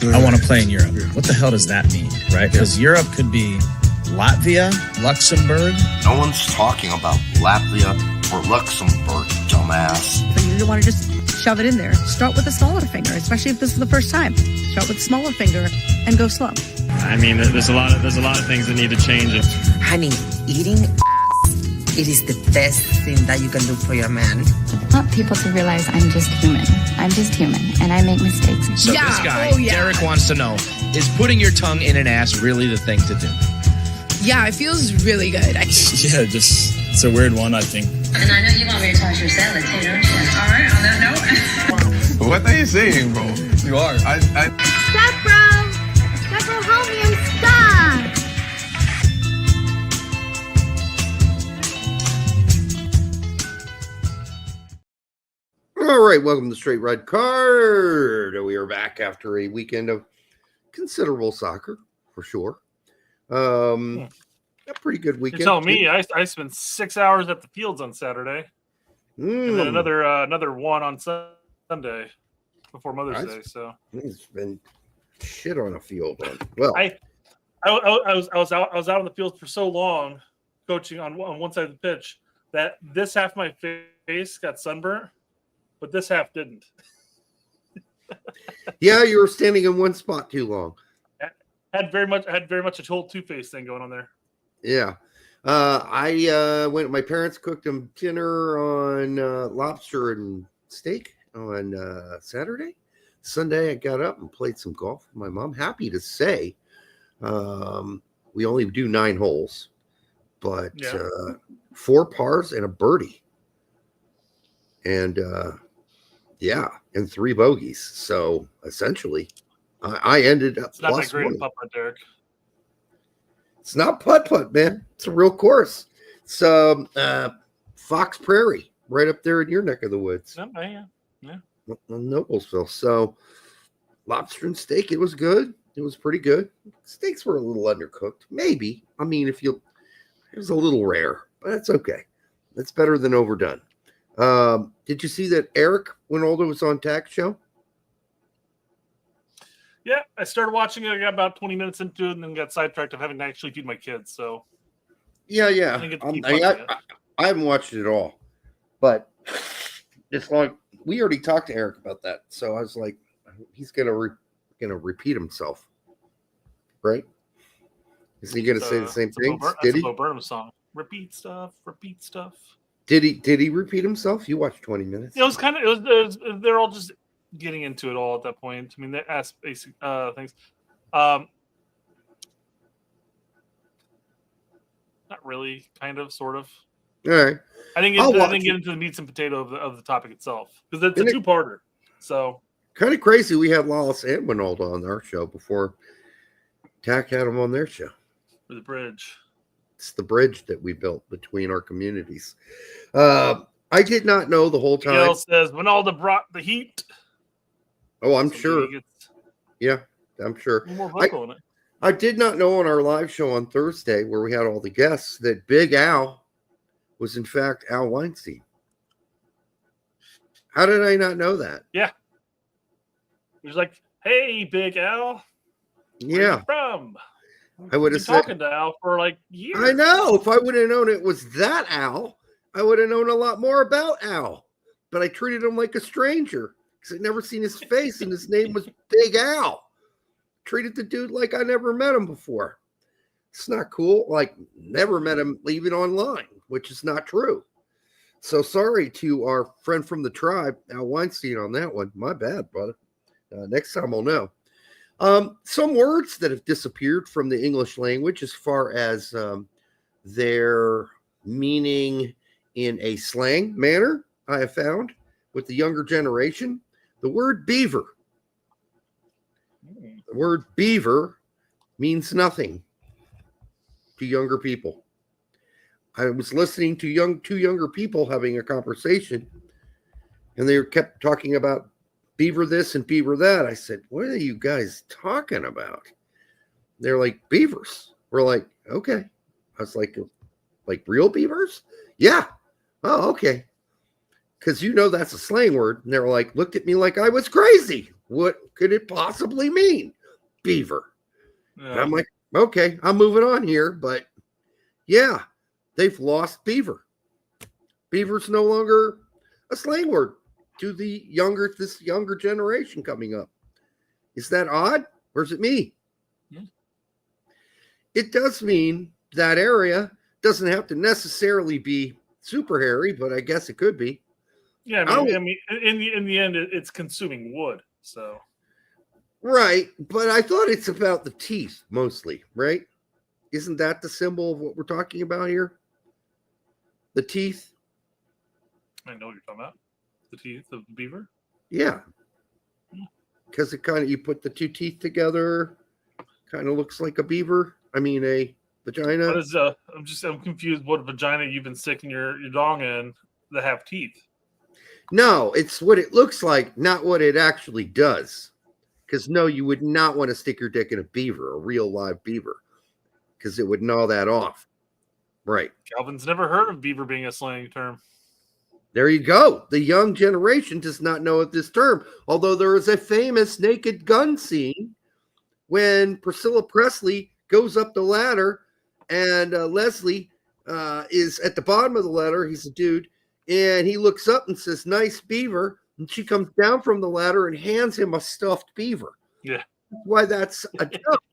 I want to play in Europe. What the hell does that mean, right? Because Europe could be Latvia, Luxembourg. No one's talking about Latvia or Luxembourg, dumbass. So you don't want to just shove it in there. Start with the smaller finger, especially if this is the first time. Start with the smaller finger and go slow. I mean, there's a lot of things that need to change. Honey, eating ass, it is the best thing that you can do for your man. I want people to realize I'm just human. I'm just human, and I make mistakes. So this guy, Derek, wants to know, is putting your tongue in an ass really the thing to do? Yeah, it feels really good. Yeah, just, it's a weird one, I think. And I know you want me to toss your salad too, don't you? All right, on that note. What are you saying, bro? You are. Stop, bro! Stop, bro, help me, I'm stuck! All right, welcome to Straight Red Card. We are back after a weekend of considerable soccer, for sure. A pretty good weekend. You're telling me I spent 6 hours at the fields on Saturday, and then another one on Sunday before Mother's Day. So it's been shit on a field. Well, I was out on the field for so long, coaching on one side of the pitch, that this half of my face got sunburnt, but this half didn't. Yeah, you were standing in one spot too long. Had very much a whole two-face thing going on there. Yeah. I went, my parents cooked them dinner on lobster and steak on Saturday. Sunday, I got up and played some golf with my mom. Happy to say, we only do 9 holes, but 4 pars and a birdie. And, and 3 bogeys. So essentially, I ended up. It's not that great putt-putt, Derek. It's not putt-putt, man. It's a real course. It's Fox Prairie, right up there in your neck of the woods. Yeah. Noblesville. So lobster and steak, it was good. It was pretty good. Steaks were a little undercooked, maybe. I mean, it was a little rare, but that's okay. That's better than overdone. Did you see that Eric Winaldo was on Tax Show? Yeah, I started watching it. I got about 20 minutes into it and then got sidetracked of having to actually feed my kids. So, yeah. I haven't watched it at all, but it's like we already talked to Eric about that. So I was like, he's gonna repeat himself, right? Is he gonna say the same things? Did he? That's a Bo Burnham song. Repeat stuff. Did he repeat himself? You watched 20 minutes. It was they're all just getting into it all at that point. I mean, they asked basic things. Not really, kind of, sort of. All right. I didn't get into the meats and potato of the topic itself because it's a two-parter. So kind of crazy. We had Lawless and Winaldo on our show before TAC had them on their show. For the bridge. It's the bridge that we built between our communities. I did not know the whole time. Miguel says Winaldo brought the heat. Oh, I'm sure. Yeah, I'm sure. More vocal in it. I did not know on our live show on Thursday, where we had all the guests, that Big Al was in fact Al Weinstein. How did I not know that? Yeah. He was like, "Hey, Big Al. Where you from?" I would have been talking to Al for like years. I know. If I would have known it was that Al, I would have known a lot more about Al. But I treated him like a stranger because I'd never seen his face, and his name was Big Al. Treated the dude like I never met him before. It's not cool. Like, never met him even online, which is not true. So sorry to our friend from the tribe, Al Weinstein, on that one. My bad, brother. Next time I'll know. Some words that have disappeared from the English language as far as their meaning in a slang manner, I have found with the younger generation. The word beaver. The word beaver means nothing to younger people. I was listening to two younger people having a conversation, and they kept talking about beaver this and beaver that. I said, "What are you guys talking about?" They're like, "Beavers." We're like, "Okay." I was like real beavers? Yeah. Oh, okay. Because that's a slang word. And they were like, looked at me like I was crazy. What could it possibly mean? Beaver. Yeah. And I'm like, okay, I'm moving on here, but yeah, they've lost beaver. Beaver's no longer a slang word to this younger generation coming up. Is that odd? Or is it me? Yeah. It does mean that area. Doesn't have to necessarily be super hairy, but I guess it could be. Yeah, I mean, in the end, it's consuming wood. So, right, but I thought it's about the teeth mostly, right? Isn't that the symbol of what we're talking about here? The teeth. I know what you're talking about. The teeth of the beaver. Yeah, because it kind of, you put the two teeth together, kind of looks like a beaver. I mean, a vagina. What is I'm confused. What vagina you've been sticking your dong in that have teeth? No, it's what it looks like, not what it actually does. Because no, you would not want to stick your dick in a beaver, a real live beaver, because it would gnaw that off. Right. Calvin's never heard of beaver being a slang term. There you go. The young generation does not know of this term, although there is a famous Naked Gun scene when Priscilla Presley goes up the ladder and Leslie is at the bottom of the ladder. He's a dude. And he looks up and says, "Nice beaver." And she comes down from the ladder and hands him a stuffed beaver. Yeah. That's why that's a joke.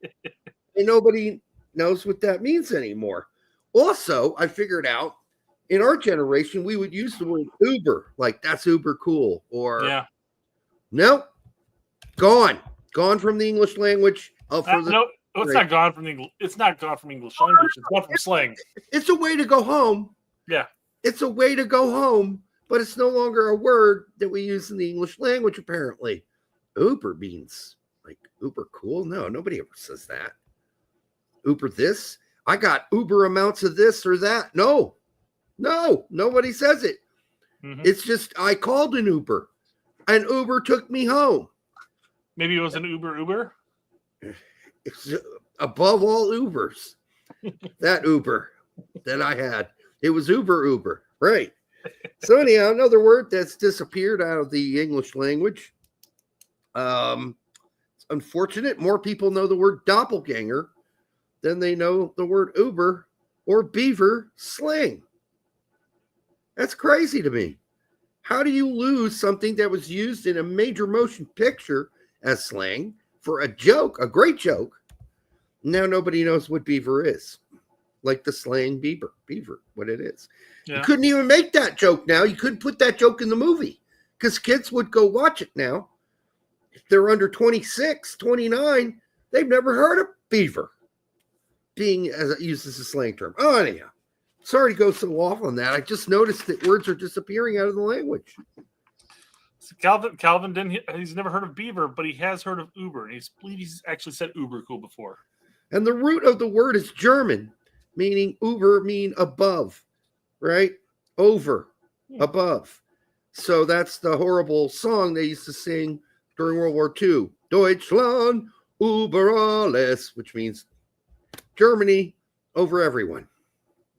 And nobody knows what that means anymore. Also, I figured out in our generation, we would use the word uber, like that's uber cool. Or, nope, gone from the English language. No, it's not gone from English. It's not gone from English language. It's gone from slang. It's a way to go home. Yeah. It's a way to go home, but it's no longer a word that we use in the English language, apparently. Uber means like uber cool. No, nobody ever says that. Uber this. I got Uber amounts of this or that. No, nobody says it. Mm-hmm. It's just I called an Uber and Uber took me home. Maybe it was an Uber. It's above all Ubers. That Uber that I had. It was Uber. Right. So anyhow, another word that's disappeared out of the English language. It's unfortunate. More people know the word doppelganger than they know the word Uber or beaver slang. That's crazy to me. How do you lose something that was used in a major motion picture as slang for a joke, a great joke? Now nobody knows what beaver is. Like the slang beaver, what it is. Yeah. You couldn't even make that joke now. You couldn't put that joke in the movie because kids would go watch it now. If they're under 26, 29, they've never heard of beaver being used as a slang term. Oh, anyhow, sorry to go so off on that. I just noticed that words are disappearing out of the language. So Calvin he's never heard of beaver, but he has heard of Uber. And he's actually said Uber cool before. And the root of the word is German, meaning Uber mean above, right? Over, above. So that's the horrible song they used to sing during World War II. Deutschland über alles, which means Germany over everyone.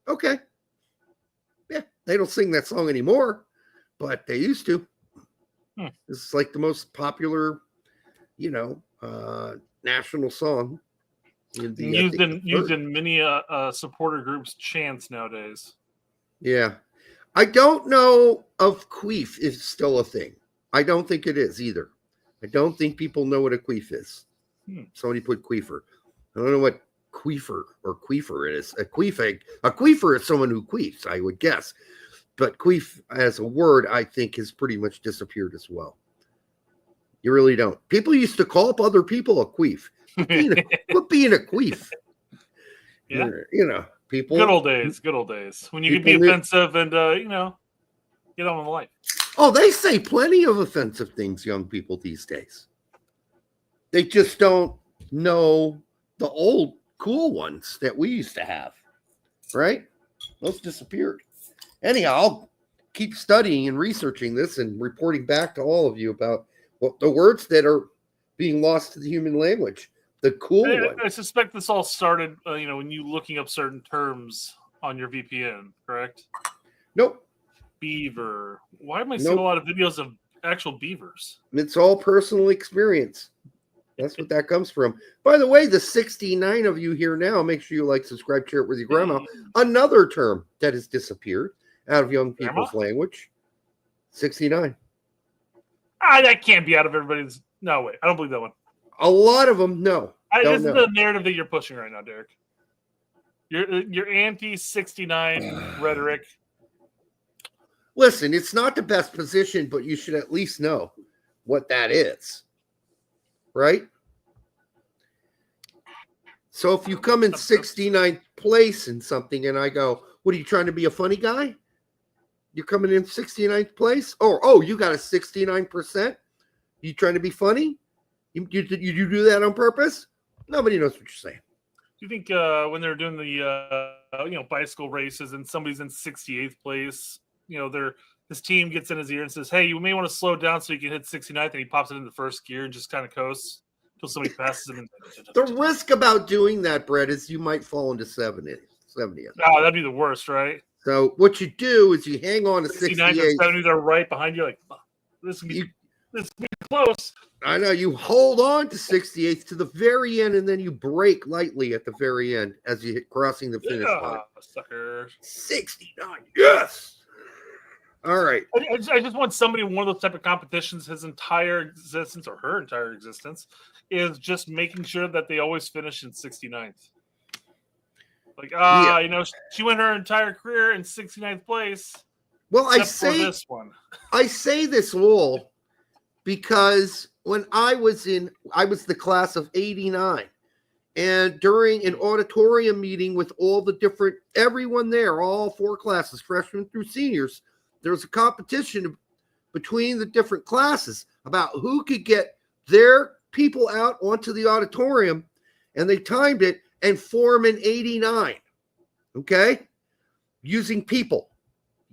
Okay. Yeah, they don't sing that song anymore, but they used to. This is like the most popular, national song. Used in many supporter groups' chants nowadays. Yeah. I don't know if queef is still a thing. I don't think it is either. I don't think people know what a queef is. Somebody put queefer. I don't know what queefer is. A queefer is someone who queefs, I would guess. But queef as a word, I think, has pretty much disappeared as well. You really don't. People used to call up other people a queef. Quit being a queef. Yeah. People. Good old days. When you could be offensive and, get on with life. Oh, they say plenty of offensive things, young people these days. They just don't know the old cool ones that we used to have. Right? Those disappeared. Anyhow, I'll keep studying and researching this and reporting back to all of you about the words that are being lost to the human language. The cool one. I suspect this all started, when you looking up certain terms on your VPN, correct? Nope. Beaver. Why am I seeing a lot of videos of actual beavers. It's all personal experience. That's what that comes from. By the way, the 69 of you here now, make sure you like, subscribe, share it with your grandma. Another term that has disappeared out of young people's language. 69. That can't be out of everybody's. No, wait. I don't believe that one. A lot of them, no. This is the narrative that you're pushing right now, Derek. Your anti-69 rhetoric. Listen, it's not the best position, but you should at least know what that is. Right? So if you come in 69th place in something and I go, what are you trying to be, a funny guy? You're coming in 69th place? Oh, you got a 69%? You trying to be funny? You do that on purpose? Nobody knows what you're saying. Do you think when they're doing the bicycle races and somebody's in 68th place, this team gets in his ear and says, hey, you may want to slow down so you can hit 69th, and he pops it in the first gear and just kind of coasts until somebody passes him. The risk about doing that, Brett, is you might fall into 70th. Oh, that'd be the worst, right? So what you do is you hang on to 68. 70, they're right behind you. Like, this can be close. I know. You hold on to 68th to the very end, and then you brake lightly at the very end as you hit crossing the finish line. Sucker. 69. Yes. All right. I just want somebody in one of those type of competitions, his entire existence or her entire existence, is just making sure that they always finish in 69th. Like, she went her entire career in 69th place. Well, I say this all because when I was the class of 89, and during an auditorium meeting with everyone there, all four classes, freshmen through seniors, there was a competition between the different classes about who could get their people out onto the auditorium, and they timed it and form an 89. Okay? Using people.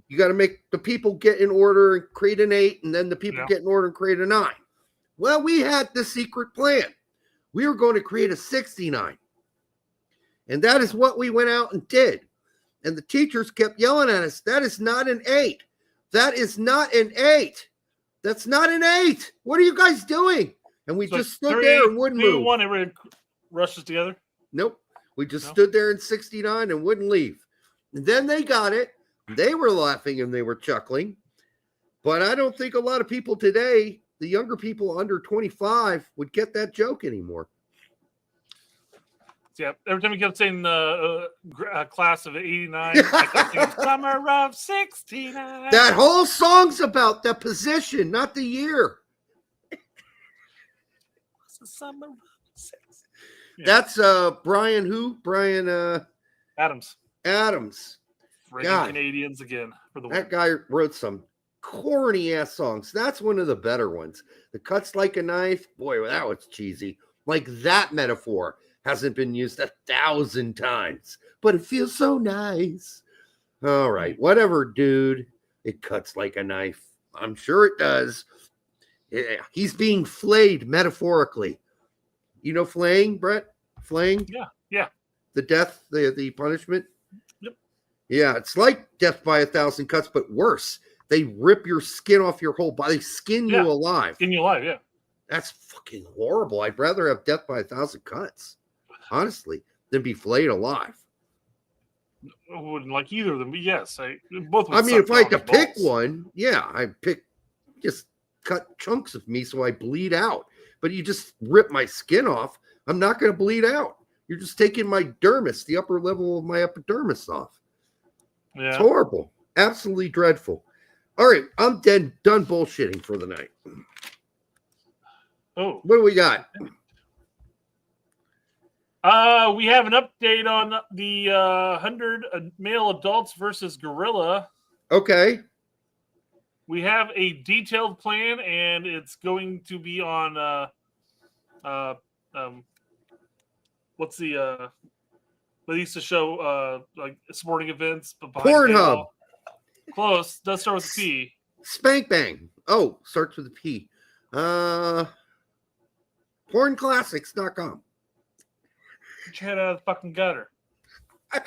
You got to make the people get in order and create an 8, and then the people get in order and create a 9. Well, we had the secret plan. We were going to create a 69. And that is what we went out and did. And the teachers kept yelling at us, that is not an 8. That is not an 8. That's not an 8. What are you guys doing? And we just stood there and wouldn't move. 1, everybody rushes together? Nope. We just stood there in 69 and wouldn't leave. And then they got it. They were laughing and they were chuckling. But I don't think a lot of people today, the younger people under 25, would get that joke anymore. Yeah, every time you kept saying class of 89, I kept thinking summer of 69. That whole song's about the position, not the year. It's the summer of 69. Yeah. That's Brian who? Brian Adams. God. Canadians again for the that guy wrote some corny ass songs. That's one of the better ones. The cuts like a knife. Boy, that was cheesy. Like that metaphor hasn't been used 1,000 times, but it feels so nice. All right, whatever, dude. It cuts like a knife. I'm sure it does. Yeah, he's being flayed metaphorically. You know flaying, Brett? Flaying? Yeah. The death, the punishment? Yep. Yeah, it's like death by 1,000 cuts, but worse. They rip your skin off your whole body. They skin you alive. Skin you alive, yeah. That's fucking horrible. I'd rather have death by 1,000 cuts, honestly, than be flayed alive. I wouldn't like either of them, but yes. Both. I mean, if I had to pick one, I'd pick just cut chunks of me so I bleed out. But you just rip my skin off, I'm not going to bleed out. You're just taking my dermis, the upper level of my epidermis off. Yeah. It's horrible. Absolutely dreadful. All right, I'm done bullshitting for the night. Oh. What do we got? We have an update on the 100 male adults versus gorilla. Okay. We have a detailed plan, and it's going to be on what's the they used to show like sporting events, but Pornhub. Close. Does start with a P. Spank Bang. Oh, starts with a P. Pornclassics.com. Get your head out of the fucking gutter.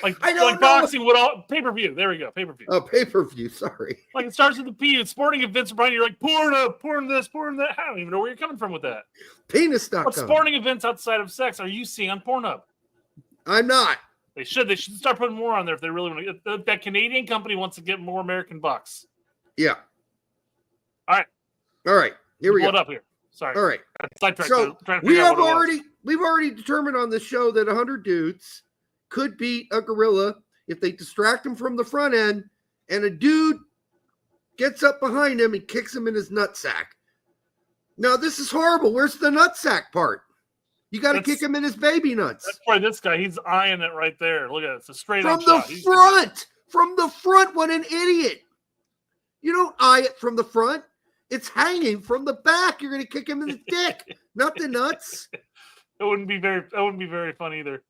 I don't know. boxing would all pay-per-view. There we go, pay-per-view. Oh, pay-per-view. Sorry. Like it starts with the P. It's sporting events, Brian. You're like porn this, porn that. I don't even know where you're coming from with that. Penis.com. What sporting events outside of sex are you seeing on Pornhub? I'm not. They should start putting more on there if they really want to. If that Canadian company wants to get more American bucks. Yeah. All right. Here we Pull go. it up here. Sorry. All right. So we've already determined on this show that 100 dudes could beat a gorilla if they distract him from the front end, and a dude gets up behind him and kicks him in his nutsack. Now this is horrible. Where's the nutsack part? You got to kick him in his baby nuts. That's why this guy, he's eyeing it right there. Look at it. It's a straight from up the shot. front. From the front. What an idiot. You don't eye it from the front. It's hanging from the back. You're going to kick him in the dick, not the nuts. It wouldn't be very fun either.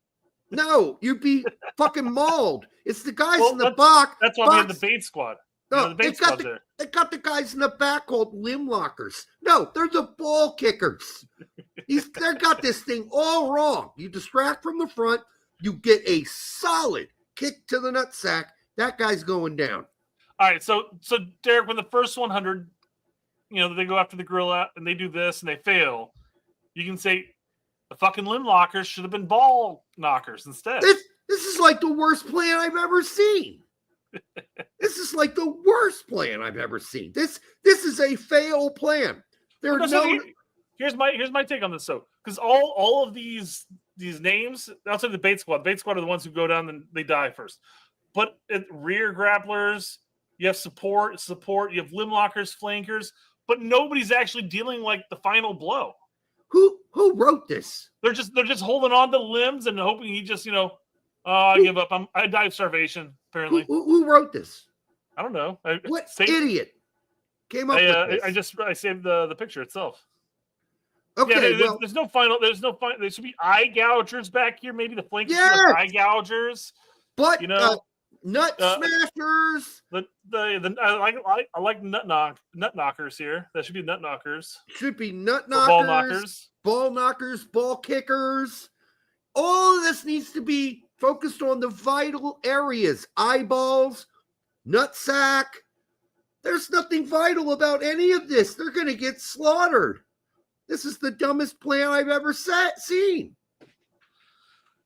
No, you'd be fucking mauled. It's the guys in the box. That's why we have the bait squad. No, the bait squad's there. They got the guys in the back called limb lockers. No, they're the ball kickers. They got this thing all wrong. You distract from the front, you get a solid kick to the nutsack. That guy's going down. All right, so Derek, when the first 100, they go after the gorilla and they do this and they fail, you can say the fucking limb lockers should have been ball knockers instead. This is like the worst plan I've ever seen. This is like the worst plan I've ever seen. This is a fail plan. Here's my take on this though, because all of these names outside the bait squad are the ones who go down and they die first. But rear grapplers, you have support, you have limb lockers, flankers, but nobody's actually dealing like the final blow. Who wrote this? They're just holding on to limbs and hoping he just I give up. I die of starvation. Apparently, who wrote this? I don't know. What idiot came up with this? I saved the picture itself. Okay, there's no final. There should be eye gougers back here. Maybe the flankers yes! eye gougers. But nut smashers. I like nut knockers here. That should be nut knockers. Should be nut knockers, ball knockers, ball kickers. All of this needs to be focused on the vital areas. Eyeballs, nutsack. There's nothing vital about any of this. They're going to get slaughtered. This is the dumbest plan I've ever seen.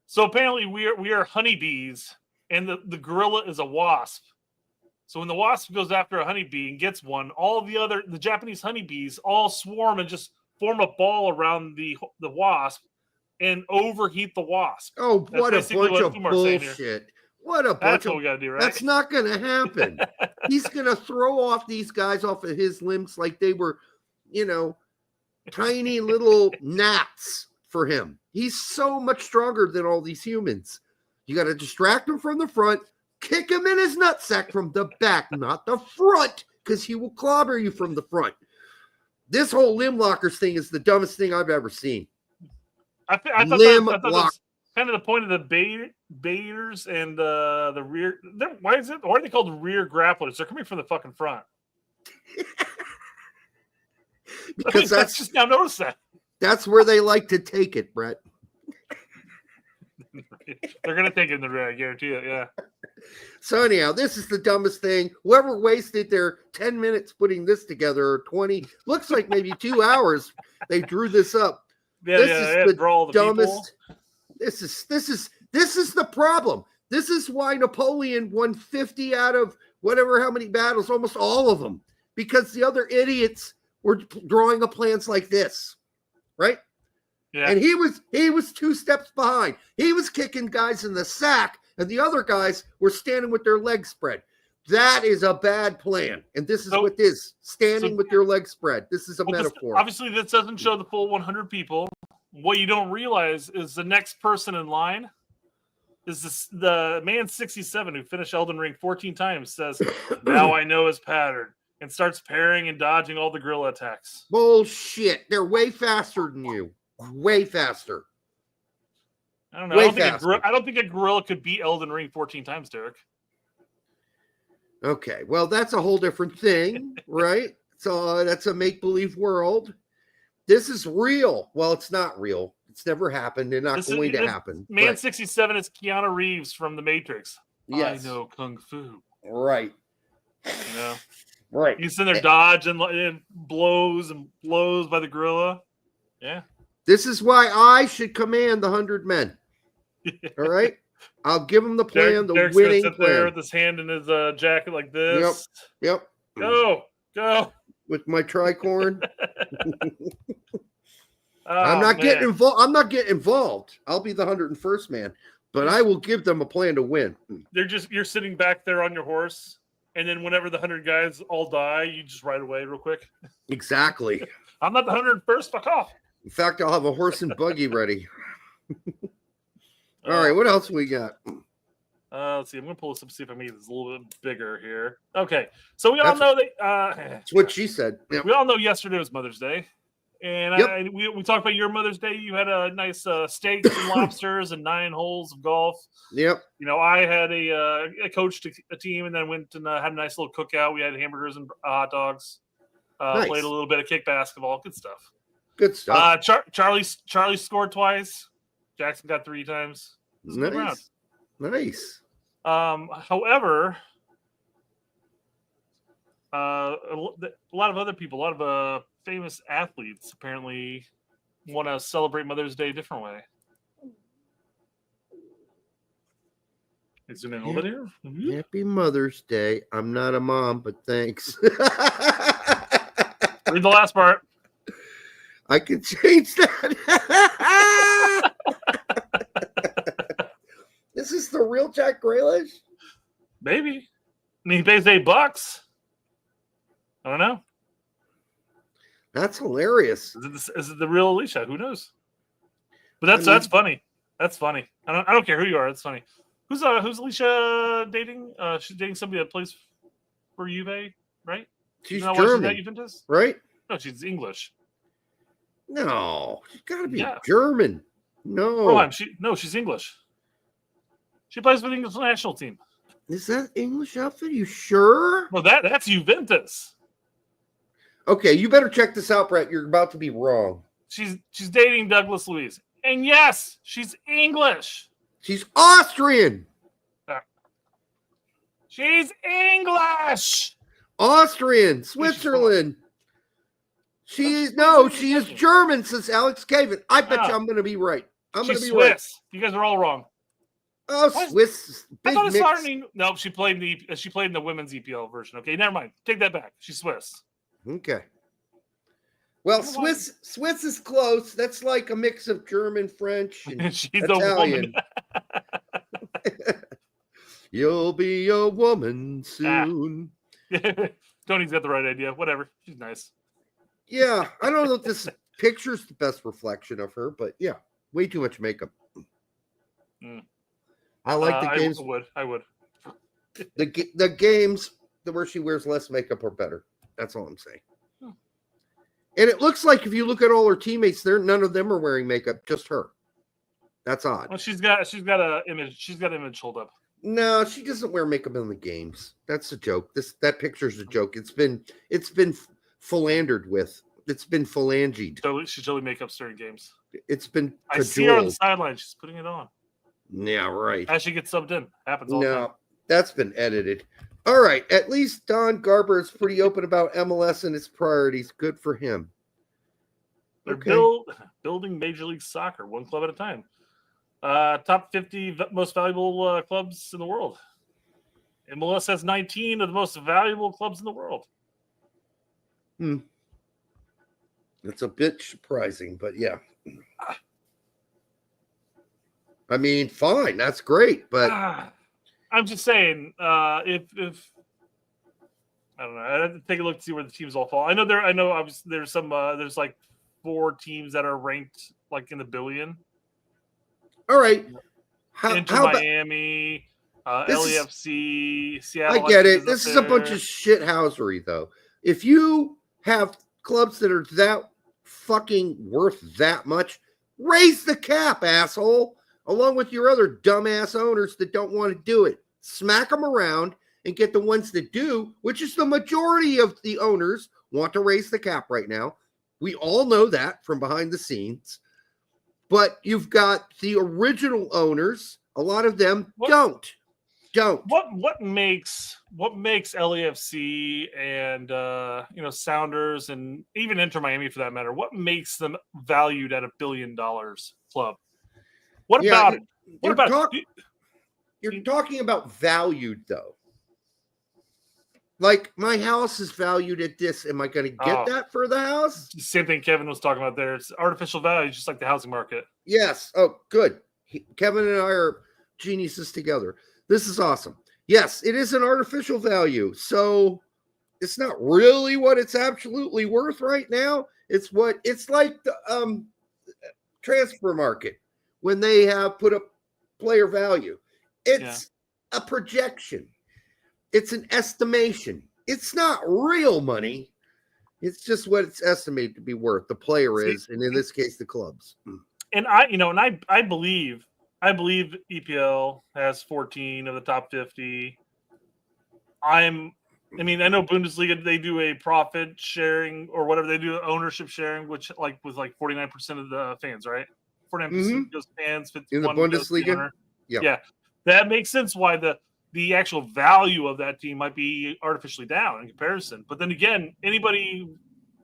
So apparently we are honeybees, and the gorilla is a wasp. So when the wasp goes after a honeybee and gets one, all the Japanese honeybees all swarm and just form a ball around the wasp and overheat the wasp. Oh, what a bunch of bullshit. What a bunch That's what we got to do, right? That's not going to happen. He's going to throw off these guys off of his limbs like they were, tiny little gnats for him. He's so much stronger than all these humans. You got to distract him from the front, kick him in his nutsack from the back, not the front, because he will clobber you from the front. This whole limb lockers thing is the dumbest thing I've ever seen. I thought that was kind of the point of the baiters and the rear. Why are they called rear grapplers? They're coming from the fucking front. Because that's just now notice that. That's where they like to take it, Brett. They're gonna take it in the rear, I guarantee it. Yeah. So anyhow, this is the dumbest thing. Whoever wasted their 10 minutes putting this together, or 20, looks like maybe 2 hours, they drew this up. Yeah, this is the dumbest. People. This is the problem. This is why Napoleon won 50 out of whatever how many battles, almost all of them, because the other idiots were drawing up plans like this, right? Yeah. And he was 2 steps behind. He was kicking guys in the sack, and the other guys were standing with their legs spread. That is a bad plan. And this is what this standing with your legs spread. This is a metaphor. Obviously, this doesn't show the full 100 people. What you don't realize is the next person in line is the man 67 who finished Elden Ring 14 times says, "Now I know his pattern," and starts parrying and dodging all the gorilla attacks. Bullshit. They're way faster than you. Way faster. I don't know. I don't think a gorilla could beat Elden Ring 14 times, Derek. Okay. Well, that's a whole different thing, right? So that's a make-believe world. This is real. Well, it's not real. It's never happened. They're not going to happen. Man Right. 67 is Keanu Reeves from The Matrix. Yes. I know Kung Fu. Right. You know? Right. He's in there dodging and blows by the gorilla. Yeah. This is why I should command the 100 men. All right? I'll give him the plan, Derek's winning gonna sit plan. there with his hand in his jacket like this. Yep. Go. With my tricorn. Oh, I'm not man. getting involved. I'm not getting involved. I'll be the 101st man, but I will give them a plan to win. You're sitting back there on your horse, and then whenever the 100 guys all die, you just ride away real quick. Exactly. I'm not the 101st. Fuck off. In fact, I'll have a horse and buggy ready. All right, what else we got? Let's see. I'm gonna pull this up, see if I can make this a little bit bigger here. Okay, so we all know that. That's what she said. Yep. We all know yesterday was Mother's Day, and we talked about your Mother's Day. You had a nice steaks and lobsters and 9 holes of golf. Yep. You know, I had I coached a team, and then went and had a nice little cookout. We had hamburgers and hot dogs. Nice. Played a little bit of kick basketball. Good stuff. Good stuff. Charlie scored twice. Jackson got 3 times. Nice. Nice. However, a lot of other people, a lot of famous athletes apparently want to celebrate Mother's Day a different way. Let's zoom in a little bit here. Mm-hmm. Happy Mother's Day. I'm not a mom, but thanks. Read the last part. I can change that. This is the real Jack Grealish? Maybe. I mean, he pays $8. I don't know. That's hilarious. Is it the real Alicia? Who knows? But that's funny. That's funny. I don't care who you are. That's funny. Who's Alicia dating? She's dating somebody that plays for Juve, right? She's German, German, at Juventus? right? No, she's English. No, she's got to be German. No, she's English. She plays for the English national team. Is that English outfit? You sure? Well, that's Juventus. Okay, you better check this out, Brett. You're about to be wrong. She's dating Douglas Luiz, and yes, she's English. She's Austrian. She's English. Austrian, Switzerland. She is German, says Alex Caven. I bet you I'm going to be right. She's Swiss. Right. You guys are all wrong. Oh, what? Swiss. I thought it started. No, she played in the women's EPL version. Okay, never mind. Take that back. She's Swiss. Okay. Well, Swiss is close. That's like a mix of German, French, and she's Italian. A woman. You'll be a woman soon. Tony's got the right idea. Whatever. She's nice. Yeah, I don't know if this picture's the best reflection of her, but yeah, way too much makeup. I like the games. I would. The games where she wears less makeup are better. That's all I'm saying. And it looks like if you look at all her teammates, none of them are wearing makeup, just her. That's odd. Well, she's got an image hold up. No, she doesn't wear makeup in the games. That's a joke. That picture's a joke. It's been philandered with. It's been phalangied. She's totally makeup during games. It's been cajoled. I see her on the sideline. She's putting it on. Yeah, right. As she gets subbed in. Happens all the time. No, that's been edited. All right. At least Don Garber is pretty open about MLS and its priorities. Good for him. They're building Major League Soccer one club at a time. Top 50 most valuable clubs in the world. MLS has 19 of the most valuable clubs in the world. It's a bit surprising, but yeah. I mean, fine, that's great, but I'm just saying, if I don't know, I have to take a look to see where the teams all fall. I know obviously there's some there's like 4 teams that are ranked like in the billion. All right. Inter Miami, LAFC, Seattle. I get it. This is a bunch of shithousery, though. If you have clubs that are that fucking worth that much, raise the cap, asshole, along with your other dumbass owners that don't want to do it. Smack them around and get the ones that do, which is the majority of the owners want to raise the cap right now. We all know that from behind the scenes. But you've got the original owners. A lot of them don't. What makes LAFC and Sounders and even Inter Miami for that matter? What makes them valued at $1 billion club? What about it? What about it? You're talking about valued though. Like my house is valued at this. Am I going to get that for the house? Same thing Kevin was talking about there. It's artificial value, just like the housing market. Yes. Oh, good. Kevin and I are geniuses together. This is awesome. Yes, it is an artificial value. So it's not really what it's absolutely worth right now. It's like the transfer market when they have put up player value. It's a projection. It's an estimation. It's not real money. It's just what it's estimated to be worth. The player is, and in this case, the clubs. And I believe EPL has 14 of the top 50. I know Bundesliga, they do a profit sharing or whatever they do, ownership sharing, which with 49% of the fans, right? 49% goes fans, 51% in the Bundesliga. Yeah, that makes sense. Why the actual value of that team might be artificially down in comparison. But then again, anybody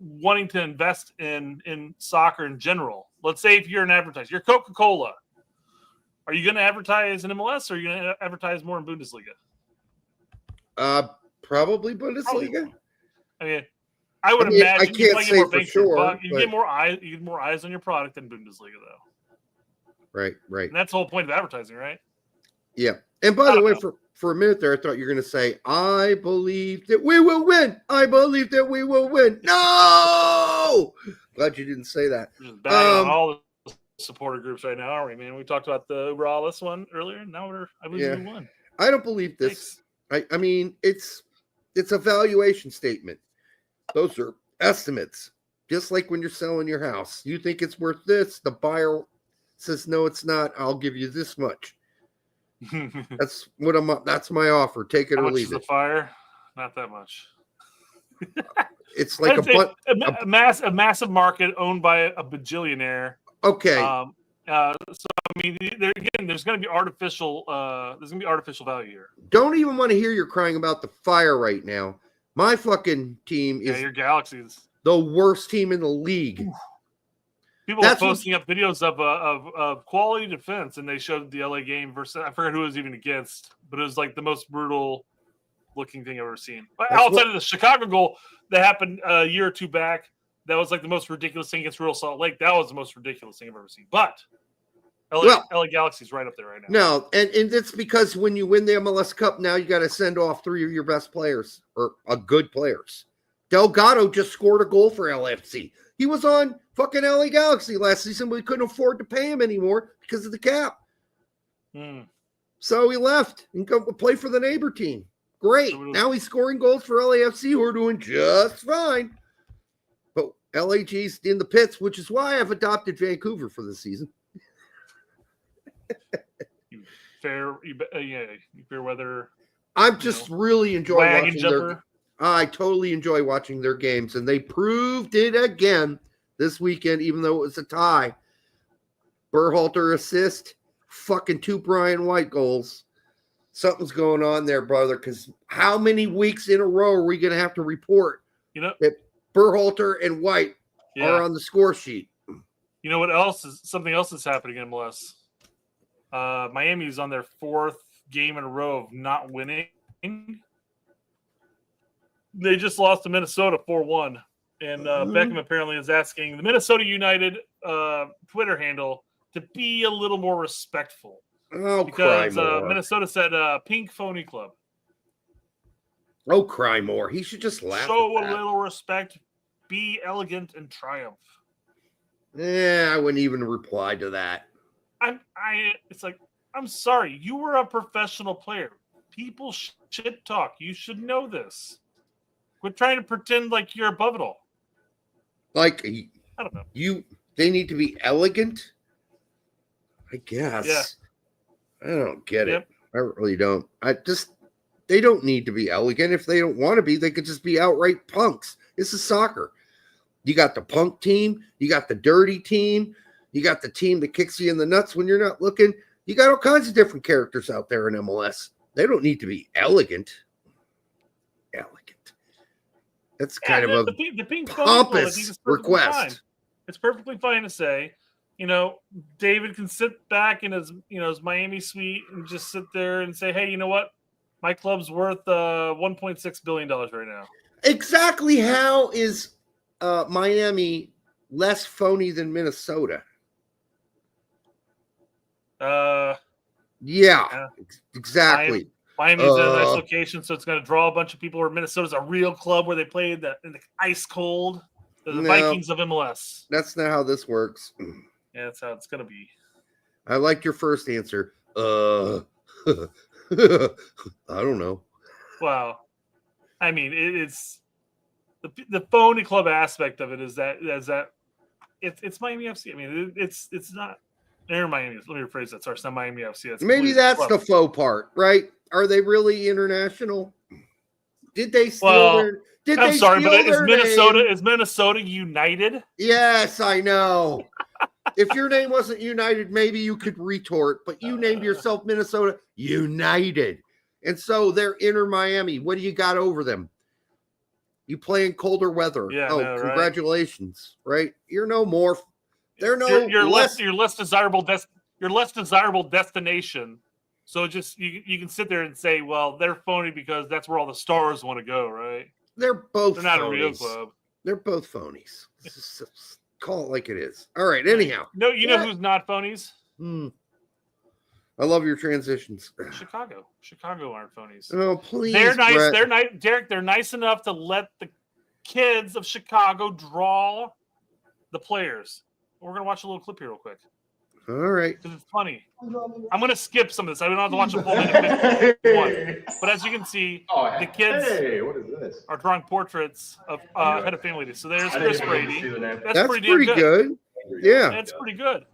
wanting to invest in soccer in general, let's say if you're an advertiser, you're Coca-Cola. Are you going to advertise in MLS or are you going to advertise more in Bundesliga? Probably Bundesliga. I mean, I would imagine I can't say for sure. You get more eyes on your product than Bundesliga, though. Right. And that's the whole point of advertising, right? Yeah. And by the way, for a minute there, I thought you were going to say, I believe that we will win. I believe that we will win. No! Glad you didn't say that. We're just bagging on all the supporter groups right now, aren't we, man? We talked about the Uber Alles one earlier, and now I believe we won. I don't believe this. I mean, it's a valuation statement. Those are estimates. Just like when you're selling your house. You think it's worth this. The buyer says, no, it's not. I'll give you this much. That's my offer. Take it or leave it. The fire? Not that much. It's like a massive market owned by a bajillionaire. Okay. So I mean, there's going to be artificial. There's going to be artificial value here. Don't even want to hear you crying about the fire right now. My fucking team is your Galaxies, the worst team in the league. People are posting up videos of quality defense, and they showed the LA game versus I forget who it was even against, but it was like the most brutal looking thing I've ever seen. But outside of the Chicago goal that happened a year or two back, that was like the most ridiculous thing against Real Salt Lake. That was the most ridiculous thing I've ever seen. But LA Galaxy's right up there right now. No, and it's because when you win the MLS Cup, now you got to send off 3 of your best players or good players. Delgado just scored a goal for LFC. He was on fucking LA Galaxy last season, but we couldn't afford to pay him anymore because of the cap. So he left and go play for the neighbor team. Great. Now he's scoring goals for LAFC, who are doing just fine. But LAG's in the pits, which is why I've adopted Vancouver for this season. Fair weather. I'm just really enjoying watching I totally enjoy watching their games, and they proved it again this weekend, even though it was a tie. Berhalter assist, fucking 2 Brian White goals. Something's going on there, brother, because how many weeks in a row are we going to have to report that Berhalter and White are on the score sheet? You know what else is something else that's happening in MLS? Miami's on their 4th game in a row of not winning. They just lost to Minnesota 4-1. And Beckham apparently is asking the Minnesota United Twitter handle to be a little more respectful. Oh, because Minnesota said Pink Phony Club. Oh, cry more. He should just laugh. Show a little respect. Be elegant and triumph. I wouldn't even reply to that. It's like, I'm sorry. You were a professional player. People shit talk. You should know this. Quit trying to pretend like you're above it all. Like, I don't know. They need to be elegant? I guess. Yeah. I don't get it. I really don't. They don't need to be elegant. If they don't want to be, they could just be outright punks. This is soccer. You got the punk team. You got the dirty team. You got the team that kicks you in the nuts when you're not looking. You got all kinds of different characters out there in MLS. They don't need to be elegant. That's kind of a the ping pompous request. It's perfectly fine to say, David can sit back in his Miami suite and just sit there and say, hey, you know what? My club's worth $1.6 billion right now. Exactly how is Miami less phony than Minnesota? Yeah, exactly. Miami's in a nice location, so it's going to draw a bunch of people. Where Minnesota's a real club where they play in the ice cold. They're the Vikings of MLS. That's not how this works. Yeah, that's how it's going to be. I like your first answer. I don't know. Well, I mean, it's the phony club aspect of it is that it's Miami FC. I mean, it's not. They're Miami. Let me rephrase that. Sorry, it's not Miami FC. Maybe that's the faux part, right? Are they really international? Did they steal their? I'm sorry, but is Minnesota United? Yes, I know. If your name wasn't United, maybe you could retort, but you named yourself Minnesota United. And so they're Inter Miami. What do you got over them? You play in colder weather. Yeah, congratulations, right? You're no more. They're no you're less desirable destination. So just you can sit there and say, well, they're phony because that's where all the stars want to go, right? They're not phonies. A real club. They're both phonies. Just call it like it is. All right. Anyhow, know who's not phonies? I love your transitions. Chicago aren't phonies. Oh, please. They're nice. Brett. They're nice, Derek. They're nice enough to let the kids of Chicago draw the players. We're gonna watch a little clip here real quick. All right. Because it's funny. I'm gonna skip some of this. I don't have to watch a full minute one. But as you can see, the kids are drawing portraits of head of family. So there's Chris Brady. That's pretty good. Yeah. That's pretty good.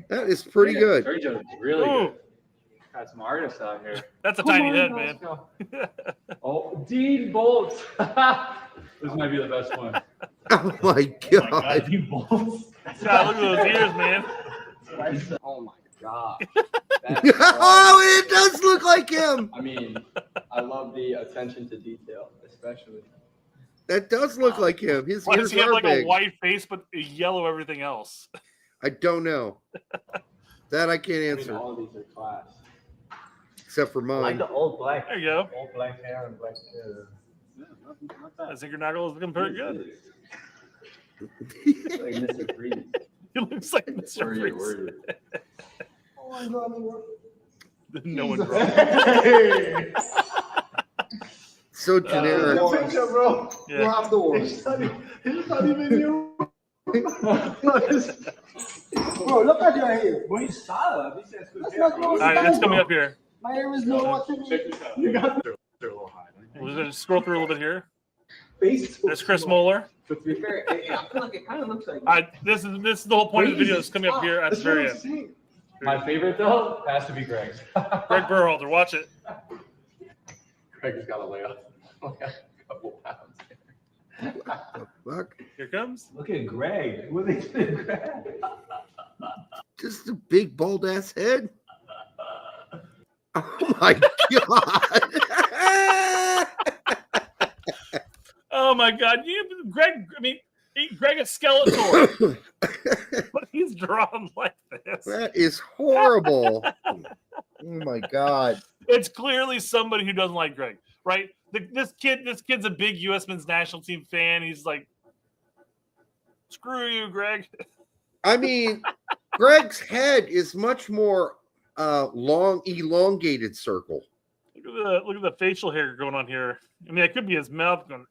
That is pretty good. Really good. Got some artists out here. That's a tiny head, man. Dean Bolts. This might be the best one. Oh my god. Dean Bolts. God, look at those ears, man. Oh my god. Oh, it does look like him. I mean, I love the attention to detail, especially. That does look like him. His Why ears does he have like big. a white face but a yellow everything else? I don't know. That I can't answer. All of these are class. Except for mine. I like the old black. There you go. Old black hair and black hair. I think your knuckle is looking pretty good. Like Mr. Freeze. He looks like Mr. Freeze. Oh my god. No one draws. So generic. Bro. Yeah. Rob the worst. It's not even you. Bro, look at your hair. Boy, he's solid. All right, it's coming up here. My hair is no watching me. You got they're a little high. We're going to scroll through a little bit here. There's Chris Moeller. To be fair, I feel like it kind of looks like. This is the whole point of the video. Is coming up here at the very end. My favorite though has to be Greg's. Greg Berhalter, watch it. Greg has got to lay off like a couple pounds. Fuck. Here comes. Look at Greg. What is it, Greg? Just a big bald ass head. Oh my god. Oh my god. Greg is Skeletor. But he's drawn like this. That is horrible. Oh my god. It's clearly somebody who doesn't like Greg, right? This kid's a big U.S. men's national team fan. He's like, screw you, Greg. I mean, Greg's head is much more long, elongated circle. Look at the facial hair going on here. I mean, it could be his mouth going.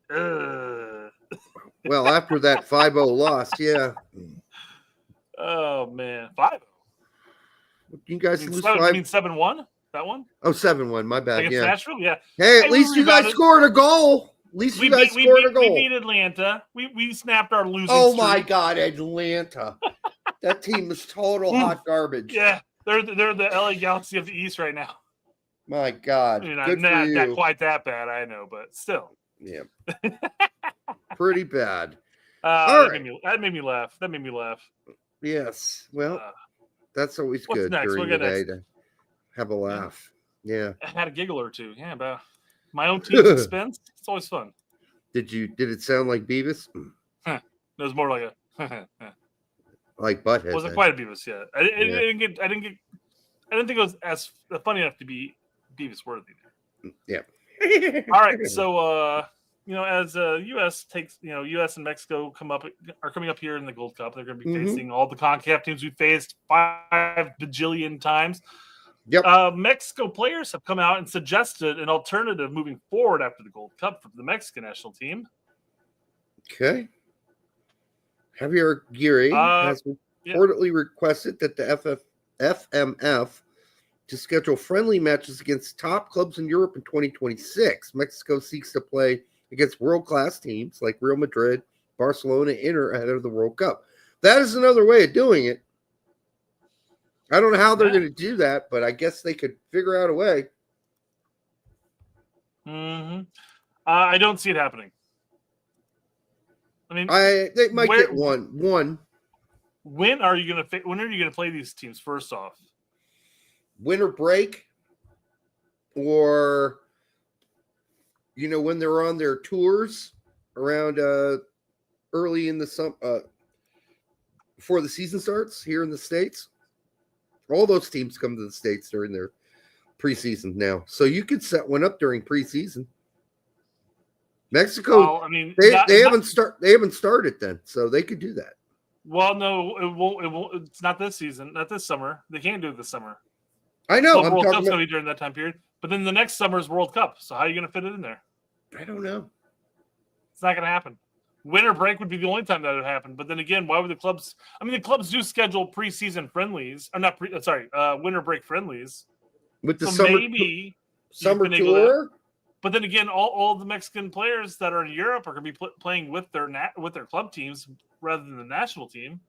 Well, after that 5-0 loss, yeah. Oh man, 5-0. You guys lose 5. 5. I mean 7-1. That one? Oh, 7-1. My bad. Against Yeah. Nashville? Yeah. Hey, at least you guys scored a goal. At least you guys scored a goal. We beat Atlanta. We snapped our losing Oh streak. my God, Atlanta! That team is total hot garbage. Yeah, they're the LA Galaxy of the East right now. My God, I mean, good for you. not quite that bad, I know, but still. Yeah. Pretty bad. That made me laugh. Yes. Well, that's always what's good next? during We'll the get day next. to have a laugh. Yeah. I had a giggle or two. Yeah, about my own team's expense. It's always fun. Did it sound like Beavis? It was more like a Like Butthead. wasn't then. quite a Beavis yet. I Yeah. didn't think it was as funny enough to be Beavis worthy. Yeah. All right, so as U.S. U.S. and Mexico are coming up here in the Gold Cup. They're going to be facing all the CONCACAF teams we faced 5 bajillion times. Yep. Mexico players have come out and suggested an alternative moving forward after the Gold Cup for the Mexican national team. Okay. Javier Aguirre has reportedly requested that the FMF to schedule friendly matches against top clubs in Europe in 2026. Mexico seeks to play against world-class teams like Real Madrid, Barcelona, Inter ahead of the World Cup. That is another way of doing it. I don't know how they're going to do that, but I guess they could figure out a way. Mm-hmm. I don't see it happening. I mean, they might get one. When are you going to play these teams? First off, winter break, or when they're on their tours around early in the summer, before the season starts here in the States. All those teams come to the States during their preseason now, so you could set one up during preseason. Mexico, they haven't started then, so they could do that. Well, no, it won't. It's not this season, not this summer. They can't do it this summer. I know. World Cup's going to be during that time period, but then the next summer is World Cup. So how are you going to fit it in there? I don't know. It's not going to happen. Winter break would be the only time that would happen. But then again, why would the clubs? I mean, the clubs do schedule preseason friendlies, or winter break friendlies. With the summer tour. But then again, all the Mexican players that are in Europe are going to be playing with their club teams rather than the national team.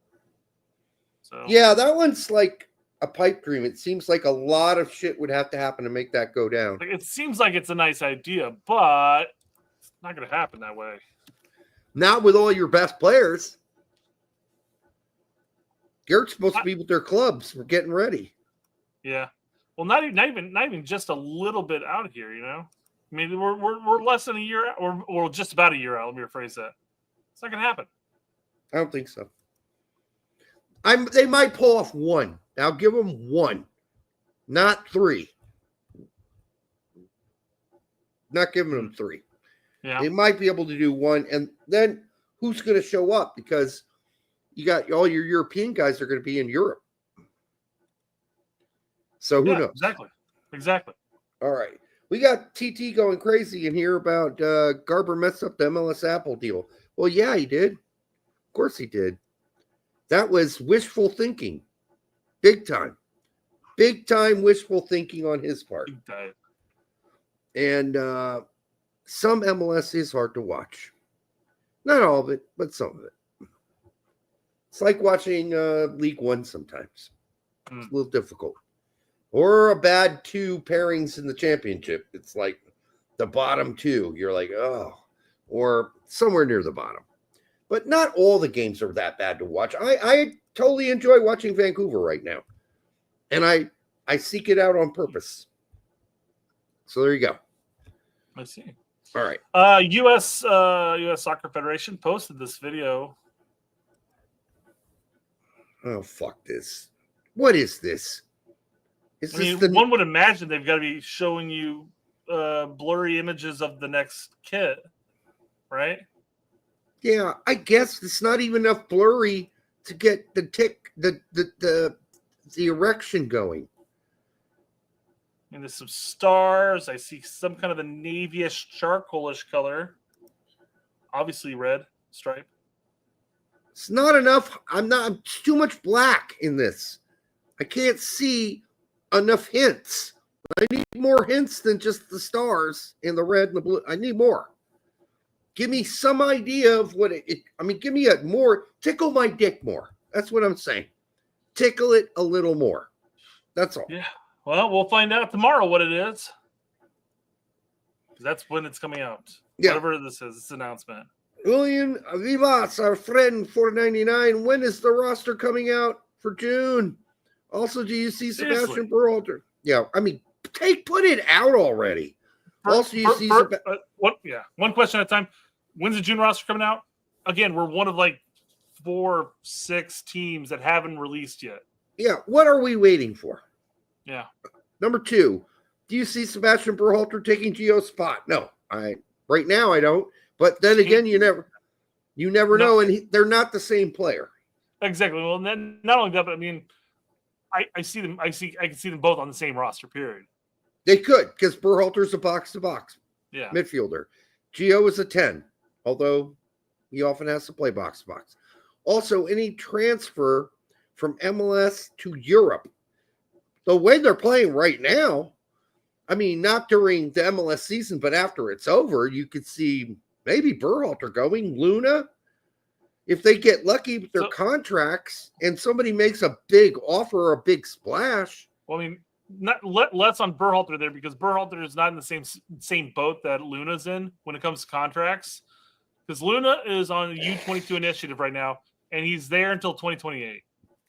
So yeah, that one's like a pipe dream. It seems like a lot of shit would have to happen to make that go down. It seems like it's a nice idea, but it's not going to happen that way. Not with all your best players. Garrett's supposed to be with their clubs. We're getting ready. Yeah. Well, not even just a little bit out of here, I mean, we're less than a year out, or just about a year out. Let me rephrase that. It's not going to happen. I don't think so. They might pull off one. I'll give them one, not 3. Not giving them 3. Yeah. They might be able to do one, and then who's going to show up? Because you got all your European guys are going to be in Europe. So who knows? Exactly. All right. We got TT going crazy in here about Garber messed up the MLS Apple deal. Well, yeah, he did. Of course he did. That was wishful thinking. Big time. Big time wishful thinking on his part. Big time. And some MLS is hard to watch. Not all of it, but some of it. It's like watching League One sometimes. It's a little difficult. Or a bad 2 pairings in the championship. It's like the bottom 2. You're like, oh. Or somewhere near the bottom. But not all the games are that bad to watch. I totally enjoy watching Vancouver right now. And I seek it out on purpose. So there you go. I see. All right. U.S. Soccer Federation posted this video. Oh, fuck this. What is this? One would imagine they've got to be showing you blurry images of the next kit, right? Yeah, I guess it's not even enough blurry to get the erection going. And there's some stars. I see some kind of a navyish, charcoalish color. Obviously red stripe. It's not enough. It's too much black in this. I can't see enough hints. I need more hints than just the stars and the red and the blue. I need more. Give me some idea of what give me tickle my dick more. That's what I'm saying. Tickle it a little more. That's all. Yeah. Well, we'll find out tomorrow what it is. That's when it's coming out. Yeah. Whatever this is, this announcement. William Vivas, our friend, $4.99. When is the roster coming out for June? Also, do you see Sebastian Berhalter? Yeah, I mean, put it out already. Also, you see one question at a time. When's the June roster coming out? Again, we're one of like 4-6 teams that haven't released yet. Yeah, what are we waiting for? Yeah. Number 2, do you see Sebastian Berhalter taking Gio's spot? No, right now I don't. But then again, you never know, and they're not the same player. Exactly. Well, and then not only that, but I mean, I see them. I can see them both on the same roster. Period. They could, because Berhalter's a box-to-box midfielder. Gio is a 10, although he often has to play box-to-box. Also, any transfer from MLS to Europe, the way they're playing right now, I mean, not during the MLS season, but after it's over, you could see maybe Berhalter going, Luna. If they get lucky with their contracts and somebody makes a big offer or a big splash. Well, I mean, less on Berhalter there, because Berhalter is not in the same boat that Luna's in when it comes to contracts. Because Luna is on the U22 initiative right now, and he's there until 2028.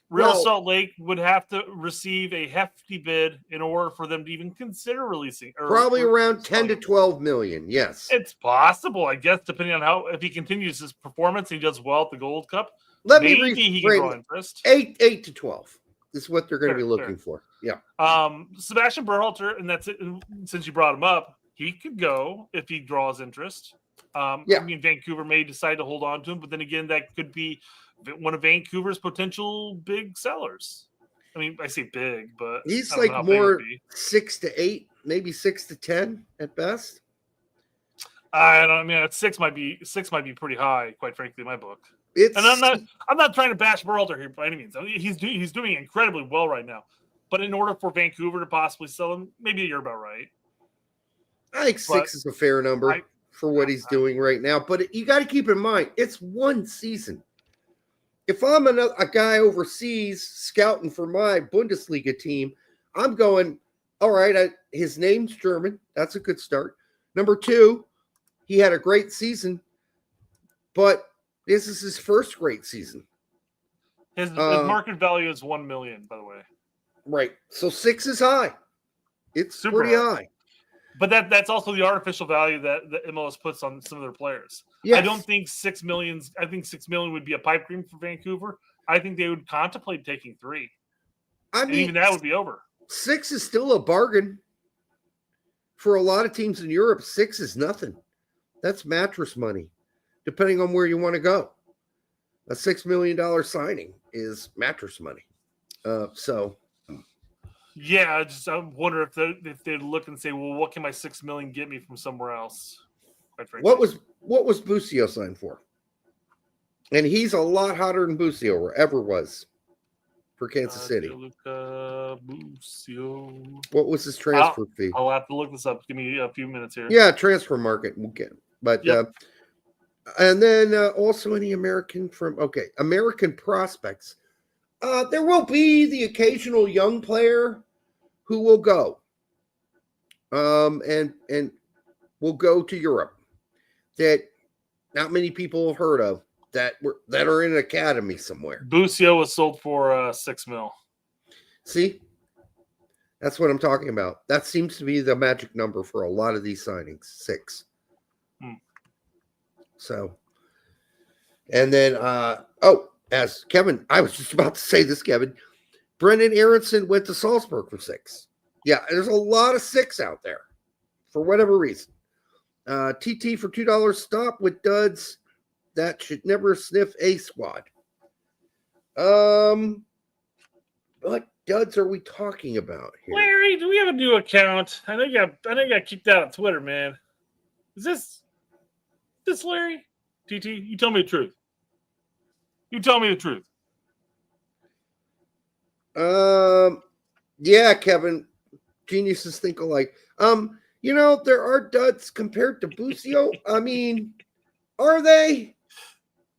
Real Salt Lake would have to receive a hefty bid in order for them to even consider releasing. Probably around 10 to 12 million, yes. It's possible, I guess, depending on if he continues his performance, he does well at the Gold Cup. Maybe he can draw interest. 8 to 12 is what they're going to be looking for. Yeah. Sebastian Berhalter, and that's it. Since you brought him up, he could go if he draws interest. I mean, Vancouver may decide to hold on to him, but then again, that could be one of Vancouver's potential big sellers. I mean, I say big, but he's like more 6 to 8, maybe 6 to 10 at best. I don't. I mean, 6 might be pretty high, quite frankly, in my book. And I'm not trying to bash Berhalter here by any means. I mean, he's doing incredibly well right now. But in order for Vancouver to possibly sell him, maybe you're about right. I think 6 is a fair number for what he's doing right now. But you got to keep in mind, it's one season. If I'm a guy overseas scouting for my Bundesliga team, I'm going, all right, his name's German. That's a good start. Number 2, he had a great season, but this is his first great season. His market value is $1 million, by the way. Right. So 6 is high. It's super pretty high. But that's also the artificial value that MLS puts on some of their players. Yes. I don't think $6 million. I think $6 million would be a pipe dream for Vancouver. I think they would contemplate taking 3. I mean, even that would be over. 6 is still a bargain for a lot of teams in Europe. 6 is nothing. That's mattress money, depending on where you want to go. A $6 million signing is mattress money. Yeah, I wonder if they look and say, well, what can my $6 million get me from somewhere else? What was Busio signed for? And he's a lot hotter than Busio ever was for Kansas City. Busio. What was his transfer fee? I'll have to look this up. Give me a few minutes here. Yeah, transfer market. We'll get. But and then also any American prospects. There will be the occasional young player who will go, and will go to Europe that not many people have heard of that are in an academy somewhere. Busio was sold for $6 million. See, that's what I'm talking about. That seems to be the magic number for a lot of these signings, 6. So, and then as Kevin, I was just about to say this, Kevin. Brendan Aronson went to Salzburg for 6. Yeah, there's a lot of 6 out there for whatever reason. TT for $2 stop with duds that should never sniff a squad. What duds are we talking about here? Larry, do we have a new account? I know you got kicked out of Twitter, man. Is this Larry? TT, you tell me the truth. You tell me the truth. Yeah, Kevin. Geniuses think alike. There are duds compared to Busio. I mean, are they?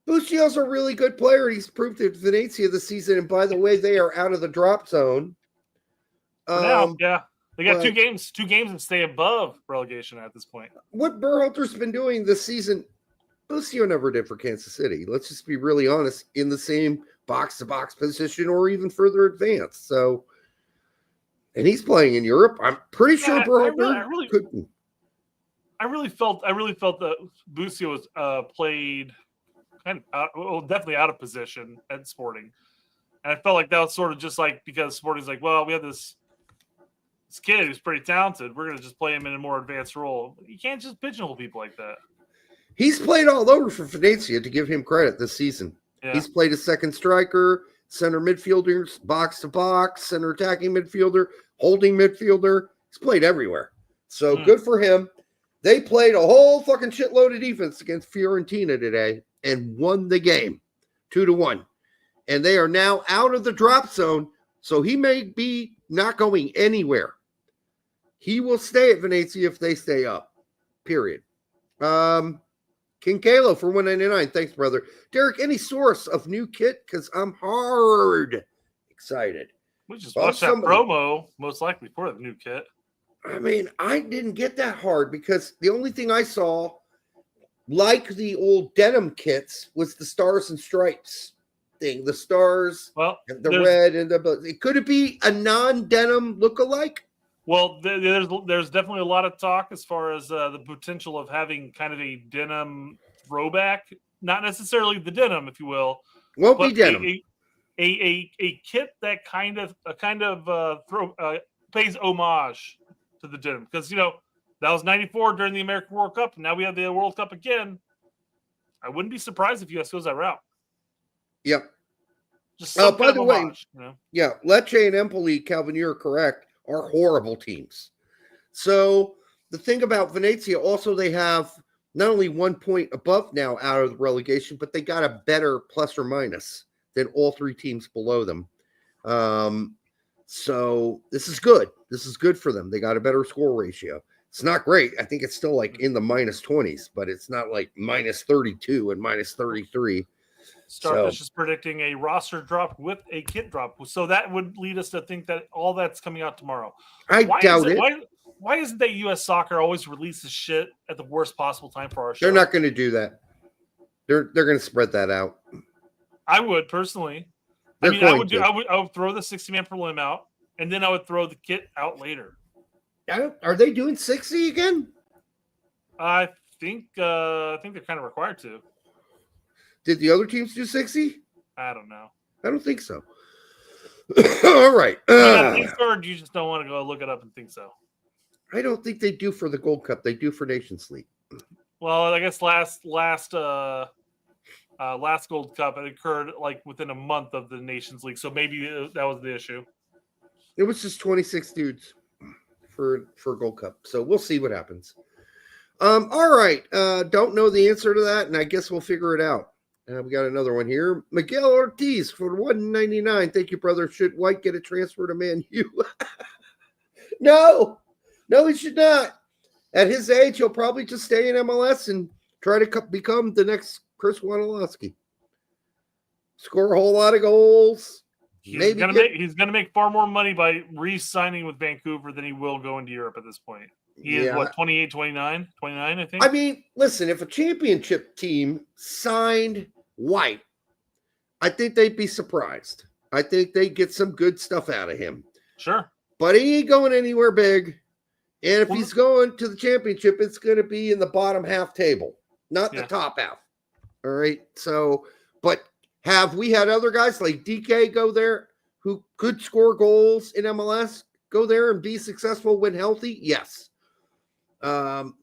Busio's a really good player. He's proved it at Venezia this season. And by the way, they are out of the drop zone. Now, yeah. They got 2 games and stay above relegation at this point. What Berhalter's been doing this season, Busio never did for Kansas City. Let's just be really honest, in the same box-to-box position or even further advanced. So, and he's playing in Europe. I'm pretty sure Berhalter couldn't. I really felt that Busio was played kind of definitely out of position at Sporting, and I felt like that was sort of just like because Sporting's like, well, we have this kid who's pretty talented. We're going to just play him in a more advanced role. You can't just pigeonhole people like that. He's played all over for Venezia, to give him credit this season. Yeah. He's played a second striker, center midfielder, box to box, center attacking midfielder, holding midfielder. He's played everywhere. So good for him. They played a whole fucking shitload of defense against Fiorentina today and won the game 2-1. And they are now out of the drop zone. So he may be not going anywhere. He will stay at Venezia if they stay up. Period. King Kalo for 199. Thanks, brother. Derek, any source of new kit? Because I'm hard excited. We just watched that promo, most likely for the new kit. I mean, I didn't get that hard because the only thing I saw, like the old denim kits, was the stars and stripes thing. The stars, and the red, and the. Could it be a non-denim look-alike? Well, there's definitely a lot of talk as far as the potential of having kind of a denim throwback, not necessarily the denim, if you will. Won't be denim. A kit that kind of pays homage to the denim, because that was '94 during the American World Cup, and now we have the World Cup again. I wouldn't be surprised if US goes that route. Yep. Just by the way, yeah, Lecce and Empoli, Calvin, you're correct, are horrible teams. So the thing about Venezia, also they have not only 1 point above now out of the relegation, but they got a better plus or minus than all three teams below them. So this is good. This is good for them. They got a better score ratio. It's not great. I think it's still like in the minus 20s, but it's not like minus 32 and minus 33. Starfish is predicting a roster drop with a kit drop. So that would lead us to think that all that's coming out tomorrow. I doubt it. Why isn't that U.S. Soccer always releases shit at the worst possible time for our show? They're not going to do that. They're going to spread that out. I would personally. I would throw the 60-man prelim out, and then I would throw the kit out later. Are they doing 60 again? I think they're kind of required to. Did the other teams do 60? I don't know. I don't think so. All right. Or you just don't want to go look it up and think so? I don't think they do for the Gold Cup. They do for Nations League. Well, I guess last Gold Cup, it occurred like within a month of the Nations League, so maybe that was the issue. It was just 26 dudes for Gold Cup, so we'll see what happens. All right, don't know the answer to that, and I guess we'll figure it out. We got another one here. Miguel Ortiz for $199. Thank you, brother. Should White get a transfer to Man U? No, he should not. At his age, he'll probably just stay in MLS and try to become the next Chris Wondolowski. Score a whole lot of goals. He's gonna make far more money by re-signing with Vancouver than he will going to Europe at this point. He is 28, 29, I think. I mean, listen, if a championship team signed White, I think they'd be surprised. I think they'd get some good stuff out of him. Sure. But he ain't going anywhere big. And if he's going to the championship, it's going to be in the bottom half table, not the top half. All right. So, but have we had other guys like DK go there who could score goals in MLS, go there and be successful when healthy? Yes. Haji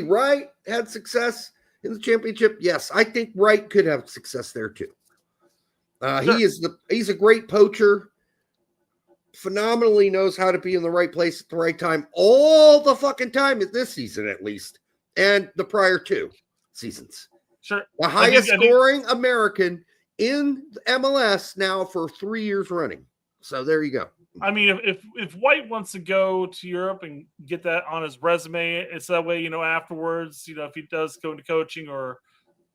Wright had success in the championship? Yes. I think Wright could have success there too. Sure. He's a great poacher. Phenomenally knows how to be in the right place at the right time all the fucking time at this season, at least, and the prior two seasons. Sure. The highest scoring American in MLS now for 3 years running. So there you go. I mean, if White wants to go to Europe and get that on his resume, it's that way, afterwards, if he does go into coaching or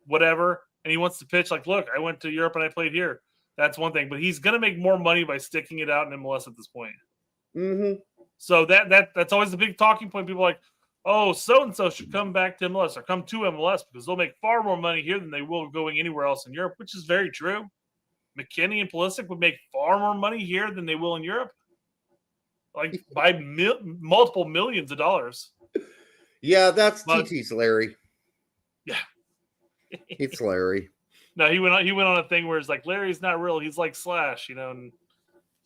whatever, and he wants to pitch like, look, I went to Europe and I played here. That's one thing, but he's going to make more money by sticking it out in MLS at this point. Mm-hmm. So that's always the big talking point. People are like, oh, so-and-so should come back to MLS or come to MLS because they'll make far more money here than they will going anywhere else in Europe, which is very true. McKinney and Pulisic would make far more money here than they will in Europe. Like by multiple millions of dollars. Yeah, that's TT's Larry. Yeah. It's Larry. No, he went on a thing where it's like Larry's not real. He's like Slash, and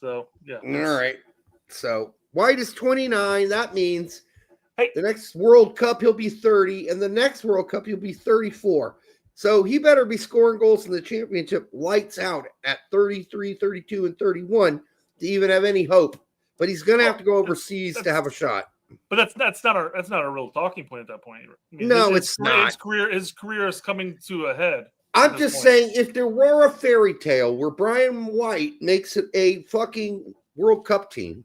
so yeah. All right. So White is 29. That means the next World Cup he'll be 30, and the next World Cup he'll be 34. So he better be scoring goals in the championship lights out at 33, 32, and 31 to even have any hope. But he's going to have to go overseas to have a shot. But that's not a real talking point at that point. I mean, no, it's not. His career is coming to a head. I'm just saying, if there were a fairy tale where Brian White makes it a fucking World Cup team,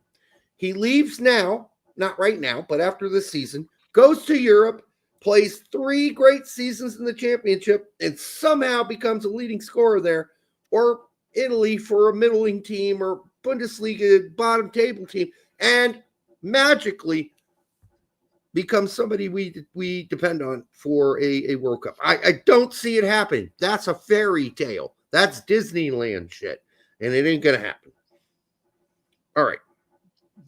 he leaves now, not right now, but after this season, goes to Europe, plays 3 great seasons in the championship, and somehow becomes a leading scorer there, or Italy for a middling team, or Bundesliga bottom table team, and magically becomes somebody we depend on for a World Cup. I don't see it happen. That's a fairy tale. That's Disneyland shit, and it ain't gonna happen. All right.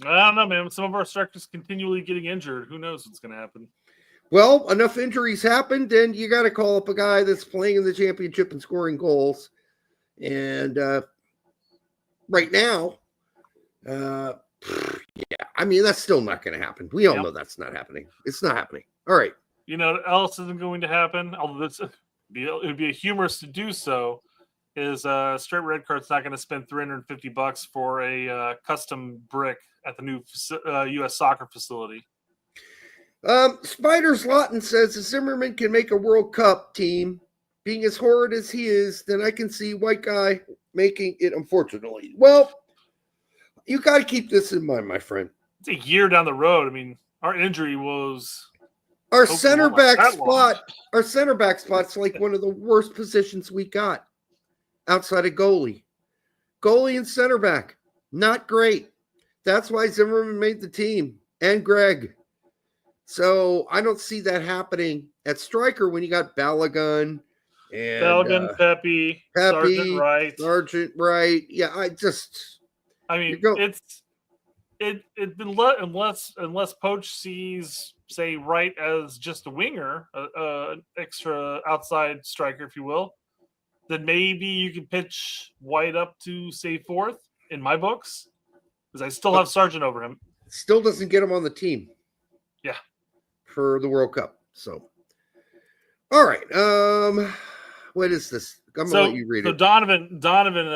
I don't know, man. Some of our strikers continually getting injured. Who knows what's gonna happen? Well, enough injuries happened, and you got to call up a guy that's playing in the championship and scoring goals. And right now, yeah, I mean, that's still not going to happen. We all know that's not happening. It's not happening. All right. You know what else isn't going to happen? Although it would be humorous to do so, is Straight Red Card's not going to spend $350 for a custom brick at the new U.S. soccer facility. Spiders Lawton says if Zimmerman can make a World Cup team, being as horrid as he is, then I can see White Guy making it, unfortunately. Well, you got to keep this in mind, my friend. It's a year down the road. I mean, our injury was our center back spot. Our center back spot's like one of the worst positions we got outside of goalie. Goalie and center back, not great. That's why Zimmerman made the team, and Greg. So I don't see that happening at striker when you got Balogun and Pepe, Sergeant Wright. Yeah, I mean, it's been unless Poach sees, say, Wright as just a winger, extra outside striker, if you will, then maybe you can pitch White up to, say, 4th in my books, because I still have Sargent over him. Still doesn't get him on the team. Yeah. For the World Cup. So, all right. What is this? I'm gonna let you read it. So Donovan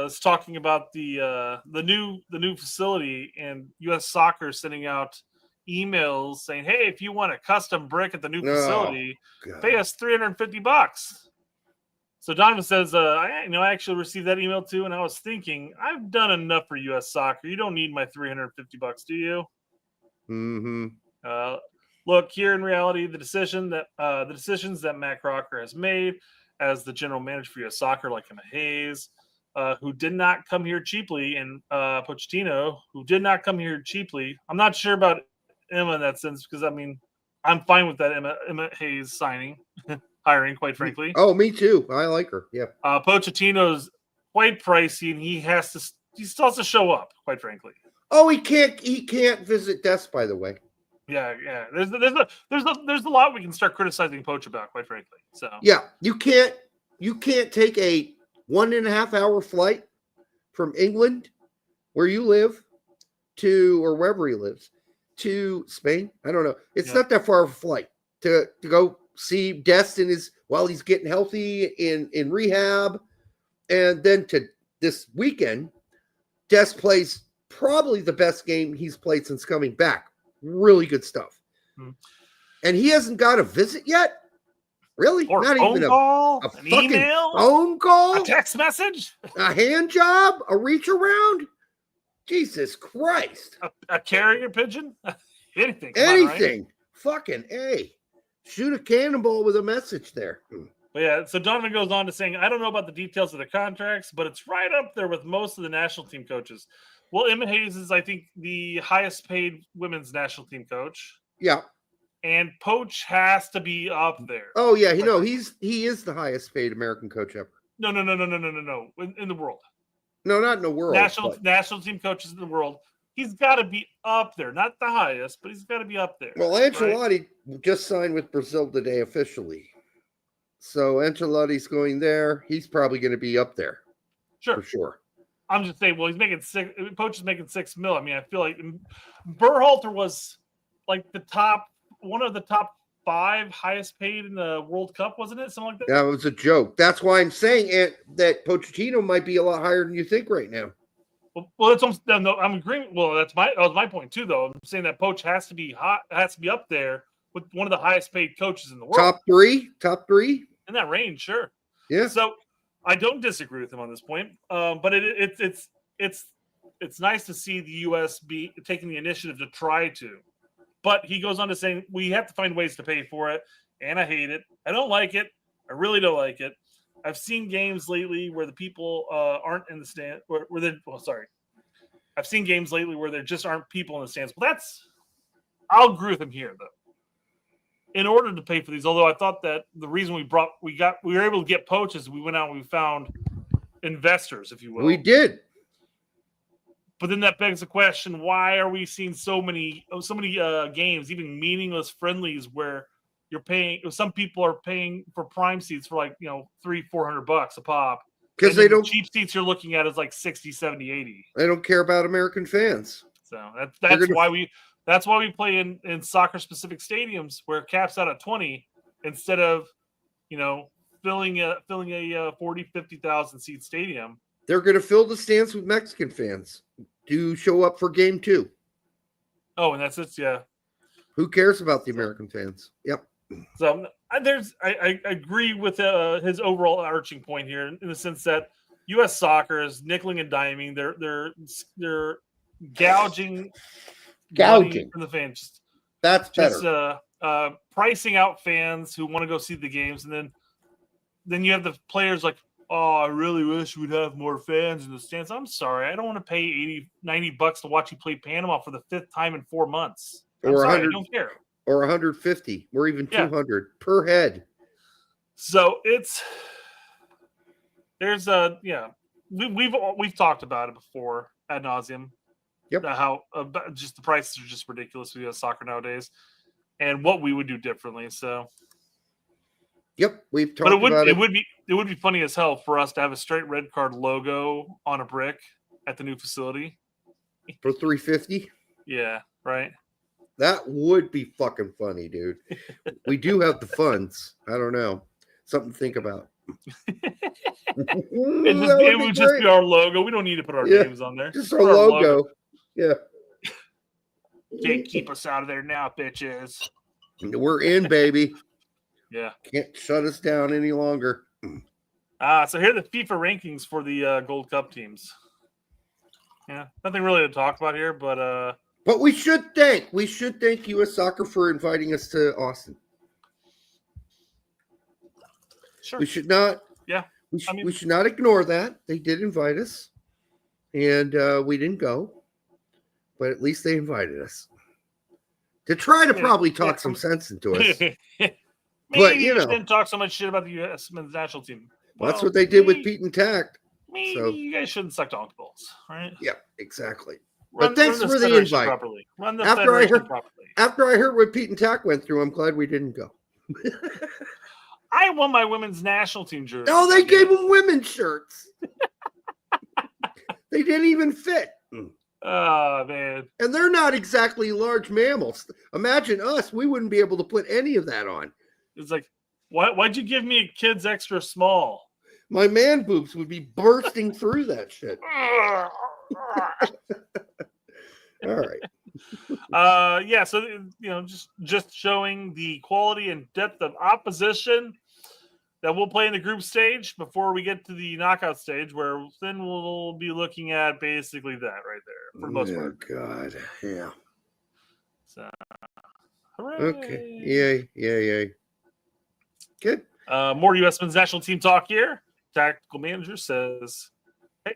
is talking about the new facility, and U.S. Soccer sending out emails saying, "Hey, if you want a custom brick at the new facility, pay us $350." So Donovan says, I actually received that email too, and I was thinking, I've done enough for U.S. Soccer. You don't need my $350, do you? Mm-hmm. Look, here in reality, the decisions that Matt Crocker has made as the general manager for U.S. Soccer, like Emma Hayes, who did not come here cheaply, and Pochettino, who did not come here cheaply. I'm not sure about Emma in that sense, because, I mean, I'm fine with that Emma Hayes hiring, quite frankly. Oh, me too. I like her. Yeah. Pochettino's quite pricey, and he still has to show up, quite frankly. Oh, he can't visit desks, by the way. Yeah. There's a lot we can start criticizing Poach about, quite frankly. So yeah, you can't take a 1.5 hour flight from England, where you live, or wherever he lives, to Spain. I don't know. It's not that far of a flight to go see Dest while he's getting healthy in rehab, and then to this weekend, Dest plays probably the best game he's played since coming back. Really good stuff. And he hasn't got a visit yet? Really? Or not phone even call, a an fucking email, phone call, a text message, a hand job, a reach around? Jesus Christ. A carrier pigeon? Anything. Anything. Right? Fucking A. Shoot a cannonball with a message there. But yeah, so Donovan goes on to saying, I don't know about the details of the contracts, but it's right up there with most of the national team coaches. Well, Emma Hayes is, I think, the highest paid women's national team coach. Yeah. And Poach has to be up there. Oh yeah, he is the highest paid American coach ever. No. In the world. No, not in the world. National team coaches in the world. He's got to be up there. Not the highest, but he's got to be up there. Well, Ancelotti just signed with Brazil today officially. So Ancelotti's going there. He's probably going to be up there. Sure. For sure. I'm just saying, well, he's making Poach is making $6 million. I mean, I feel like Berhalter was like one of the top 5 highest paid in the World Cup, wasn't it? Something like that? That was a joke. That's why I'm saying that Pochettino might be a lot higher than you think right now. Well, I'm agreeing. Well, that was my point too, though. I'm saying that Poach has to be up there with one of the highest paid coaches in the world. Top three in that range, sure. Yeah. So I don't disagree with him on this point, but it's nice to see the U.S. be taking the initiative to try to. But he goes on to saying we have to find ways to pay for it, and I hate it. I don't like it. I really don't like it. I've seen games lately where the people aren't in the stand. I've seen games lately where there just aren't people in the stands. Well, I'll agree with him here, though. In order to pay for these, although I thought that the reason we were able to get Poach is we went out and we found investors, if you will. We did. But then that begs the question: why are we seeing so many games, even meaningless friendlies, where you're paying? Some people are paying for prime seats for like $300-400 a pop, because they don't. Cheap seats you're looking at is like 60, 70, 80. They don't care about American fans. So that's why we. That's why we play in soccer-specific stadiums where it caps out at 20 instead of, filling a 40, 50,000 seat stadium. They're going to fill the stands with Mexican fans to show up for game 2. Oh, and that's it. Yeah. Who cares about the American fans? Yep. So I agree with his overall arching point here in the sense that U.S. soccer is nickeling and diming. They're gouging from the fans. That's better. Pricing out fans who want to go see the games, and then you have the players like, oh, I really wish we'd have more fans in the stands. I'm sorry, I don't want to pay $80-90 to watch you play Panama for the 5th time in 4 months. Or 100, I don't care. Or 150, or even 200 per head. So we've talked about it before ad nauseum. Yep. How just the prices are just ridiculous with U.S. soccer nowadays, and what we would do differently. So, yep, we've talked about it. It would be funny as hell for us to have a straight red card logo on a brick at the new facility for $350. Yeah, right. That would be fucking funny, dude. We do have the funds. I don't know, something to think about. It would just be our logo. We don't need to put our names on there. Just our logo. Yeah. Can't keep us out of there now, bitches. We're in, baby. Yeah. Can't shut us down any longer. So here are the FIFA rankings for the Gold Cup teams. Yeah, nothing really to talk about here, but we should thank U.S. Soccer for inviting us to Austin. Sure. We should not. Yeah. We should not ignore that. They did invite us, and we didn't go. But at least they invited us to try to probably talk some sense into us. But you didn't talk so much shit about the U.S. men's national team. Well, that's what they did with Pete and Tact. Maybe you guys shouldn't suck donkey balls, right? Yeah, exactly. But thanks for the invite. Properly. Run the federation properly. After I heard what Pete and Tact went through, I'm glad we didn't go. I won my women's national team jersey. Oh, they gave them women's shirts. They didn't even fit. Oh, man. And they're not exactly large mammals. Imagine us. We wouldn't be able to put any of that on. It's like, why'd you give me kids extra small? My man boobs would be bursting through that shit. All right. Yeah, so, just showing the quality and depth of opposition that we'll play in the group stage before we get to the knockout stage, where then we'll be looking at basically that right there for the most part. Oh, God. Yeah. So, hooray. Okay. Yay. Good. More U.S. men's national team talk here. Tactical manager says, "Hey,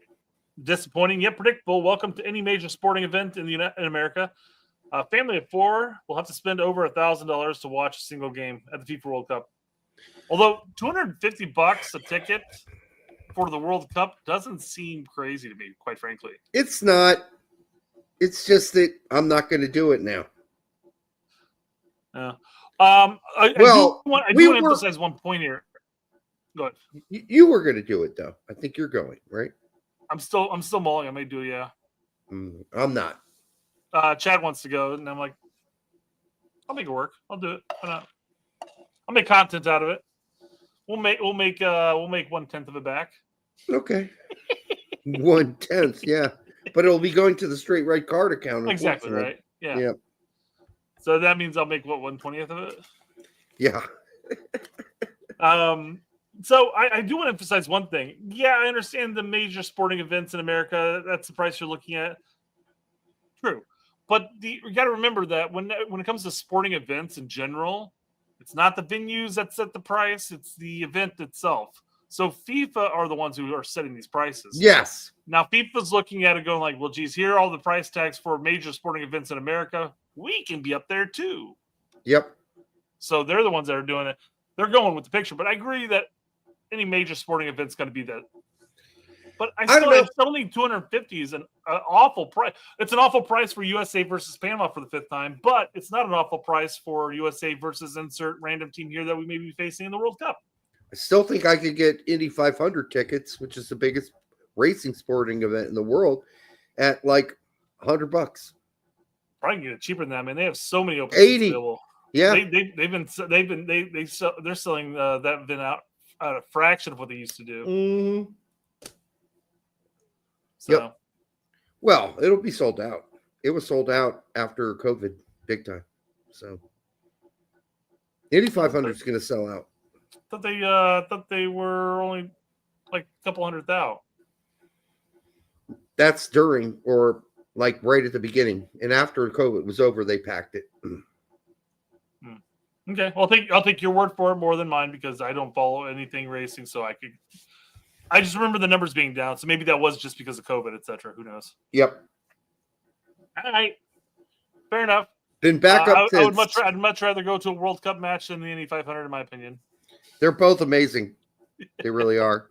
disappointing yet predictable. Welcome to any major sporting event in America. A family of 4 will have to spend over $1,000 to watch a single game at the FIFA World Cup. Although $250 a ticket for the World Cup doesn't seem crazy to me, quite frankly. It's not. It's just that I'm not going to do it now. I do want to emphasize one point here. Go ahead. You were going to do it, though. I think you're going, right? I'm still mulling. I may do it, yeah. I'm not. Chad wants to go, and I'm like, I'll make it work. I'll do it. Why not? I'll make content out of it. We'll make 1/10 of it back. Okay. 1/10, yeah. But it'll be going to the straight red card account. Exactly right. Yeah. Yep. So that means I'll make 1/20th of it. Yeah. So I do want to emphasize one thing. Yeah, I understand the major sporting events in America. That's the price you're looking at. True. But you got to remember that when it comes to sporting events in general, it's not the venues that set the price, it's the event itself. So FIFA are the ones who are setting these prices. Yes. Now FIFA's looking at it going like, well, geez, here are all the price tags for major sporting events in America. We can be up there too. Yep. So they're the ones that are doing it. They're going with the picture. But I agree that any major sporting event's going to be that. But I still think 250 is an awful price. It's an awful price for USA versus Panama for the 5th time, but it's not an awful price for USA versus insert random team here that we may be facing in the World Cup. I still think I could get Indy 500 tickets, which is the biggest racing sporting event in the world, at like $100. Probably can get it cheaper than that, man. They have so many open 80. available. Yeah, they're selling that event out at a fraction of what they used to do. Mm-hmm. So. Yep. Well, it'll be sold out. It was sold out after COVID, big time. So, Indy 500 is going to sell out. Thought they were only like a couple 100,000. That's during or like right at the beginning, and after COVID was over, they packed it. Okay, well, I'll take your word for it more than mine because I don't follow anything racing, so I just remember the numbers being down, so maybe that was just because of COVID, etc. Who knows? Yep. All right, fair enough. Been back up. I'd much rather go to a World Cup match than the Indy 500, in my opinion. They're both amazing. They really are.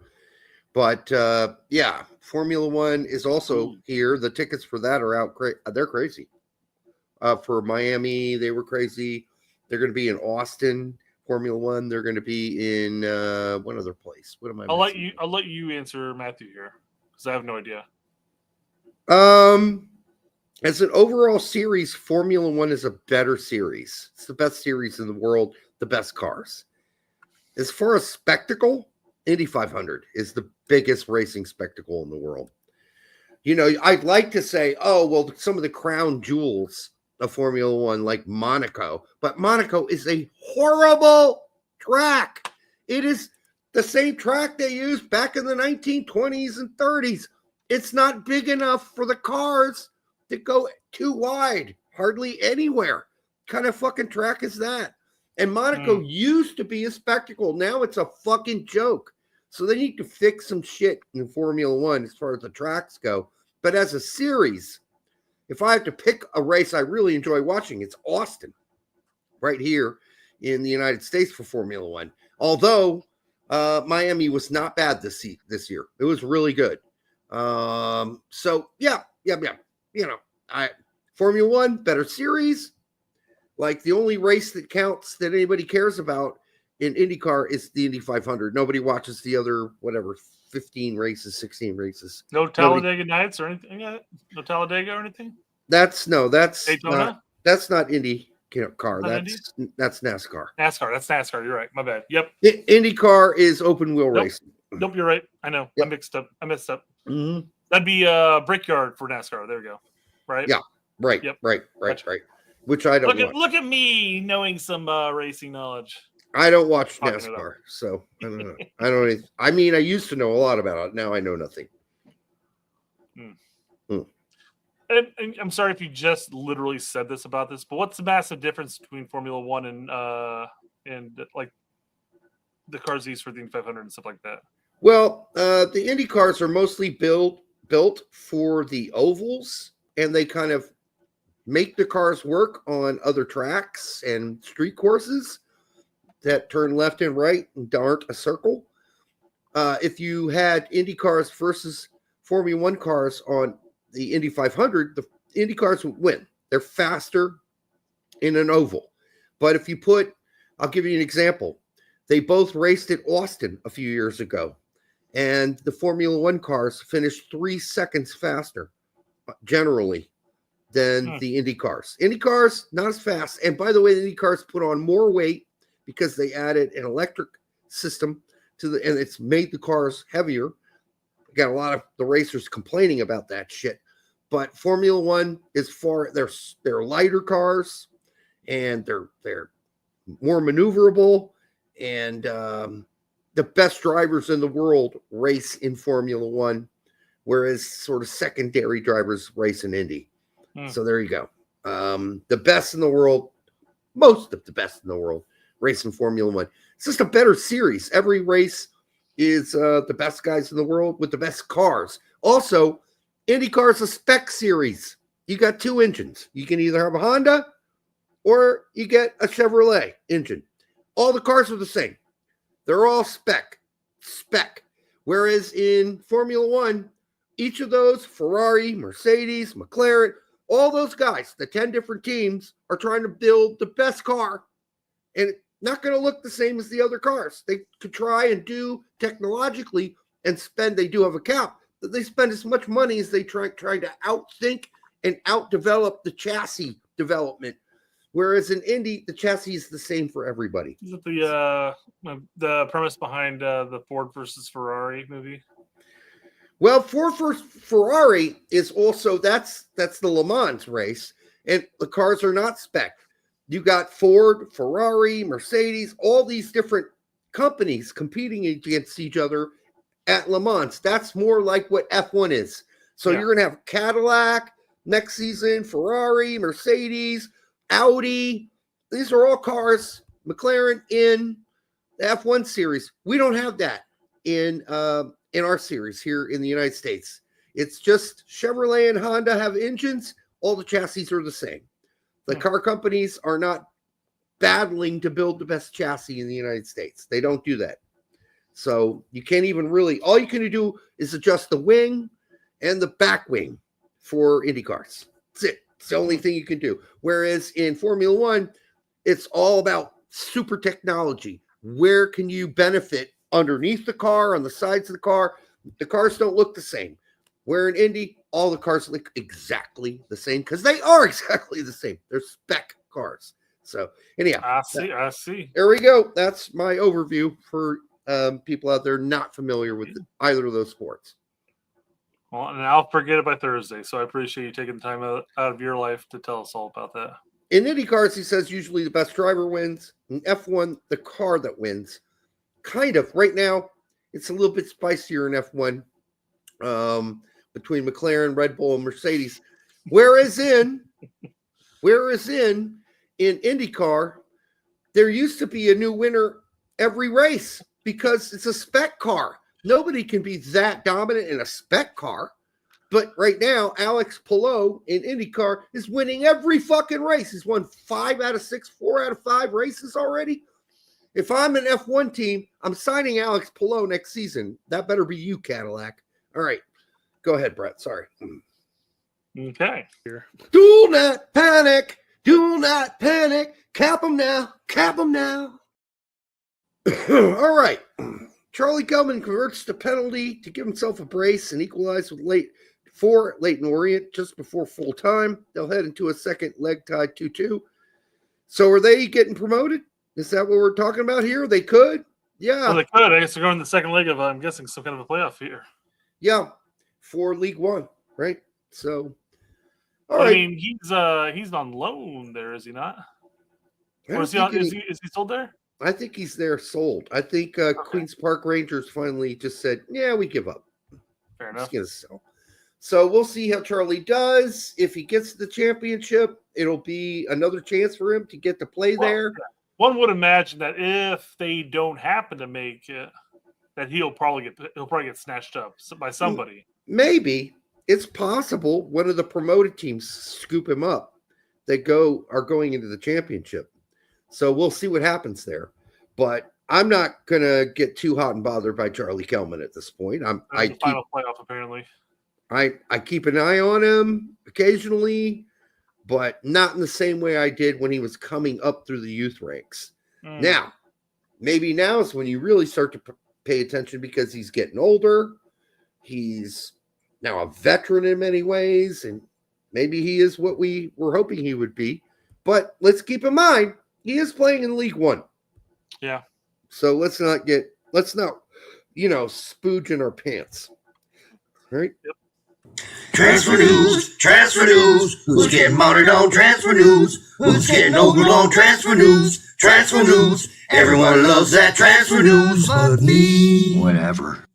But yeah, Formula One is also here. The tickets for that are out. They're crazy. For Miami, they were crazy. They're going to be in Austin, Formula One. They're going to be in one other place. What am I? I'll let you answer Matthew here because I have no idea. As an overall series, Formula One is a better series. It's the best series in the world. The best cars. As far as spectacle, Indy 500 is the biggest racing spectacle in the world. You know, I'd like to say, oh, well, some of the crown jewels of Formula One, like Monaco, but Monaco is a horrible track. It is the same track they used back in the 1920s and 30s. It's not big enough for the cars to go too wide, hardly anywhere. What kind of fucking track is that? And Monaco used to be a spectacle. Now it's a fucking joke. So they need to fix some shit in Formula One as far as the tracks go. But as a series, if I have to pick a race I really enjoy watching, it's Austin, right here in the United States for Formula One. Although Miami was not bad this year. It was really good. So, yeah. You know, Formula One, better series. Like the only race that counts that anybody cares about in IndyCar is the Indy 500. Nobody watches the other, 15 races, 16 races. No Talladega Nights or anything yet? No Talladega or anything? That's Daytona? That's not IndyCar. Not That's NASCAR. That's NASCAR. You're right. My bad. Yep. IndyCar is open wheel racing. Nope, you're right. I know. Yep. I messed up. Mm-hmm. That'd be Brickyard for NASCAR. There we go. Right? Yeah. Right. Yep. Right. Gotcha. Right. Which I don't watch. Look at me knowing some racing knowledge. I don't watch NASCAR, so I don't know. I mean, I used to know a lot about it. Now I know nothing. And I'm sorry if you just literally said this about this, but what's the massive difference between Formula One and like the cars used for the Indy 500 and stuff like that? Well, the Indy cars are mostly built for the ovals, and they kind of make the cars work on other tracks and street courses that turn left and right and aren't a circle. If you had Indy cars versus Formula One cars on the Indy 500, the Indy cars would win. They're faster in an oval. But if you I'll give you an example. They both raced at Austin a few years ago, and the Formula One cars finished 3 seconds faster, generally, than the Indy cars. Indy cars, not as fast. And by the way, the Indy cars put on more weight because they added an electric system and it's made the cars heavier. Got a lot of the racers complaining about that shit. But Formula One is they're lighter cars, and they're more maneuverable, and the best drivers in the world race in Formula One, whereas sort of secondary drivers race in Indy. So there you go. The best in the world, most of the best in the world, race in Formula One. It's just a better series. Every race is the best guys in the world with the best cars. Also, IndyCar is a spec series. You got 2 engines. You can either have a Honda or you get a Chevrolet engine. All the cars are the same. They're all spec. Whereas in Formula One, each of those, Ferrari, Mercedes, McLaren, all those guys, the 10 different teams, are trying to build the best car, and it's not going to look the same as the other cars. They could try and do technologically and spend, they do have a cap, but they spend as much money as they try to outthink and outdevelop the chassis development. Whereas in Indy, the chassis is the same for everybody. Is it the premise behind the Ford versus Ferrari movie? Well, Ford versus Ferrari is also, that's the Le Mans race, and the cars are not spec. You got Ford, Ferrari, Mercedes, all these different companies competing against each other at Le Mans. That's more like what F1 is. So you're going to have Cadillac next season, Ferrari, Mercedes, Audi. These are all cars, McLaren in the F1 series. We don't have that in our series here in the United States. It's just Chevrolet and Honda have engines. All the chassis are the same. The car companies are not battling to build the best chassis in the United States. They don't do that. So you can't even really, all you can do is adjust the wing and the back wing for Indy cars. That's it. It's the only thing you can do. Whereas in Formula One, it's all about super technology. Where can you benefit underneath the car, on the sides of the car? The cars don't look the same. Where in Indy, all the cars look exactly the same because they are exactly the same. They're spec cars. So anyhow, I see. There we go. That's my overview for people out there not familiar with either of those sports. Well, and I'll forget it by Thursday. So I appreciate you taking the time out of your life to tell us all about that. In Indy cars, he says usually the best driver wins. In F1, the car that wins. Kind of. Right now, it's a little bit spicier in F1 between McLaren, Red Bull, and Mercedes. Whereas in IndyCar, there used to be a new winner every race because it's a spec car. Nobody can be that dominant in a spec car. But right now, Alex Palou in IndyCar is winning every fucking race. He's won 5 out of 6, 4 out of 5 races already. If I'm an F1 team, I'm signing Alex Palou next season. That better be you, Cadillac. All right. Go ahead, Brett. Sorry. Okay. Do not panic. Do not panic. Cap them now. Cap them now. All right. Charlie Gelman converts the penalty to give himself a brace and equalize with Leighton Orient just before full time. They'll head into a second leg tied 2-2. So are they getting promoted? Is that what we're talking about here? They could. Yeah. Well, they could. I guess they're going to the second leg of, I'm guessing, some kind of a playoff here. Yeah. For League One, right? So, all right. I mean, he's on loan there, is he not? Or is he sold there? I think he's there sold. I think Queen's Park Rangers finally just said, yeah, we give up. Fair enough. He's going to sell. So we'll see how Charlie does. If he gets the championship, it'll be another chance for him to get to play there. one would imagine that if they don't happen to make it, that he'll probably get snatched up by somebody. Maybe it's possible one of the promoted teams scoop him up that are going into the championship. So we'll see what happens there. But I'm not gonna get too hot and bothered by Charlie Kelman at this point. Final playoff apparently. I keep an eye on him occasionally, but not in the same way I did when he was coming up through the youth ranks. Now, maybe now is when you really start to pay attention because he's getting older. He's now a veteran in many ways, and maybe he is what we were hoping he would be. But let's keep in mind, he is playing in League One. Yeah. So let's not spooge in our pants. All right? Yep. Transfer news, transfer news. Who's getting mounted on transfer news? Who's getting ogled on transfer news? Transfer news. Everyone loves that transfer news but me. Whatever.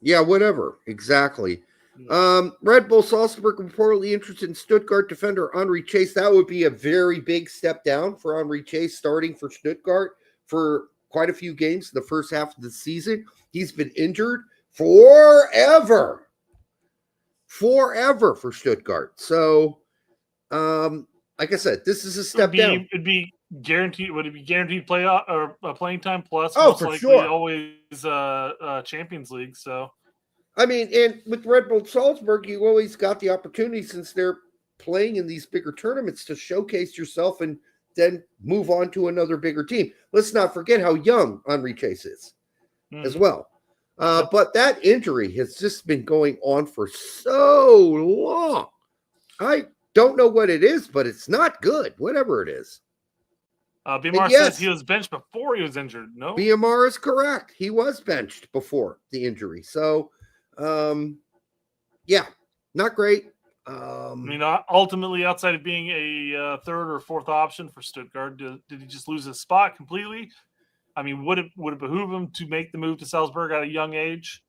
Yeah, whatever. Exactly. Red Bull Salzburg reportedly interested in Stuttgart defender Henri Chase. That would be a very big step down for Henri Chase starting for Stuttgart for quite a few games in the first half of the season. He's been injured forever for Stuttgart. So, like I said, this is a step down. It'd be guaranteed. Would it be guaranteed playoff or playing time plus? Oh, most for likely sure. Always Champions League. So, I mean, and with Red Bull Salzburg, you always got the opportunity since they're playing in these bigger tournaments to showcase yourself and then move on to another bigger team. Let's not forget how young Henri Chase is as well. But that injury has just been going on for so long. I don't know what it is, but it's not good, whatever it is. BMR says he was benched before he was injured. No? BMR is correct. He was benched before the injury. So, yeah, not great. I mean, ultimately, outside of being a third or fourth option for Stuttgart, did he just lose his spot completely? I mean, would it behoove him to make the move to Salzburg at a young age,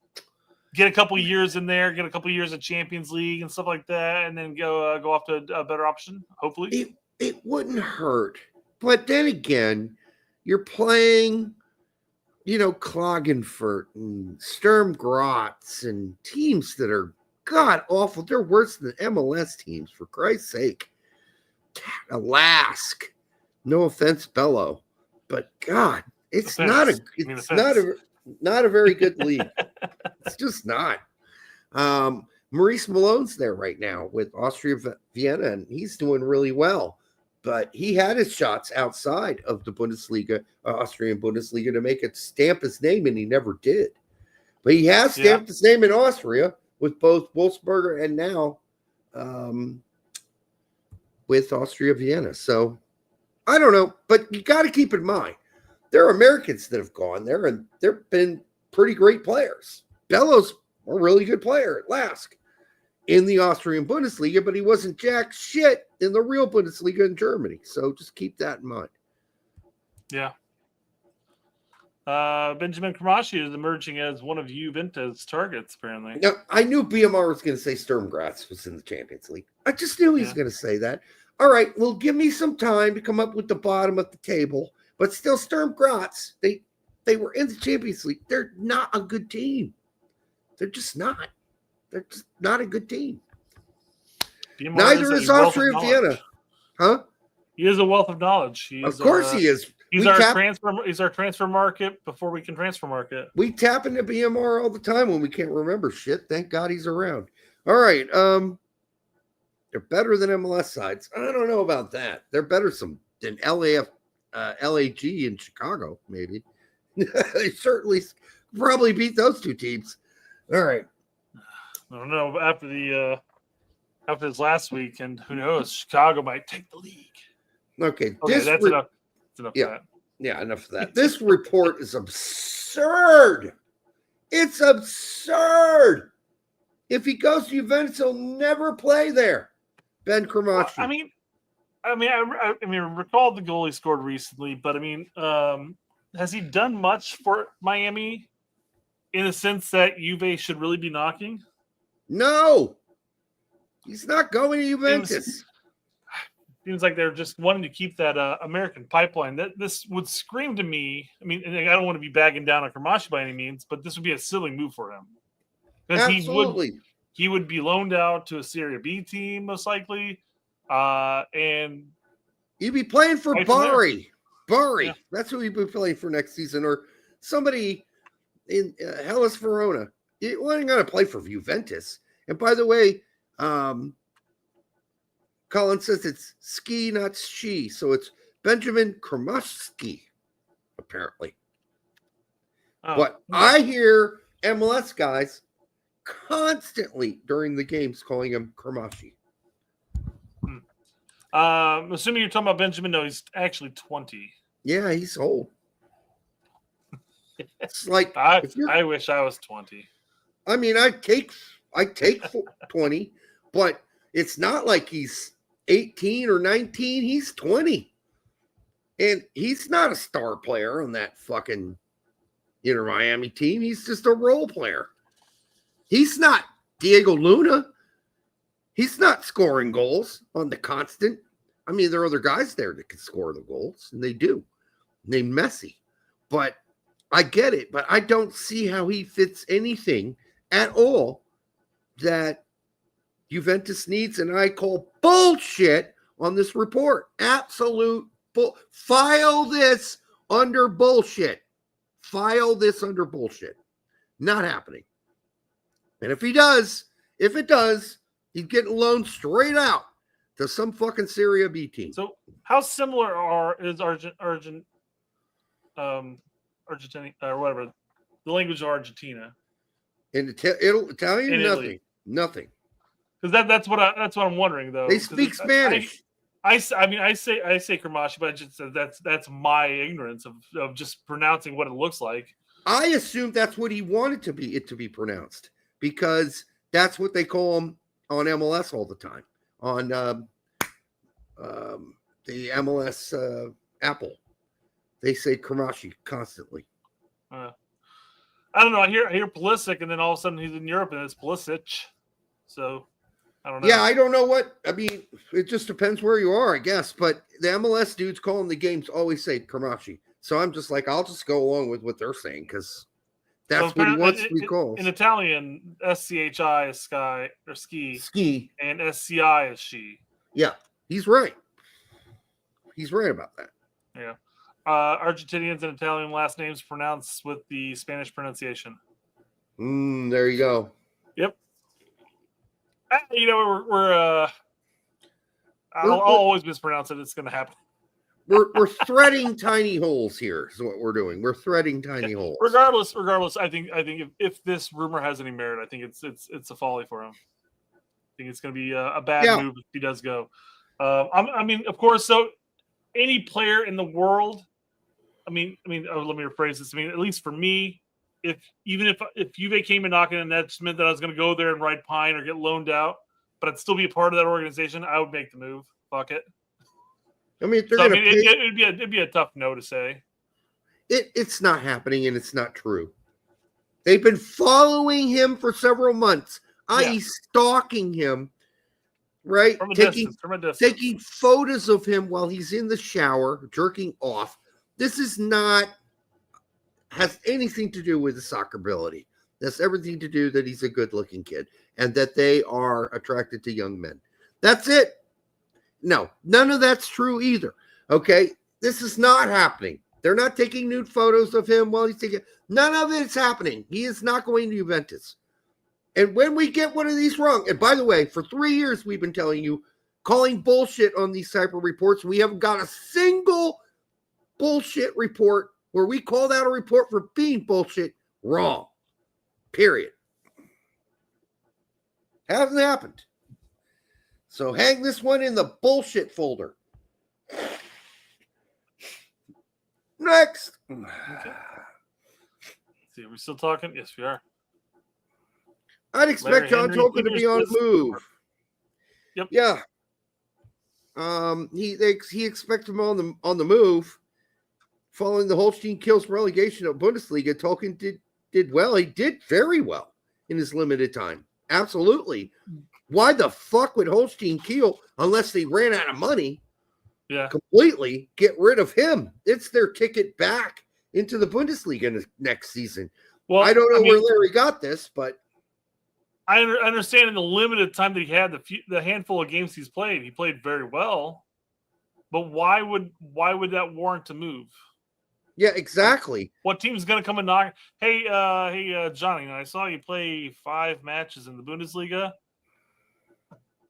get a couple years in there, get a couple years of Champions League and stuff like that, and then go off to a better option? Hopefully, it wouldn't hurt. But then again, you're playing, Klagenfurt and Sturm Graz and teams that are god awful. They're worse than MLS teams, for Christ's sake. Alask. No offense, Bello, but God, it's not a very good league. It's just not. Maurice Malone's there right now with Austria Vienna, and he's doing really well. But he had his shots outside of the Bundesliga, Austrian Bundesliga, to make it stamp his name, and he never did. But he has stamped his name in Austria with both Wolfsberger and now with Austria Vienna. So I don't know, but you got to keep in mind, there are Americans that have gone there, and they've been pretty great players. Bello's a really good player at Lask in the Austrian Bundesliga, but he wasn't jack shit in the real Bundesliga in Germany. So just keep that in mind. Yeah. Benjamin Kramashi is emerging as one of Juventus' targets, apparently. Now, I knew BMR was going to say Sturm Graz was in the Champions League. I just knew he was going to say that. All right, well, give me some time to come up with the bottom of the table, but still Sturm Graz, they were in the Champions League. They're not a good team. They're just not. They're just not a good team. Neither is Austria Vienna. Huh? He is a wealth of knowledge. Of course he is. He's our transfer market before we can transfer market. We tap into BMR all the time when we can't remember shit. Thank God he's around. All right. They're better than MLS sides. I don't know about that. They're better than LAG in Chicago, maybe. They certainly probably beat those two teams. All right. I don't know. After this last week, and who knows, Chicago might take the league. Okay, that's enough. Enough yeah, of that. Yeah, enough of that. This report is absurd. It's absurd. If he goes to Juventus, he'll never play there. Ben Kramashi. I mean, recall the goal he scored recently, but I mean, has he done much for Miami in the sense that Juve should really be knocking? No, he's not going to Juventus. Seems like they're just wanting to keep that American pipeline. This would scream to me. I mean, and I don't want to be bagging down on Kramashi by any means, but this would be a silly move for him because he would be loaned out to a Serie B team most likely, and he'd be playing for Bari. Yeah. That's who he'd be playing for next season, or somebody in Hellas Verona. He wasn't going to play for Juventus. And by the way, Colin says it's ski, not she. So it's Benjamin Kramashi, apparently. But I hear MLS guys constantly during the games calling him Kramashi. Assuming you're talking about Benjamin, no, he's actually 20. Yeah, he's old. It's like I wish I was 20. I mean, I take 20, but it's not like he's 18 or 19. He's 20. And he's not a star player on that fucking Inter Miami team. He's just a role player. He's not Diego Luna. He's not scoring goals on the constant. I mean, there are other guys there that can score the goals, and they do. Named Messi. But I get it, but I don't see how he fits anything at all that Juventus needs, and I call bullshit on this report. Absolute file this under bullshit. File this under bullshit. Not happening. And if it does, he's getting loaned straight out to some fucking Serie B team. So how similar is Argentina or whatever the language of Argentina? In Italian, In Italy. nothing. Because that's what I'm wondering though. They speak Spanish. I say Kramashi, but that's my ignorance of just pronouncing what it looks like. I assumed that's what he wanted to be pronounced because that's what they call him on MLS all the time on the MLS Apple. They say Kramashi constantly. I don't know. I hear Pulisic, and then all of a sudden he's in Europe, and it's Pulisic. So I don't know. Yeah, I don't know what. I mean, it just depends where you are, I guess. But the MLS dudes calling the games always say Kramashi. So I'm just like, I'll just go along with what they're saying because that's what he wants to be called. In Italian, SCHI is sky or ski. Ski. And SCI is she. Yeah, he's right. He's right about that. Yeah. Argentinians and Italian last names pronounced with the Spanish pronunciation. There you go. Yep. We're I'll always mispronounce it. It's going to happen. We're threading tiny holes here. Is what we're doing. We're threading tiny holes. Regardless, I think if this rumor has any merit, I think it's a folly for him. I think it's going to be a bad move if he does go. I mean, of course. So any player in the world. Let me rephrase this. I mean, at least for me, if Juve came and knocking, and that just meant that I was going to go there and ride pine or get loaned out, but I'd still be a part of that organization, I would make the move. Fuck it. I mean, it'd be a tough no to say. It's not happening, and it's not true. They've been following him for several months, i.e., stalking him, right? From a distance. Taking photos of him while he's in the shower, jerking off. This is not has anything to do with his soccer ability. That's everything to do that he's a good-looking kid and that they are attracted to young men. That's it. No, none of that's true either. Okay, this is not happening. They're not taking nude photos of him while he's taking. None of it is happening. He is not going to Juventus. And when we get one of these wrong, and by the way, for 3 years we've been telling you, calling bullshit on these type of reports. We haven't got a single bullshit report where we called out a report for being bullshit wrong. Period. Hasn't happened. So hang this one in the bullshit folder. Next. Okay. See, are we still talking? Yes, we are. I'd expect John Tolkien to be on the move. Yep. Yeah. He expects him on the move. Following the Holstein Kiel's relegation of Bundesliga, Tolkien did well. He did very well in his limited time. Absolutely. Why the fuck would Holstein Kiel, unless they ran out of money, completely get rid of him. It's their ticket back into the Bundesliga next season. Well, I don't know where Larry got this, but I understand in the limited time that he had, the handful of games he's played, he played very well. But why would that warrant a move? Yeah, exactly. What team's going to come and knock? Hey, Johnny, I saw you play 5 matches in the Bundesliga.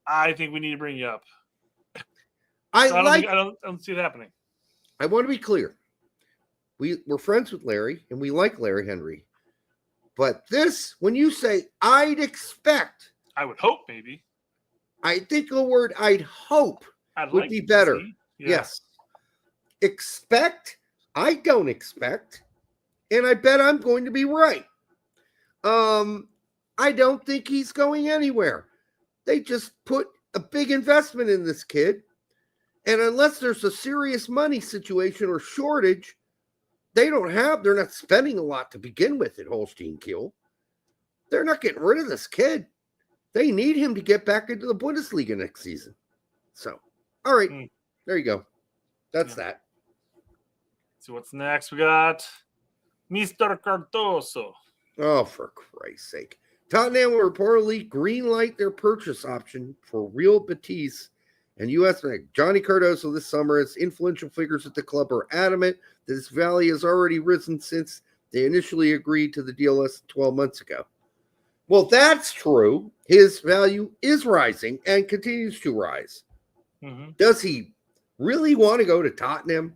I think we need to bring you up. I don't see it happening. I want to be clear. We're friends with Larry, and we like Larry Henry. But this, when you say I'd expect, I would hope, maybe. I think the word I'd hope would be better. Yeah. Yes. Expect, I don't expect, and I bet I'm going to be right. I don't think he's going anywhere. They just put a big investment in this kid, and unless there's a serious money situation or shortage, they're not spending a lot to begin with at Holstein Kiel. They're not getting rid of this kid. They need him to get back into the Bundesliga next season. So, all right. There you go. That's that. So what's next? We got Mr. Cardoso. Oh, for Christ's sake. Tottenham will reportedly greenlight their purchase option for Real Betis and USMNT. Johnny Cardoso this summer, as influential figures at the club are adamant that his value has already risen since they initially agreed to the deal less than 12 months ago. Well, that's true. His value is rising and continues to rise. Mm-hmm. Does he really want to go to Tottenham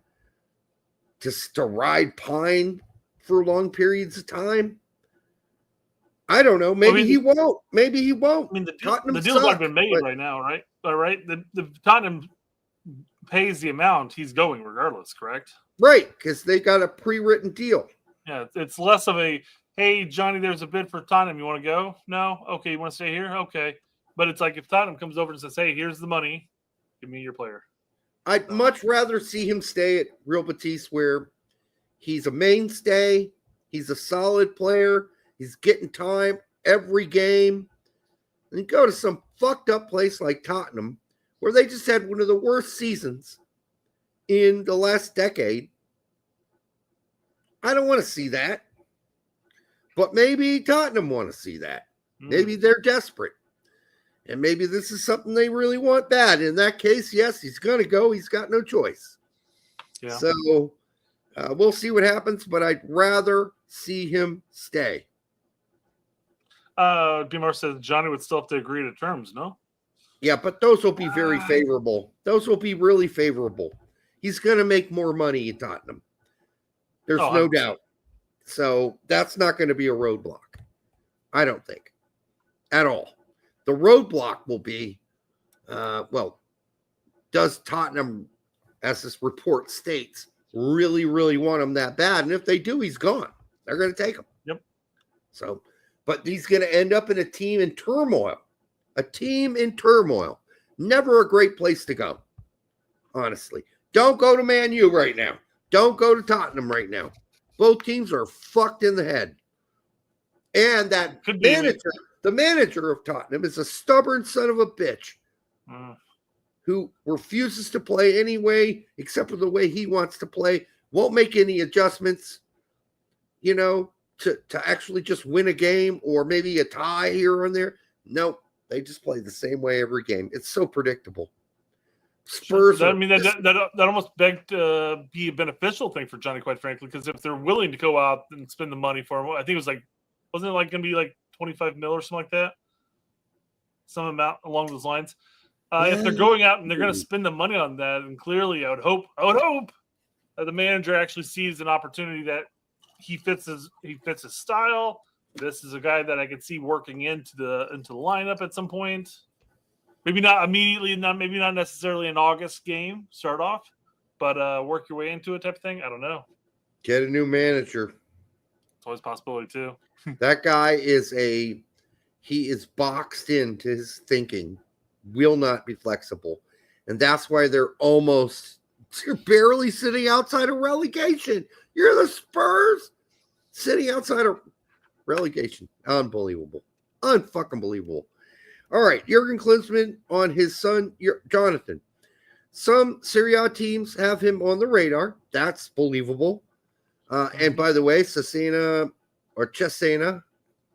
to ride Pine for long periods of time? I don't know. Maybe he won't. Maybe he won't. I mean, the deal's not been made right now, right? All right. The Tottenham pays the amount he's going regardless, correct? Right, because they got a pre-written deal. Yeah, it's less of a, hey, Johnny, there's a bid for Tottenham. You want to go? No? Okay, you want to stay here? Okay. But it's like if Tottenham comes over and says, hey, here's the money, give me your player. I'd much rather see him stay at Real Betis where he's a mainstay, he's a solid player, he's getting time every game, and go to some fucked up place like Tottenham where they just had one of the worst seasons in the last decade. I don't want to see that. But maybe Tottenham want to see that. Maybe they're desperate. And maybe this is something they really want bad. In that case, yes, he's going to go. He's got no choice. Yeah. So we'll see what happens, but I'd rather see him stay. Bmar says Johnny would still have to agree to terms, no? Yeah, but those will be very favorable. Those will be really favorable. He's going to make more money in Tottenham. There's no doubt. So that's not going to be a roadblock. I don't think. At all. The roadblock will be, does Tottenham, as this report states, really, really want him that bad? And if they do, he's gone. They're going to take him. Yep. So, but he's going to end up in a team in turmoil. A team in turmoil. Never a great place to go. Honestly. Don't go to Man U right now. Don't go to Tottenham right now. Both teams are fucked in the head. And that manager, the manager of Tottenham, is a stubborn son of a bitch who refuses to play anyway, except for the way he wants to play, won't make any adjustments, to actually just win a game or maybe a tie here and there. No, they just play the same way every game. It's so predictable. Spurs. That almost begged to be a beneficial thing for Johnny, quite frankly, because if they're willing to go out and spend the money for him, I think it was wasn't it going to be like 25 mil or something like that? Some amount along those lines. If they're going out and they're going to spend the money on that, and clearly I would hope that the manager actually sees an opportunity that he fits his style. This is a guy that I could see working into the lineup at some point. Maybe not immediately, maybe not necessarily an August game, start off, but work your way into it type of thing. I don't know. Get a new manager. It's always a possibility too. That guy he is boxed into his thinking, will not be flexible. And that's why they're barely sitting outside of relegation. You're the Spurs sitting outside of relegation. Unbelievable. Unfucking believable. All right, Jurgen Klinsmann on his son, Jonathan. Some Serie A teams have him on the radar. That's believable. And by the way, Cesena or Cesena,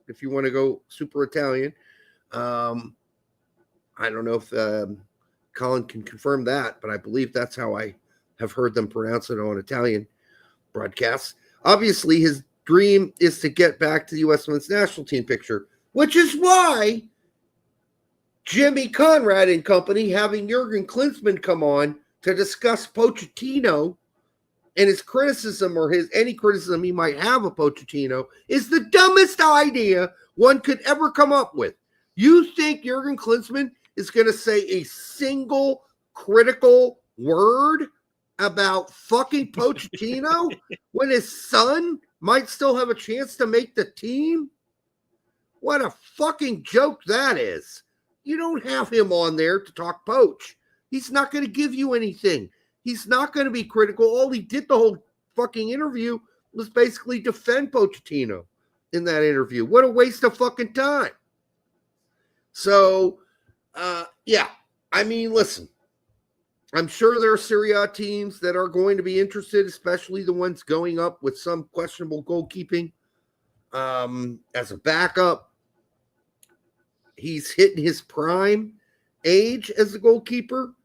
if you want to go super Italian, I don't know if Colin can confirm that, but I believe that's how I have heard them pronounce it on Italian broadcasts. Obviously, his dream is to get back to the U.S. Men's National Team picture, which is why Jimmy Conrad and company having Jurgen Klinsmann come on to discuss Pochettino and his criticism or any criticism he might have of Pochettino is the dumbest idea one could ever come up with. You think Jurgen Klinsmann is going to say a single critical word about fucking Pochettino when his son might still have a chance to make the team? What a fucking joke that is. You don't have him on there to talk poach. He's not going to give you anything. He's not going to be critical. All he did the whole fucking interview was basically defend Pochettino in that interview. What a waste of fucking time. So, yeah. I mean, listen. I'm sure there are Serie A teams that are going to be interested, especially the ones going up with some questionable goalkeeping as a backup. He's hitting his prime age as a goalkeeper.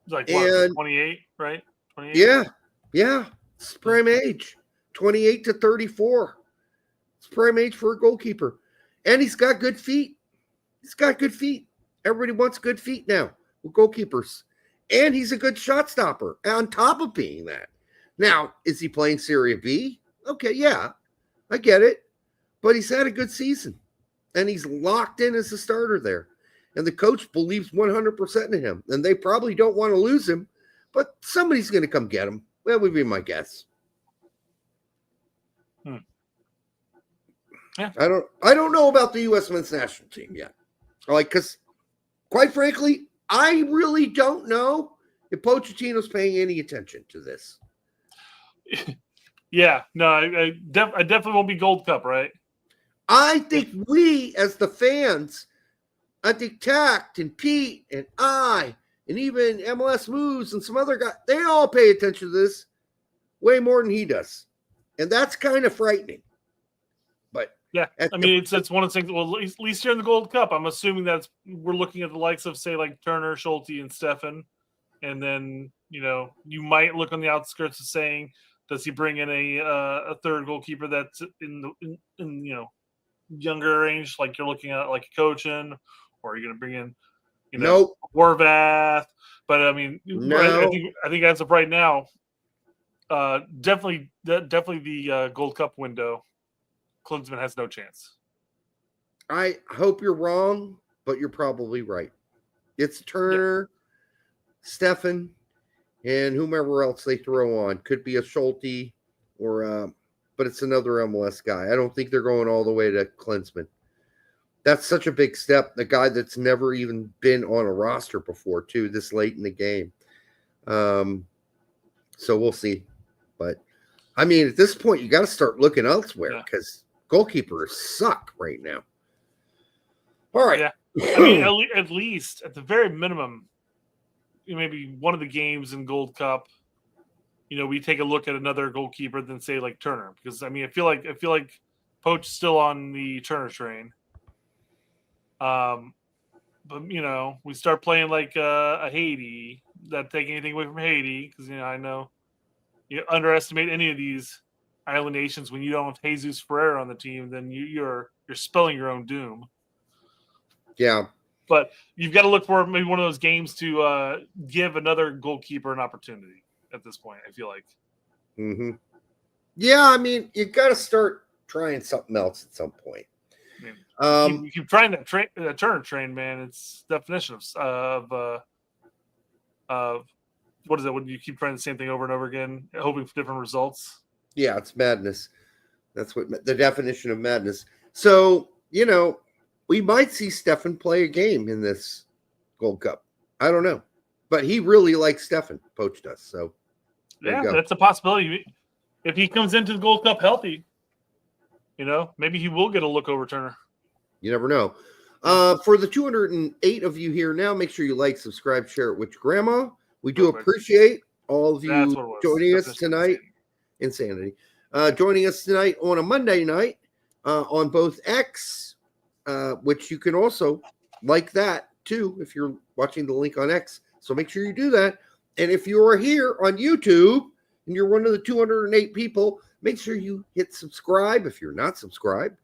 Like what, 28, right? 28? Yeah. It's prime age. 28 to 34. It's prime age for a goalkeeper. And he's got good feet. Everybody wants good feet now with goalkeepers. And he's a good shot stopper on top of being that. Now, is he playing Serie B? Okay, yeah. I get it. But he's had a good season. And he's locked in as a starter there. And the coach believes 100% in him. And they probably don't want to lose him. But somebody's going to come get him. That would be my guess. Yeah. I don't know about the U.S. Men's National Team yet. Because quite frankly, I really don't know if Pochettino's paying any attention to this. Yeah. No, I definitely won't be Gold Cup, right? I think we, as the fans, I think Tact and Pete and I, and even MLS Moves and some other guys, they all pay attention to this way more than he does. And that's kind of frightening. But yeah, I mean, it's one of the things. Well, at least here in the Gold Cup, I'm assuming we're looking at the likes of, say, like Turner, Schulte, and Steffen. And then, you might look on the outskirts of saying, does he bring in a third goalkeeper that's in younger range, like you're looking at like a Cochin, or are you going to bring in, nope, Horvath? But I mean, no. I think as of right now, definitely the Gold Cup window, Klinsmann has no chance. I hope you're wrong, but you're probably right. It's Turner, Steffen, and whomever else they throw on. Could be a Schulte or but it's another MLS guy. I don't think they're going all the way to Klinsmann. That's such a big step. The guy that's never even been on a roster before, too, this late in the game. So we'll see. But, I mean, at this point, you got to start looking elsewhere because goalkeepers suck right now. All right. Yeah. I mean, at least, at the very minimum, maybe one of the games in Gold Cup, we take a look at another goalkeeper than say like Turner, because I mean, I feel like Poach is still on the Turner train. But we start playing like a Haiti, not taking anything away from Haiti, because I know you underestimate any of these island nations when you don't have Jesus Ferreira on the team, then you're spelling your own doom. Yeah. But you've got to look for maybe one of those games to give another goalkeeper an opportunity. At this point, I feel like. Mm-hmm. Yeah, I mean, you got to start trying something else at some point. I mean, you keep trying that Turner train, man. It's definition of what is it? When you keep trying the same thing over and over again, hoping for different results. Yeah, it's madness. That's what the definition of madness. So we might see Steffen play a game in this Gold Cup. I don't know. But he really likes Steffen, Poach does. So, yeah, that's a possibility. If he comes into the Gold Cup healthy, maybe he will get a look over Turner. You never know. For the 208 of you here now, make sure you like, subscribe, share it with your grandma. We do appreciate all of That's you what it was. joining us Definition tonight. Insanity. Joining us tonight on a Monday night on both X, which you can also like that too if you're watching the link on X. So make sure you do that. And if you are here on YouTube and you're one of the 208 people, make sure you hit subscribe if you're not subscribed,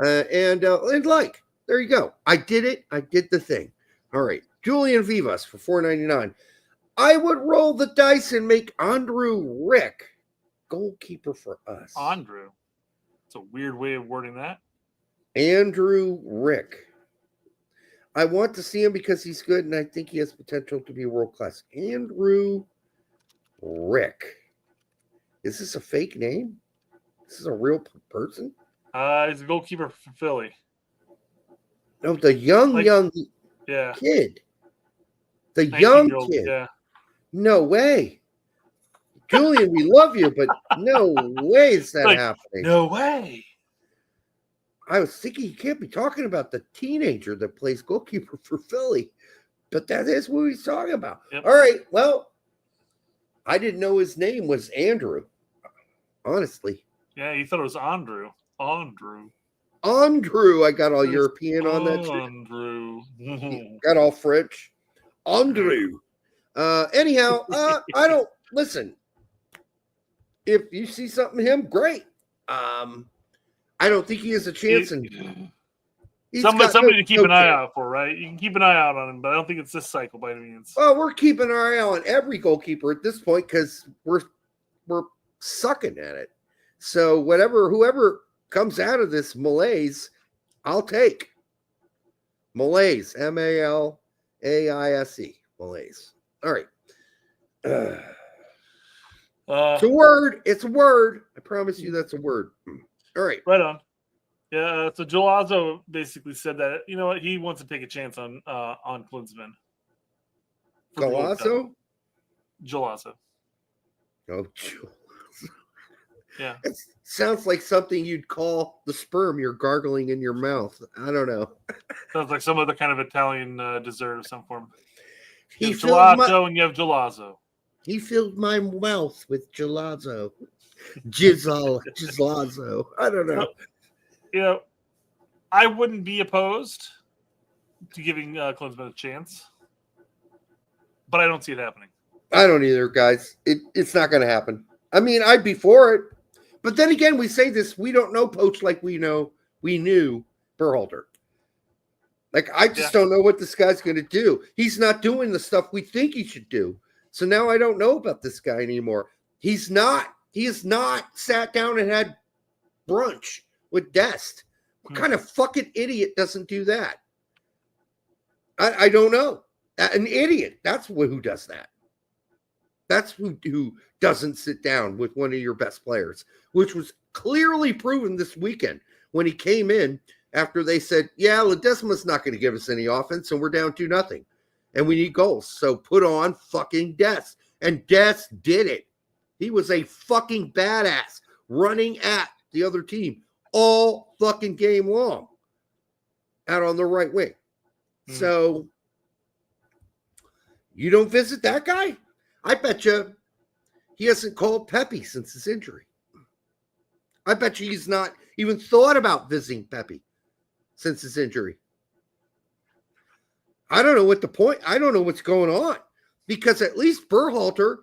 and like. There you go. I did it. I did the thing. All right. Julian Vivas for $4.99. I would roll the dice and make Andrew Rick goalkeeper for us. Andrew. It's a weird way of wording that. Andrew Rick. I want to see him because he's good, and I think he has potential to be world class. Andrew Rick. Is this a fake name? This is a real person? He's a goalkeeper for Philly. No, the young yeah. kid. The young kid. Yeah. No way. Julian, we love you, but no way is that happening. No way. I was thinking you can't be talking about the teenager that plays goalkeeper for Philly, but that is what he's talking about. Yep. All right. Well, I didn't know his name was Andrew, honestly. Yeah, you thought it was Andrew. Andrew. I got all European on that shit. Andrew. Got all French. Andrew. Anyhow, I don't listen. If you see something in him, great. I don't think he has a chance. Somebody to keep an eye out for, right? You can keep an eye out on him, but I don't think it's this cycle by any means. Well, we're keeping an eye on every goalkeeper at this point because we're sucking at it. So whoever comes out of this malaise, I'll take. Malaise, MALAISE, malaise. All right. It's a word. It's a word. I promise you that's a word. All right. Right on. Yeah, so Gilazzo basically said that, you know what, he wants to take a chance on Klinsmann. Gilazzo? Gilazzo. Oh, Gilazzo. Yeah. It sounds like something you'd call the sperm you're gargling in your mouth. I don't know. Sounds like some other kind of Italian dessert of some form. You have gelato and you have Gilazzo. He filled my mouth with Gilazzo. Gizlazo. I don't know. You know, I wouldn't be opposed to giving Klinsmann a chance, but I don't see it happening. I don't either, guys. It's not going to happen. I mean, I'd be for it. But then again, we say this, we don't know Poach like we knew Berhalter. Like, I just don't know what this guy's going to do. He's not doing the stuff we think he should do. So now I don't know about this guy anymore. He has not sat down and had brunch with Dest. What kind of fucking idiot doesn't do that? I don't know. An idiot. That's who does that. That's who doesn't sit down with one of your best players, which was clearly proven this weekend when he came in after they said, yeah, Ledesma's not going to give us any offense and we're down 2-0 and we need goals. So put on fucking Dest. And Dest did it. He was a fucking badass running at the other team all fucking game long out on the right wing. So you don't visit that guy? I bet you he hasn't called Pepe since his injury. I bet you he's not even thought about visiting Pepe since his injury. I don't know what the point. I don't know what's going on because at least Berhalter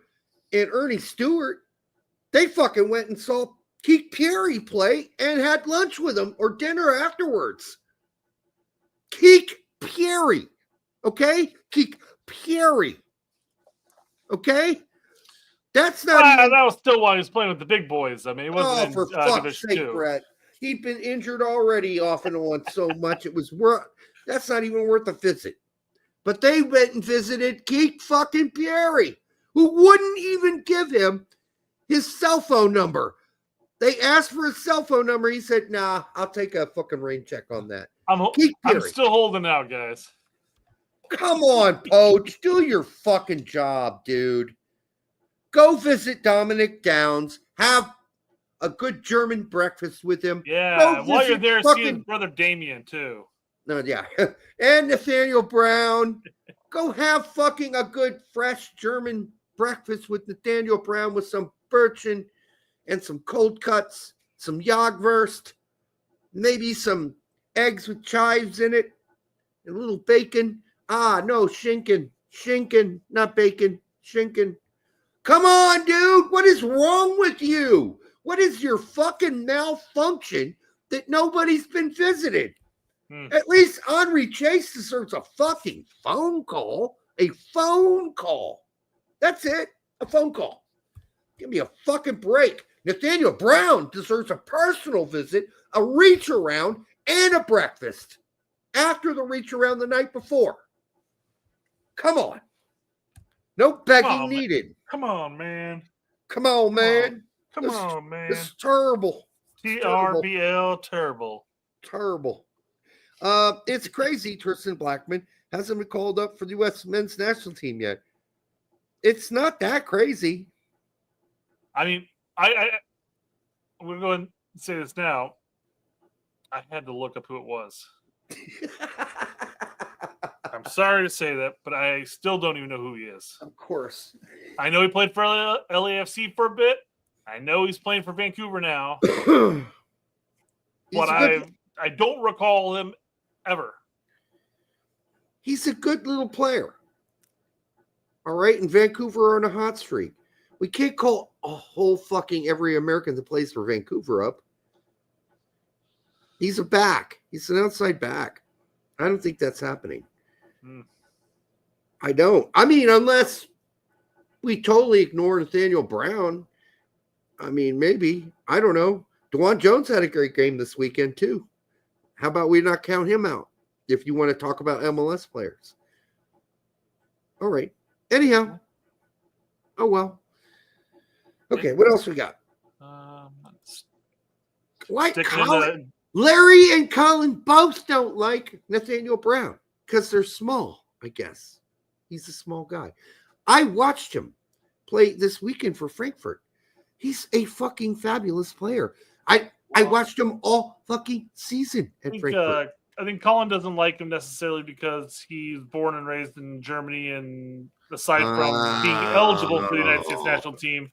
and Ernie Stewart, they fucking went and saw Keith Pierre play and had lunch with him or dinner afterwards. Keith Pierre. Okay? Keith Pierre. Okay? That's not that was still while he was playing with the big boys. I mean, it wasn't for fuck's sake, Brett. He'd been injured already off and on so much. It was that's not even worth a visit. But they went and visited Keith fucking Pierre, who wouldn't even give him his cell phone number. They asked for his cell phone number. He said, nah, I'll take a fucking rain check on that. I'm still holding out, guys. Come on, Poach. Do your fucking job, dude. Go visit Dominic Downs. Have a good German breakfast with him. Yeah, while you're there, see his brother Damien, too. No, yeah. And Nathaniel Brown. Go have fucking a good fresh German breakfast with Nathaniel Brown with some birchen and some cold cuts, some Jagdwurst, maybe some eggs with chives in it, and a little bacon. No, Schinken, not bacon, Schinken. Come on, dude. What is wrong with you? What is your fucking malfunction that nobody's been visited? At least Henri Chase deserves a fucking phone call. A phone call. That's it. A phone call. Give me a fucking break. Nathaniel Brown deserves a personal visit, a reach around, and a breakfast after the reach around the night before. Come on. No begging needed. Come on, man. Come on, man. Come on, man. This is terrible. TRBL, terrible. Terrible. It's crazy Tristan Blackman hasn't been called up for the U.S. men's national team yet. It's not that crazy. I mean, I'm going to go and say this now. I had to look up who it was. I'm sorry to say that, but I still don't even know who he is. Of course. I know he played for LAFC for a bit. I know he's playing for Vancouver now. But I don't recall him ever. He's a good little player. All right, and Vancouver are on a hot streak. We can't call a whole fucking every American that plays for Vancouver up. He's a back. He's an outside back. I don't think that's happening. I don't. I mean, unless we totally ignore Nathaniel Brown. I mean, maybe. I don't know. DeJuan Jones had a great game this weekend, too. How about we not count him out if you want to talk about MLS players? All right. Anyhow. Oh, well. Okay, what else we got? Larry and Colin both don't like Nathaniel Brown because they're small, I guess. He's a small guy. I watched him play this weekend for Frankfurt. He's a fucking fabulous player. I watched him all fucking season at Frankfurt. I think Colin doesn't like him necessarily because he's born and raised in Germany, and aside from being eligible for the United States national team,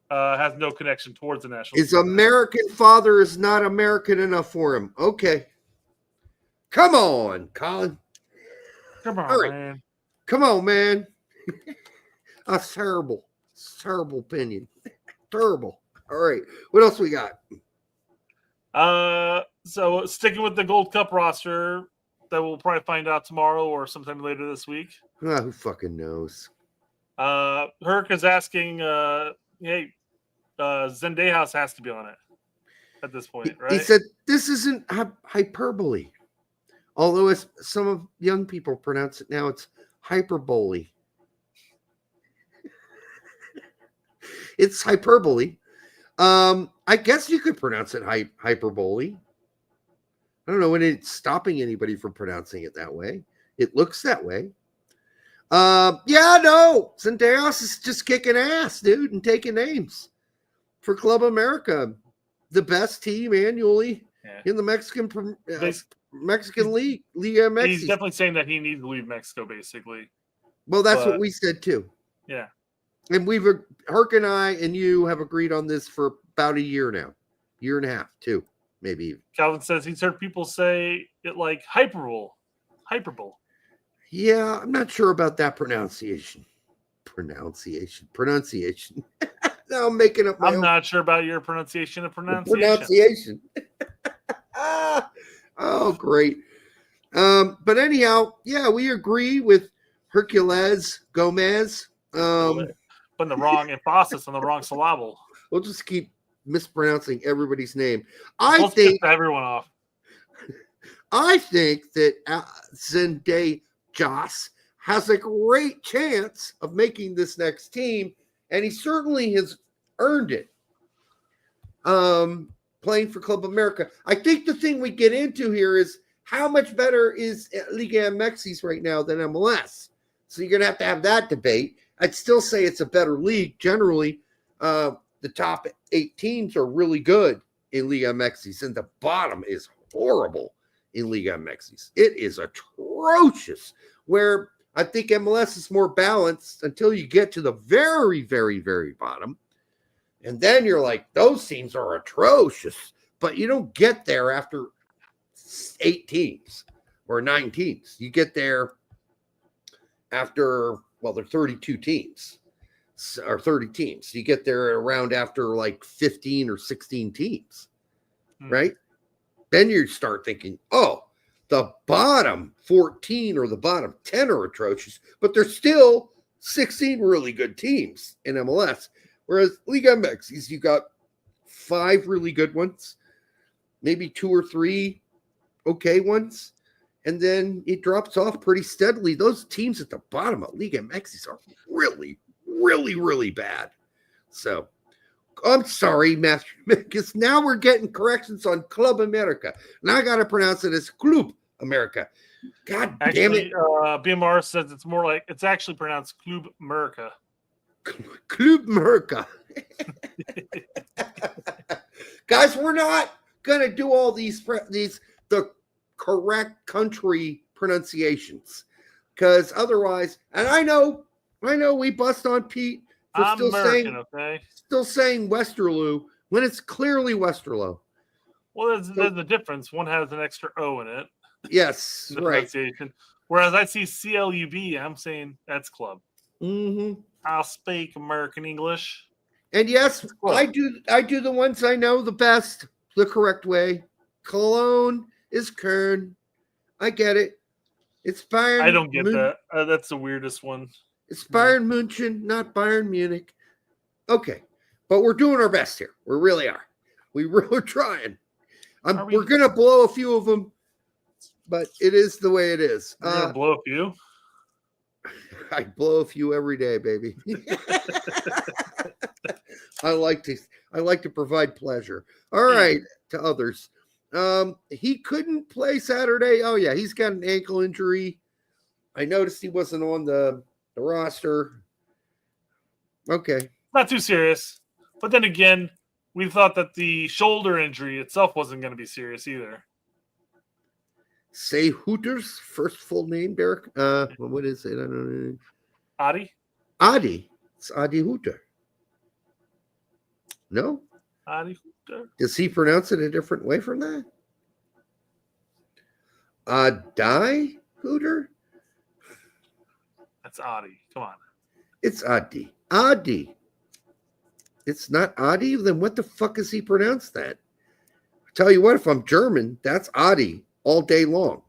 has no connection towards the national team. His American father is not American enough for him. Okay. Come on, Colin. Come on, man. Come on, man. That's terrible. It's terrible opinion. Terrible. All right. What else we got? So sticking with the Gold Cup roster that we'll probably find out tomorrow or sometime later this week. Who fucking knows? Herc is asking, hey, Zendejas has to be on it at this point, right? He said this isn't hyperbole. Although as some of young people pronounce it now, it's hyperbole. It's hyperbole. I guess you could pronounce it hyperbole. I don't know when it's stopping anybody from pronouncing it that way. It looks that way. Zendejas is just kicking ass, dude, and taking names for Club America, the best team annually in the Mexican League, Liga MX. He's definitely saying that he needs to leave Mexico, basically. Well, that's what we said too. Yeah. And Herc and I and you have agreed on this for about a year now. Year and a half, too, maybe. Calvin says he's heard people say it like hyperbole. Yeah, I'm not sure about that pronunciation. Pronunciation. No, I'm making up my own. Not sure about your pronunciation of pronunciation. Oh, great. But anyhow, yeah, we agree with Hercules Gomez. Putting the wrong emphasis on the wrong syllable. We'll just keep mispronouncing everybody's name. Let's piss everyone off. I think that Zendejas has a great chance of making this next team, and he certainly has earned it. Playing for Club America. I think the thing we get into here is how much better is Liga MX right now than MLS. So you're going to have that debate. I'd still say it's a better league. Generally, the top 8 teams are really good in Liga MX, and the bottom is horrible in Liga MX. It is atrocious. Where I think MLS is more balanced until you get to the very, very, very bottom. And then you're like, those teams are atrocious. But you don't get there after 8 teams or 9 teams. You get there after, well, they're 32 teams or 30 teams. You get there around after like 15 or 16 teams, right? Then you start thinking, oh, the bottom 14 or the bottom 10 are atrocious, but there's still 16 really good teams in MLS. Whereas Liga MX, you got 5 really good ones, maybe 2 or 3 okay ones, and then it drops off pretty steadily. Those teams at the bottom of Liga MX are really, really, really bad. So I'm sorry, Master, because now we're getting corrections on Club America. Now I got to pronounce it as Club America. God damn it. BMR says it's actually pronounced Club America. Club America. Guys, we're not going to do all the correct country pronunciations, because otherwise, and I know we bust on Pete for still saying Westerlo when it's clearly Westerlo. Well, there's the difference. One has an extra O in it. Yes, right. Whereas I see CLUB, I'm saying that's club. Mm-hmm. I'll speak American English. And yes, I do the ones I know the best, the correct way. Cologne is Kern. I get it. It's Bayern. I don't get that. That's the weirdest one. It's Bayern München, not Bayern Munich. Okay, but we're doing our best here. We really are. We're trying. We're going to blow a few of them, but it is the way it is. You're going to blow a few? I blow a few every day, baby. I like to provide pleasure. All right, to others. He couldn't play Saturday. Oh yeah, he's got an ankle injury. I noticed he wasn't on the roster. Okay. Not too serious. But then again, we thought that the shoulder injury itself wasn't going to be serious either. Say Hooter's first full name, Derek. What is it? I don't know. Adi? Adi. It's Adi Hooter. No? Adi Hooter. Does he pronounce it a different way from that? Adi Hooter? That's Adi. Come on. It's Adi. Adi. It's not Adi? Then what the fuck is he pronounced that? I tell you what, if I'm German, that's Adi all day long.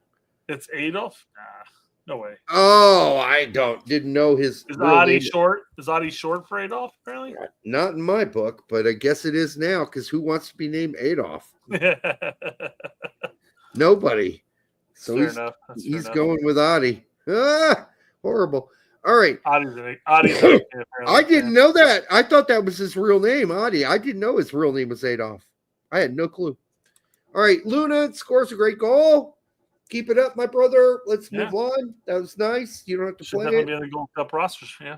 It's Adolf? Nah, no way. Oh, I didn't know his. Is Adi short? Is Adi short for Adolf, apparently? Not in my book, but I guess it is now, because who wants to be named Adolf? Nobody. So he's going with Adi. Horrible. All right. Adi's I didn't know that. I thought that was his real name, Adi. I didn't know his real name was Adolf. I had no clue. All right. Luna scores a great goal. Keep it up, my brother. Let's move on. That was nice. You don't have to play it. Be in the Gold Cup rosters, yeah.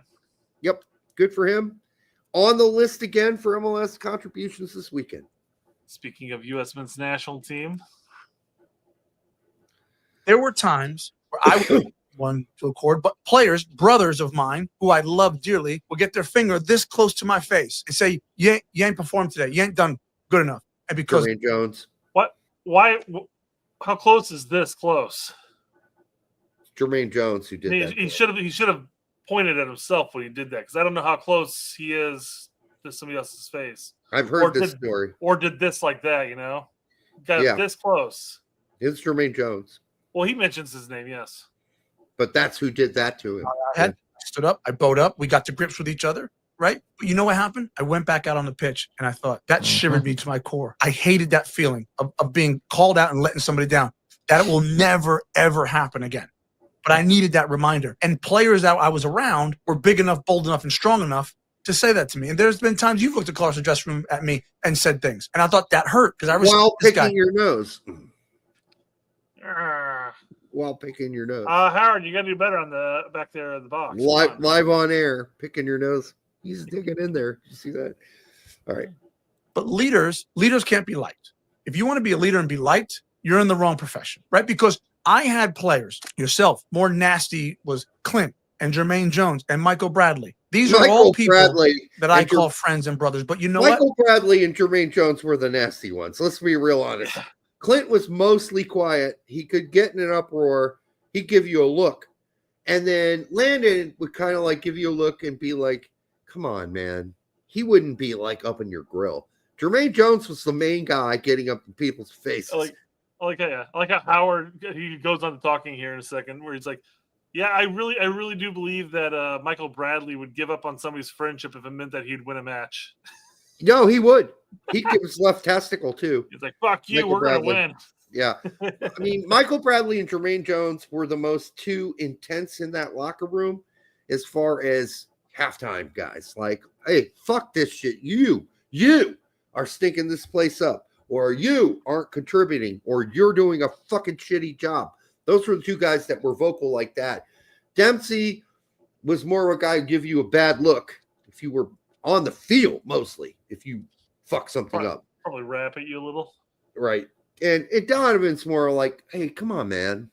Yep. Good for him. On the list again for MLS contributions this weekend. Speaking of U.S. men's national team. There were times where I would one to record, but players, brothers of mine, who I love dearly, will get their finger this close to my face and say, you ain't performed today. You ain't done good enough. And because Jermaine Jones. What? Why? How close is this close? Jermaine Jones who did that. He should have pointed at himself when he did that, because I don't know how close he is to somebody else's face. I've heard this story. Or did this like that, you know? Got this close. It's Jermaine Jones. Well, he mentions his name, yes. But that's who did that to him. I stood up, I bowed up, we got to grips with each other, right? But you know what happened? I went back out on the pitch, and I thought, that shivered me to my core. I hated that feeling of being called out and letting somebody down. That will never, ever happen again. But I needed that reminder. And players that I was around were big enough, bold enough, and strong enough to say that to me. And there's been times you've looked across the dressing room at me and said things. And I thought that hurt, because I was while picking your nose. While picking your nose. Howard, you got to do better on the back there of the box. Live on air, picking your nose. He's digging in there. You see that? All right. But leaders can't be liked. If you want to be a leader and be liked, you're in the wrong profession, right? Because I had players, yourself, more nasty was Clint and Jermaine Jones and Michael Bradley. These are all people that I call friends and brothers. But you know what? Michael Bradley and Jermaine Jones were the nasty ones. Let's be real honest. Clint was mostly quiet. He could get in an uproar. He'd give you a look. And then Landon would kind of like give you a look and be like, come on, man. He wouldn't be like up in your grill. Jermaine Jones was the main guy getting up in people's faces. I like how Howard, he goes on to talking here in a second, where he's like, yeah, I really do believe that Michael Bradley would give up on somebody's friendship if it meant that he'd win a match. No, he would. He'd give his left testicle too. He's like, fuck you, we're going to win. Yeah. I mean, Michael Bradley and Jermaine Jones were the most two intense in that locker room as far as halftime guys. Like, hey, fuck this shit. You are stinking this place up, or you aren't contributing, or you're doing a fucking shitty job. Those were the two guys that were vocal like that. Dempsey was more of a guy who give you a bad look if you were on the field, mostly, if you fuck something up. Probably rap at you a little. Right. And Donovan's more like, hey, come on, man.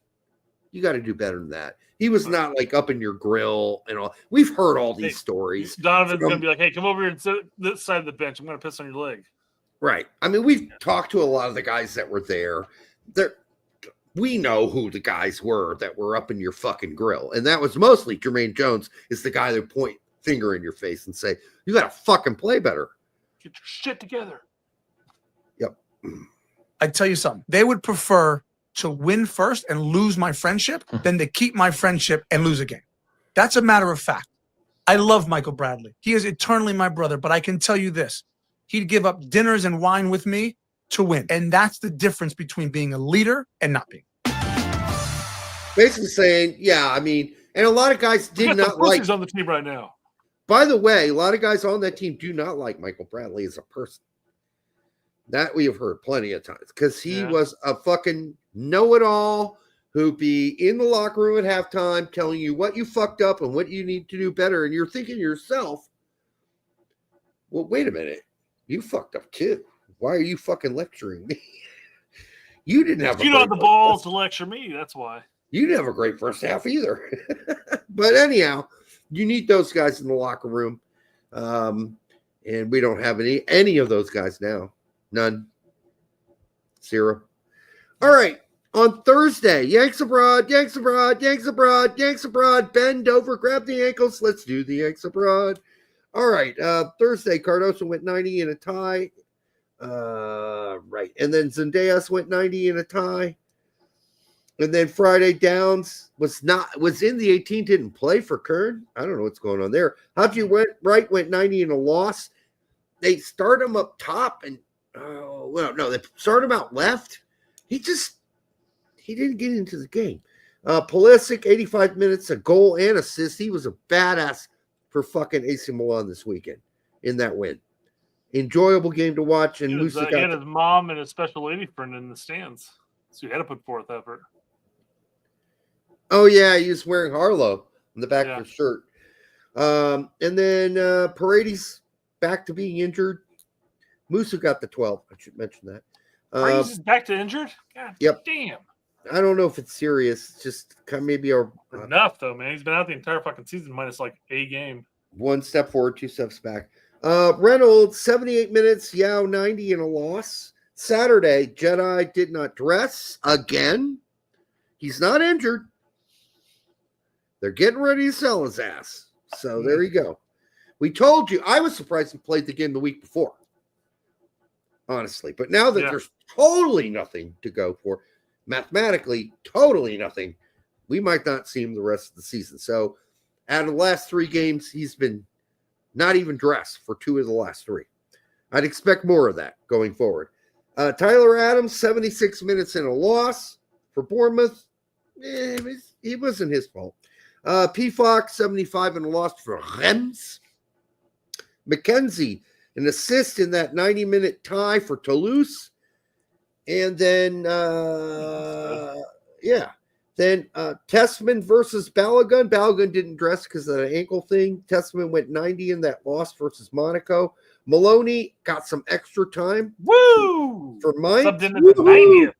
You got to do better than that. He was not like up in your grill and all. We've heard all these stories. Donovan's going to be like, hey, come over here and sit this side of the bench. I'm going to piss on your leg. Right. I mean, we've talked to a lot of the guys that were there. We know who the guys were that were up in your fucking grill. And that was mostly Jermaine Jones is the guy that point finger in your face and say, you got to fucking play better. Get your shit together. Yep. I tell you something. They would prefer to win first and lose my friendship than to keep my friendship and lose a game. That's a matter of fact. I love Michael Bradley. He is eternally my brother, but I can tell you this. He'd give up dinners and wine with me to win. And that's the difference between being a leader and not being. Basically saying, yeah, I mean, and a lot of guys did not like. On the team right now. By the way, a lot of guys on that team do not like Michael Bradley as a person. That we have heard plenty of times because he was a fucking know-it-all who'd be in the locker room at halftime telling you what you fucked up and what you need to do better. And you're thinking to yourself, well, wait a minute. You fucked up too. Why are you fucking lecturing me? You didn't have you don't have the balls to lecture me. That's why. You didn't have a great first half either. But anyhow, you need those guys in the locker room. And we don't have any of those guys now. None. Zero. All right. On Thursday, Yanks abroad, Yanks abroad, Yanks abroad, Yanks abroad. Bend over, grab the ankles. Let's do the Yanks abroad. All right. Thursday, Cardoso went 90 in a tie. Right. And then Zendejas went 90 in a tie. And then Friday, Downs was in the 18, didn't play for Kern. I don't know what's going on there. How'd went 90 in a loss. They start him up top and they start him out left. He didn't get into the game. Pulisic, 85 minutes, a goal and assist. He was a badass for fucking AC Milan this weekend in that win. Enjoyable game to watch. And he had his mom and his special lady friend in the stands. So he had to put forth effort. Oh, yeah, he was wearing Harlow on the back of his shirt. And then Paredes back to being injured. Musa got the 12. I should mention that. Paredes is back to injured? God damn. I don't know if it's serious. It's just kind of maybe enough, though, man. He's been out the entire fucking season minus like a game. 1 step forward, 2 steps back. Reynolds, 78 minutes. Yao, 90 in a loss. Saturday, Jedi did not dress again. He's not injured. They're getting ready to sell his ass. So there you go. We told you. I was surprised he played the game the week before. Honestly. But now that there's totally nothing to go for, mathematically, totally nothing, we might not see him the rest of the season. So out of the last 3 games, he's been not even dressed for 2 of the last 3. I'd expect more of that going forward. Tyler Adams, 76 minutes in a loss for Bournemouth. It wasn't his fault. P. Fox, 75 in a loss for Reims. McKenzie, an assist in that 90-minute tie for Toulouse. And then, Tessman versus Balogun. Balogun didn't dress because of the ankle thing. Tessman went 90 in that loss versus Monaco. Maloney got some extra time. Woo! For mine. Subbed into the 90th.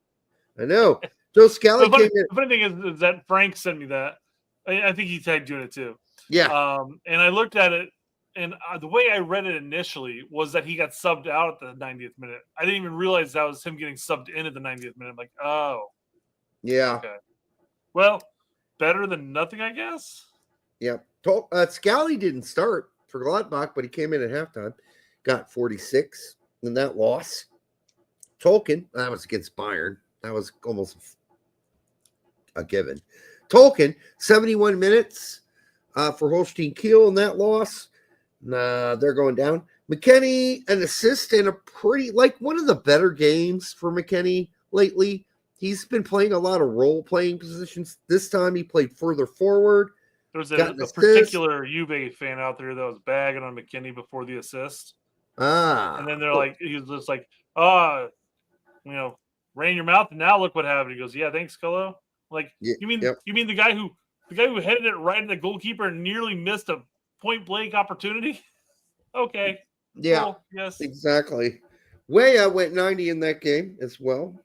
I know. Joe Scally came in. The funny thing is that Frank sent me that. I think he tagged you in it too. Yeah. And I looked at it, and the way I read it initially was that he got subbed out at the 90th minute. I didn't even realize that was him getting subbed in at the 90th minute. I'm like, oh. Yeah. Okay. Well, better than nothing, I guess. Yeah. Scally didn't start for Gladbach, but he came in at halftime. Got 46 in that loss. Tolkien, that was against Bayern. That was almost a given. Tolkien, 71 minutes for Holstein Kiel in that loss. They're going down. McKennie, an assist and a pretty, like one of the better games for McKennie lately. He's been playing a lot of role-playing positions. This time he played further forward. There was a particular Juve fan out there that was bagging on McKennie before the assist. And then they're like, he was just like, ran your mouth, and now look what happened. He goes, yeah, thanks, Colo. Like, you mean the guy who headed it right at the goalkeeper and nearly missed a point blank opportunity? Okay. Yeah. Cool. Yes. Exactly. Weah went 90 in that game as well.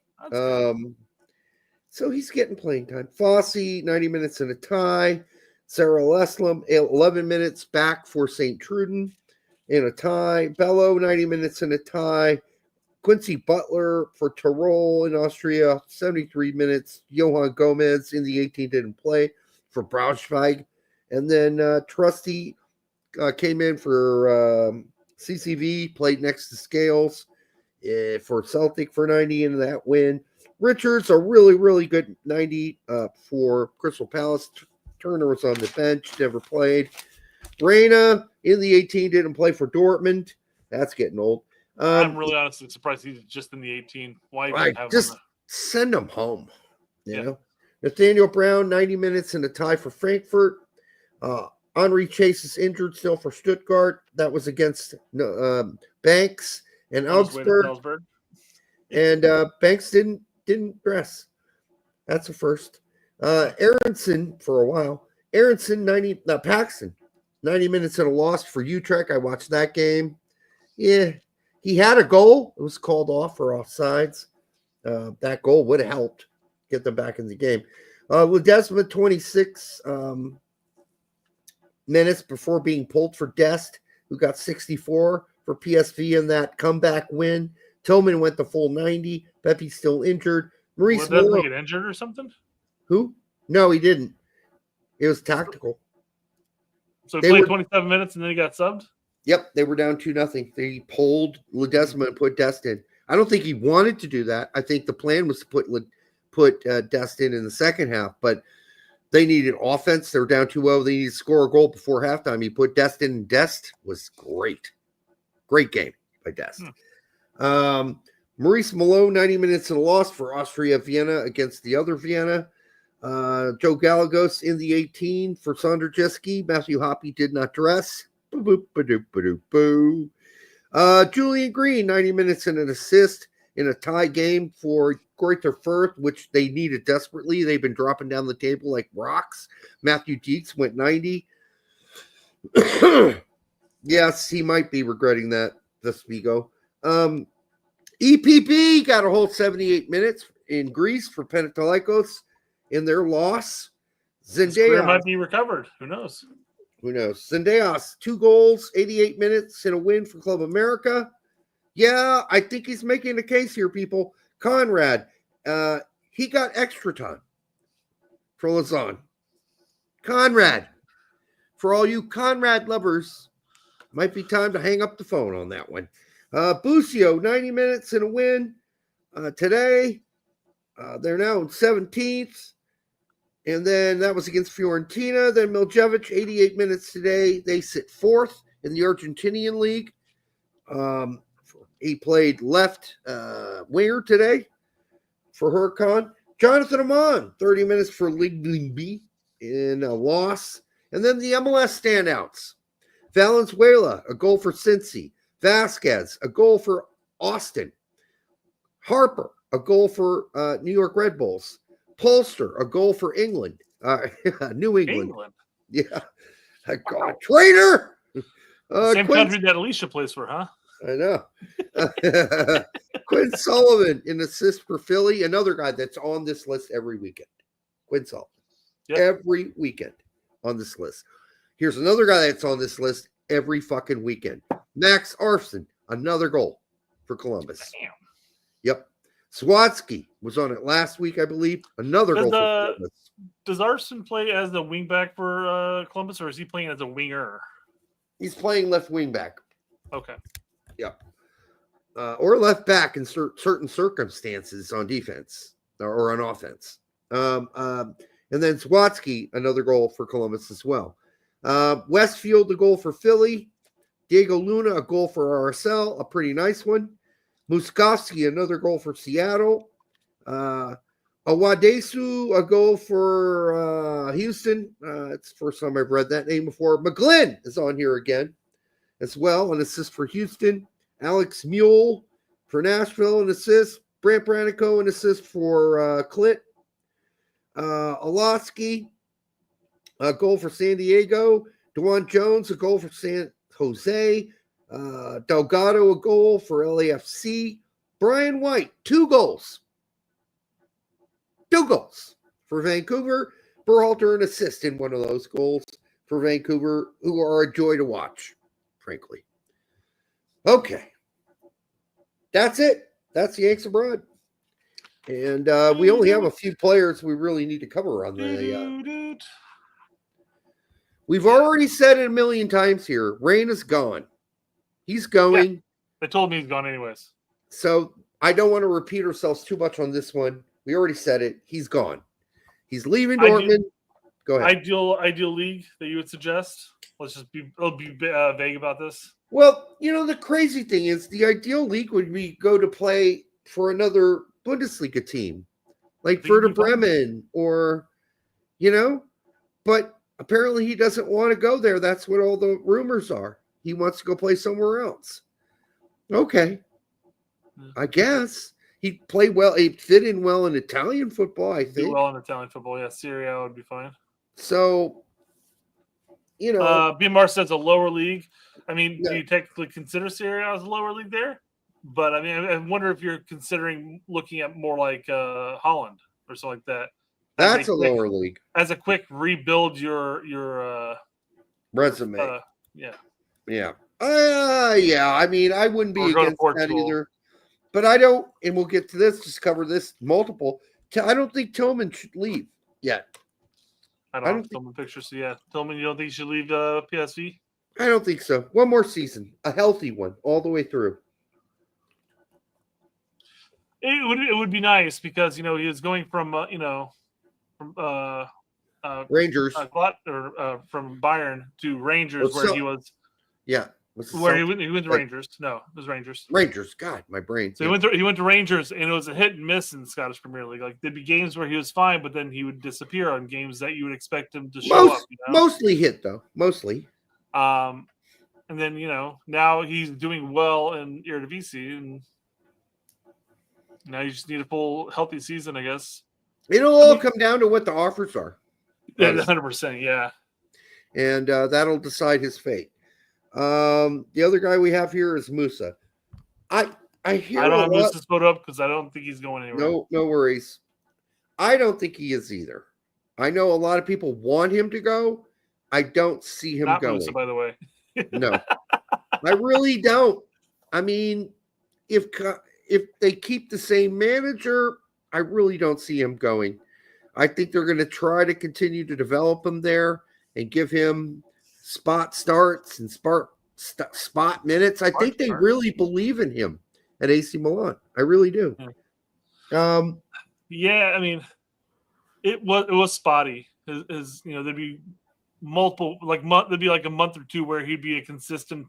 So he's getting playing time. Fossey, 90 minutes in a tie. Sarah Leslam, 11 minutes back for St. Truden in a tie. Bello, 90 minutes in a tie. Quincy Butler for Tirol in Austria, 73 minutes. Johan Gomez in the 18 didn't play for Braunschweig. And then Trusty came in for CCV, played next to Scales for Celtic for 90 in that win. Richards, a really, really good 90 for Crystal Palace. Turner was on the bench, never played. Reyna in the 18 didn't play for Dortmund. That's getting old. I'm really honestly surprised he's just in the 18. Why even have just him? send him home. You know, Nathaniel Brown, 90 minutes in a tie for Frankfurt. Henri Chase is injured still for Stuttgart. That was against Banks and Augsburg. And Banks didn't dress. That's a first. Aronson for a while. Paxton, 90 minutes in a loss for Utrecht. I watched that game. Yeah, he had a goal. It was called off for offsides. That goal would have helped get them back in the game. Ledesma, 26 minutes before being pulled for Dest, who got 64 for PSV in that comeback win. Tillman went the full 90. Pepe's still injured. Maurice Doesn't he get injured or something? Who? No, he didn't. It was tactical. So he played 27 minutes and then he got subbed? Yep, they were down 2-0. They pulled Ledesma and put Dest in. I don't think he wanted to do that. I think the plan was to put Dest in the second half, but they needed offense. They were down 2-0. They needed to score a goal before halftime. He put Dest in, and Dest was great. Great game by Dest. Maurice Malone, 90 minutes in a loss for Austria Vienna against the other Vienna. Joe Gallegos in the 18 for Sonderjeski. Matthew Hoppe did not dress. Julian Green, 90 minutes and an assist in a tie game for Greuther Fürth, which they needed desperately. They've been dropping down the table like rocks. Matthew Dietz went 90. Yes, he might be regretting that, Vigo. EPP got a whole 78 minutes in Greece for Panathinaikos in their loss. Zendaya might be recovered. Who knows? Zendejas, 2 goals, 88 minutes in a win for Club America. Yeah, I think he's making a case here, people. Conrad, he got extra time for Lausanne. Conrad, for all you Conrad lovers, might be time to hang up the phone on that one. Busio, 90 minutes in a win today. They're now in 17th. And then that was against Fiorentina. Then Miljevic, 88 minutes today. They sit 4th in the Argentinian League. He played left winger today for Huracan. Jonathan Amon, 30 minutes for Ligue in a loss. And then the MLS standouts. Valenzuela, a goal for Cincy. Vasquez, a goal for Austin. Harper, a goal for New York Red Bulls. Polster, a goal for England. New England. Yeah. God, traitor! Same country that Alicia plays for, huh? I know. Quinn Sullivan in assist for Philly, another guy that's on this list every weekend. Quinn Sullivan. Yep. Every weekend on this list. Here's another guy that's on this list every fucking weekend. Max Arfson, another goal for Columbus. Damn. Yep. Swatsky was on it last week, I believe. Another goal for Columbus. Does Arson play as the wingback for Columbus, or is he playing as a winger? He's playing left wing back. Okay. Yep. Or left back in certain circumstances on defense or on offense. And then Swatsky, another goal for Columbus as well. Westfield, a goal for Philly. Diego Luna, a goal for RSL, a pretty nice one. Muskowski, another goal for Seattle. Awadesu, a goal for Houston. It's the first time I've read that name before. McGlynn is on here again as well, an assist for Houston. Alex Mule for Nashville, an assist. Brant Branico, an assist for Clint. Olofsky, a goal for San Diego. DeJuan Jones, a goal for San Jose. Delgado, a goal for LAFC. Brian White, 2 goals. 2 goals for Vancouver. Berhalter, an assist in one of those goals for Vancouver, who are a joy to watch, frankly. Okay. That's it. That's the Yanks abroad. And we only have a few players we really need to cover on the. We've already said it a million times here. Rain is gone. He's going. Yeah, they told me he's gone anyways. So I don't want to repeat ourselves too much on this one. We already said it. He's gone. He's leaving Dortmund. Go ahead. Ideal league that you would suggest. Let's just be vague about this. Well, the crazy thing is the ideal league would be go to play for another Bundesliga team, like Werder Bremen or, but apparently he doesn't want to go there. That's what all the rumors are. He wants to go play somewhere else. Okay. I guess he'd play well. He'd fit in well in Italian football, I think. Do well in Italian football. Yeah, Serie A would be fine. So, BMR says a lower league. I mean, do you technically consider Serie A as a lower league there? But I mean, I wonder if you're considering looking at more like Holland or something like that. That's a lower league. As a quick rebuild your resume. Yeah. Yeah. Yeah. I mean, I wouldn't be against that either. But I don't, and we'll get to this, just cover this multiple. I don't think Tillman should leave yet. I don't have Tillman pictures. So yeah. Tillman, you don't think he should leave PSV? I don't think so. One more season. A healthy one all the way through. It would be nice because, he was going from, Rangers. From Bayern to Rangers where he was. Yeah. He went to Rangers. No, it was Rangers. Rangers. God, my brain. So he went to Rangers, and it was a hit and miss in the Scottish Premier League. Like there'd be games where he was fine, but then he would disappear on games that you would expect him to show up. Mostly hit though. Mostly. And then now he's doing well in Eredivisie, and now you just need a full healthy season, I guess. It'll all come down to what the offers are. 100%, yeah. And that'll decide his fate. The other guy we have here is Musa. I hear. I don't have Musa's photo up because I don't think he's going anywhere. No worries. I don't think he is either. I know a lot of people want him to go. I don't see him going. Musa, by the way. No, I really don't. I mean, if they keep the same manager, I really don't see him going. I think they're going to try to continue to develop him there and give him spot starts and spot minutes. I think they really believe in him at AC Milan. I really do. Yeah, I mean, it was spotty. There'd be multiple there'd be like a month or two where he'd be a consistent,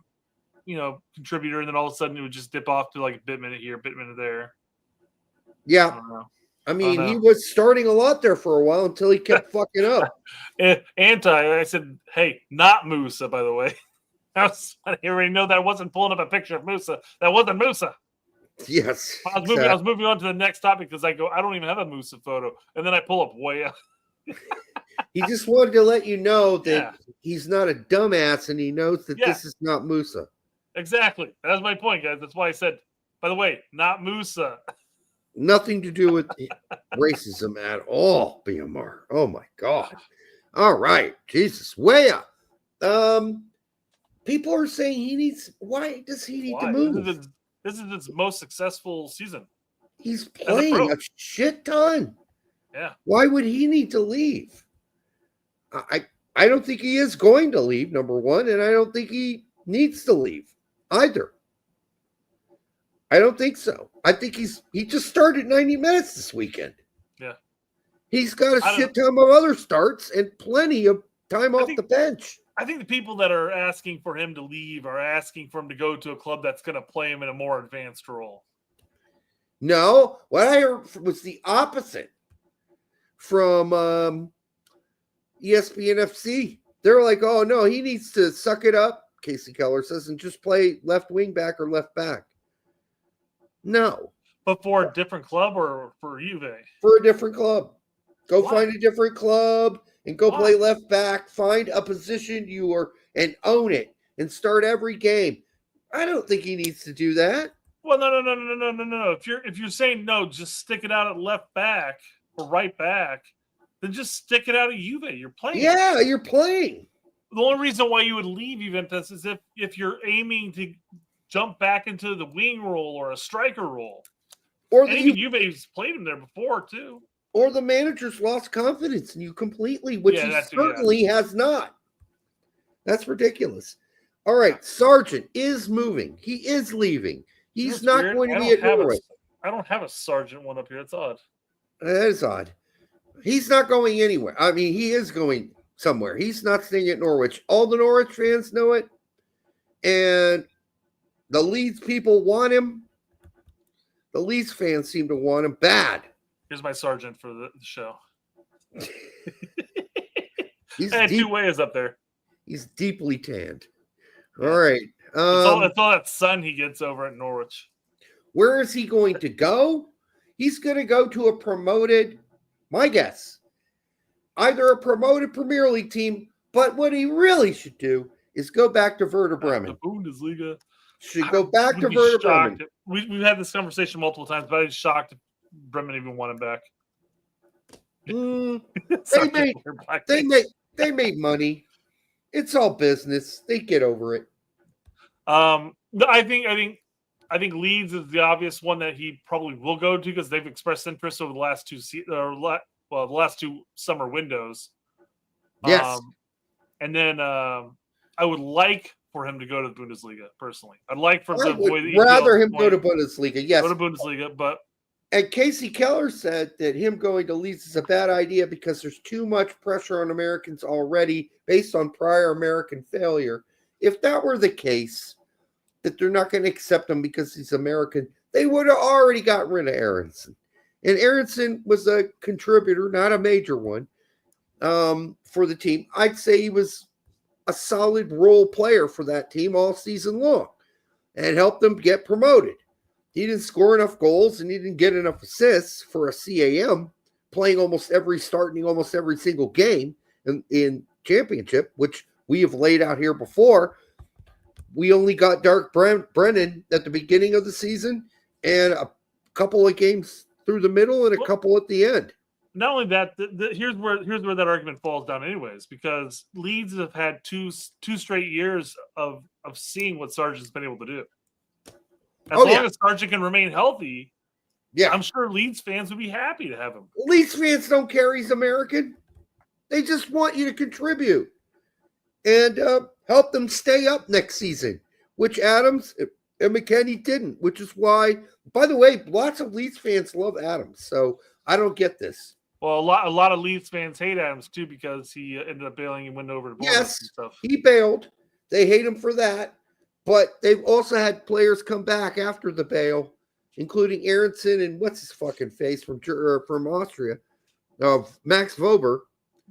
contributor, and then all of a sudden it would just dip off to like a bit minute here, a bit minute there. Yeah. I mean, he was starting a lot there for a while until he kept fucking up. I said, hey, not Musa, by the way. I already know that I wasn't pulling up a picture of Musa. That wasn't Musa. Yes. I was moving on to the next topic because I don't even have a Musa photo. And then I pull up way up. He just wanted to let you know that he's not a dumbass and he knows that this is not Musa. Exactly. That's my point, guys. That's why I said, by the way, not Musa. Nothing to do with racism at all, BMR. Oh my God. All right. Jesus. Way up. People are saying he needs. Why does he need to move? This is his most successful season. He's playing a shit ton. Yeah. Why would he need to leave? I don't think he is going to leave, number one, and I don't think he needs to leave either. I don't think so. I think he just started 90 minutes this weekend. Yeah. He's got a shit ton of other starts and plenty of time off the bench. I think the people that are asking for him to leave are asking for him to go to a club that's going to play him in a more advanced role. No, what I heard was the opposite from ESPN FC. They're like, oh, no, he needs to suck it up, Casey Keller says, and just play left wing back or left back. No. But for a different club or for Juve? For a different club. Go find a different club and go play left back. Find a position and own it and start every game. I don't think he needs to do that. Well, no. If you're saying no, just stick it out at left back or right back, then just stick it out at Juve. You're playing. Yeah, you're playing. The only reason why you would leave Juventus is if you're aiming to jump back into the wing role or a striker role. Or even Juve's played him there before too. Or the manager's lost confidence in you completely, which he certainly has not. That's ridiculous. All right, Sargent is moving. He is leaving. He's not going to be at Norwich. I don't have a Sargent one up here. It's odd. That is odd. He's not going anywhere. I mean, he is going somewhere. He's not staying at Norwich. All the Norwich fans know it. And the Leeds people want him. The Leeds fans seem to want him bad. Here's my Sargent for the show. I two ways up there. He's deeply tanned. All right. It's all that sun he gets over at Norwich. Where is he going to go? He's going to go to a promoted, my guess, either a promoted Premier League team, but what he really should do is go back to Werder Bremen. The Bundesliga. Should go back to Werder Bremen. We've had this conversation multiple times, but I'm shocked if Bremen even want him back. They made money. It's all business. They get over it. I think Leeds is the obvious one that he probably will go to because they've expressed interest over the last the last two summer windows. Yes. And then I would like for him to go to the Bundesliga personally. I'd like for him to avoid the rather him go to Bundesliga. Yes. Go to Bundesliga, but and Casey Keller said that him going to Leeds is a bad idea because there's too much pressure on Americans already based on prior American failure. If that were the case, that they're not going to accept him because he's American, they would have already got rid of Aronson. And Aronson was a contributor, not a major one, for the team. I'd say he was a solid role player for that team all season long and helped them get promoted. He didn't score enough goals and he didn't get enough assists for a CAM, playing almost every single game in championship, which we have laid out here before. We only got Dark Brennan at the beginning of the season and a couple of games through the middle and a couple at the end. Not only that, here's where that argument falls down anyways, because Leeds have had two straight years of seeing what Sargent's been able to do. As long as Sargent can remain healthy, I'm sure Leeds fans would be happy to have him. Leeds fans don't care he's American. They just want you to contribute and help them stay up next season, which Adams and McKennie didn't, which is why, by the way, lots of Leeds fans love Adams. So I don't get this. Well, a lot of Leeds fans hate Adams too because he ended up bailing and went over to Bournemouth and stuff. He bailed. They hate him for that. But they've also had players come back after the bail, including Aronson and what's his fucking face from Austria, Max Vober.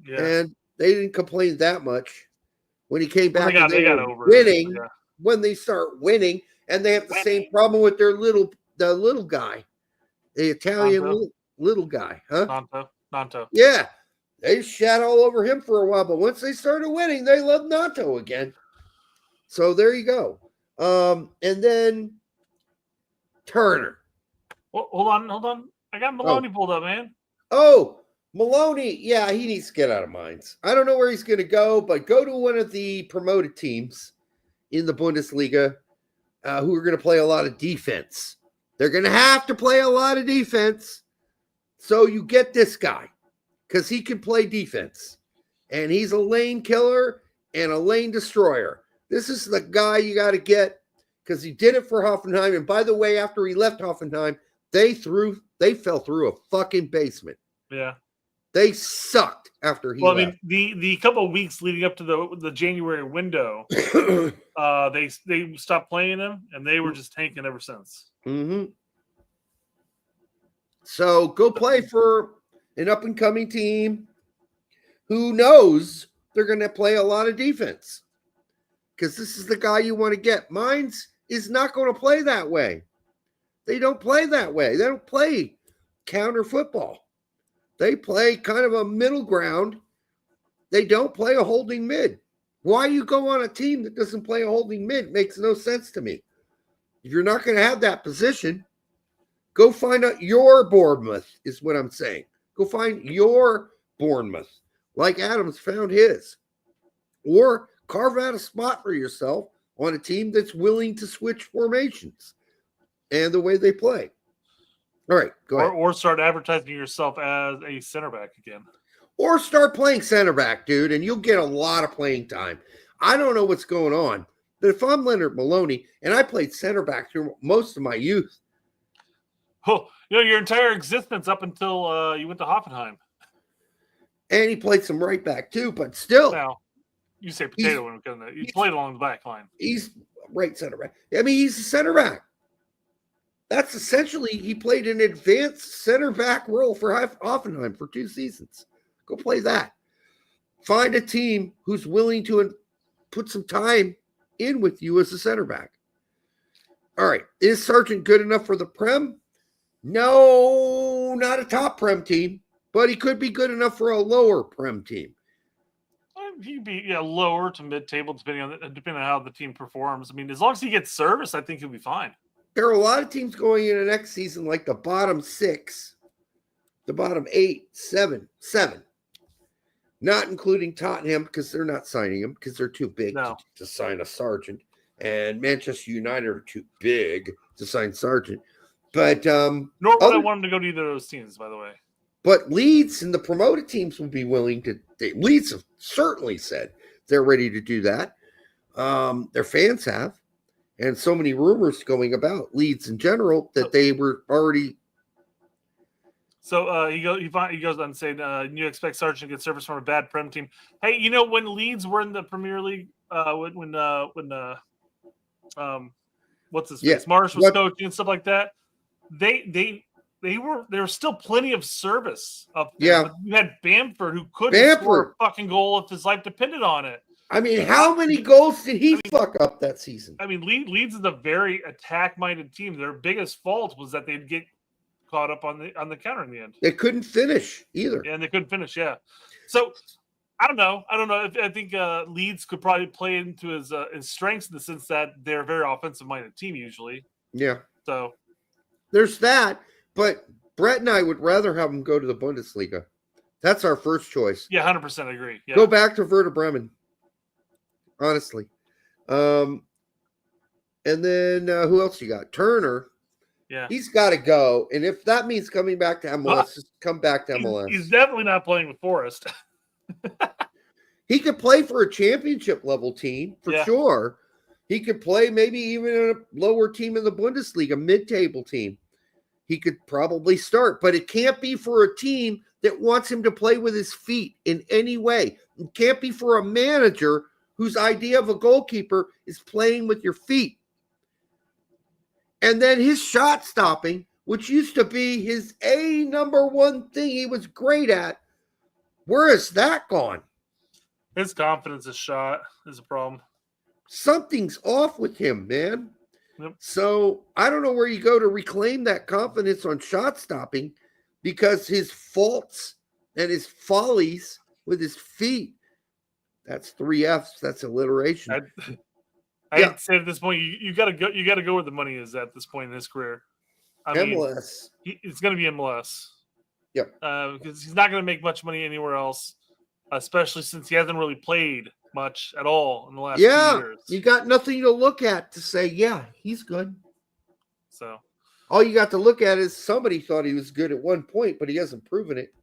Yeah. And they didn't complain that much when he came back. They got over winning. Yeah. When they start winning, and they have the same problem with their little guy, the Italian little guy, huh? Nanto. Yeah, they shat all over him for a while, but once they started winning, they love Nanto again. So there you go. And then Turner. Well, hold on. I got Maloney pulled up, man. Oh, Maloney. Yeah, he needs to get out of Mainz. I don't know where he's going to go, but go to one of the promoted teams in the Bundesliga who are going to play a lot of defense. They're going to have to play a lot of defense. So you get this guy because he can play defense. And he's a lane killer and a lane destroyer. This is the guy you got to get because he did it for Hoffenheim. And by the way, after he left Hoffenheim, they fell through a fucking basement. Yeah. They sucked after he left. I mean, the couple of weeks leading up to the January window, they stopped playing him, and they were just tanking ever since. Mm-hmm. So go play for an up-and-coming team who knows they're going to play a lot of defense because this is the guy you want to get. Mainz is not going to play that way. They don't play that way. They don't play counter football. They play kind of a middle ground. They don't play a holding mid. Why you go on a team that doesn't play a holding mid makes no sense to me. If you're not going to have that position, go find out your Bournemouth is what I'm saying. Go find your Bournemouth like Adams found his. Or carve out a spot for yourself on a team that's willing to switch formations and the way they play. All right, go ahead. Or start advertising yourself as a center back again. Or start playing center back, dude, and you'll get a lot of playing time. I don't know what's going on, but if I'm Leonard Maloney, and I played center back through most of my youth. Oh, your entire existence up until you went to Hoffenheim. And he played some right back too, but still. Now, you say potato when you played along the back line. He's right center back. I mean, he's a center back. That's essentially, he played an advanced center back role for Hoffenheim for 2 seasons. Go play that. Find a team who's willing to put some time in with you as a center back. All right. Is Sargent good enough for the Prem? No, not a top Prem team, but he could be good enough for a lower Prem team. He'd be lower to mid-table depending on how the team performs. I mean, as long as he gets service, I think he'll be fine. There are a lot of teams going into next season, like the bottom 6, the bottom 8, 7, not including Tottenham because they're not signing him because they're too big to sign a Sargent, and Manchester United are too big to sign Sargent. But nor would I want him to go to either of those teams, by the way. But Leeds and the promoted teams would be willing to. Leeds have certainly said they're ready to do that. Their fans have. And so many rumors going about Leeds in general that they were already. So he goes on saying, you expect Sargent to get service from a bad Prem team. Hey, when Leeds were in the Premier League, when what's his face? Marsh was coaching and stuff like that. There was still plenty of service up there. Yeah. But you had Bamford who couldn't score a fucking goal if his life depended on it. I mean, how many goals did he fuck up that season? I mean, Leeds is a very attack-minded team. Their biggest fault was that they'd get caught up on the counter in the end. They couldn't finish either. Yeah, and they couldn't finish, yeah. So, I don't know. I think Leeds could probably play into his strengths in the sense that they're a very offensive-minded team usually. Yeah. So, there's that, but Brett and I would rather have him go to the Bundesliga. That's our first choice. Yeah, 100% agree. Yeah. Go back to Werder Bremen. Honestly. And then who else you got? Turner. Yeah. He's got to go. And if that means coming back to MLS, just come back to MLS. He's definitely not playing with Forest. He could play for a championship level team for sure. He could play maybe even in a lower team in the Bundesliga, mid-table team. He could probably start, but it can't be for a team that wants him to play with his feet in any way. It can't be for a manager whose idea of a goalkeeper is playing with your feet. And then his shot stopping, which used to be his number one thing he was great at, where is that gone? His confidence is shot is a problem. Something's off with him, man. Yep. So I don't know where you go to reclaim that confidence on shot stopping because his faults and his follies with his feet. That's 3 F's. That's alliteration. I hate to say at this point, you got to go. You got to go where the money is at this point in his career. I mean, MLS. It's going to be MLS. Yep. Because he's not going to make much money anywhere else, especially since he hasn't really played much at all in the last 2 years. You got nothing to look at to say, yeah, he's good. So all you got to look at is somebody thought he was good at one point, but he hasn't proven it.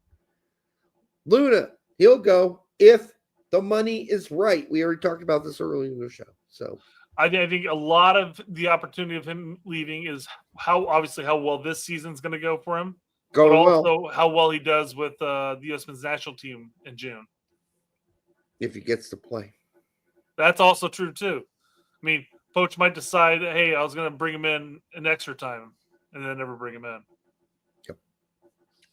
Luna, he'll go if the money is right. We already talked about this earlier in the show. So I think a lot of the opportunity of him leaving is how well this season's going to go for him, but also how well he does with the U.S. men's national team in June. If he gets to play. That's also true, too. I mean, Poach might decide, hey, I was going to bring him in extra time, and then never bring him in. Yep.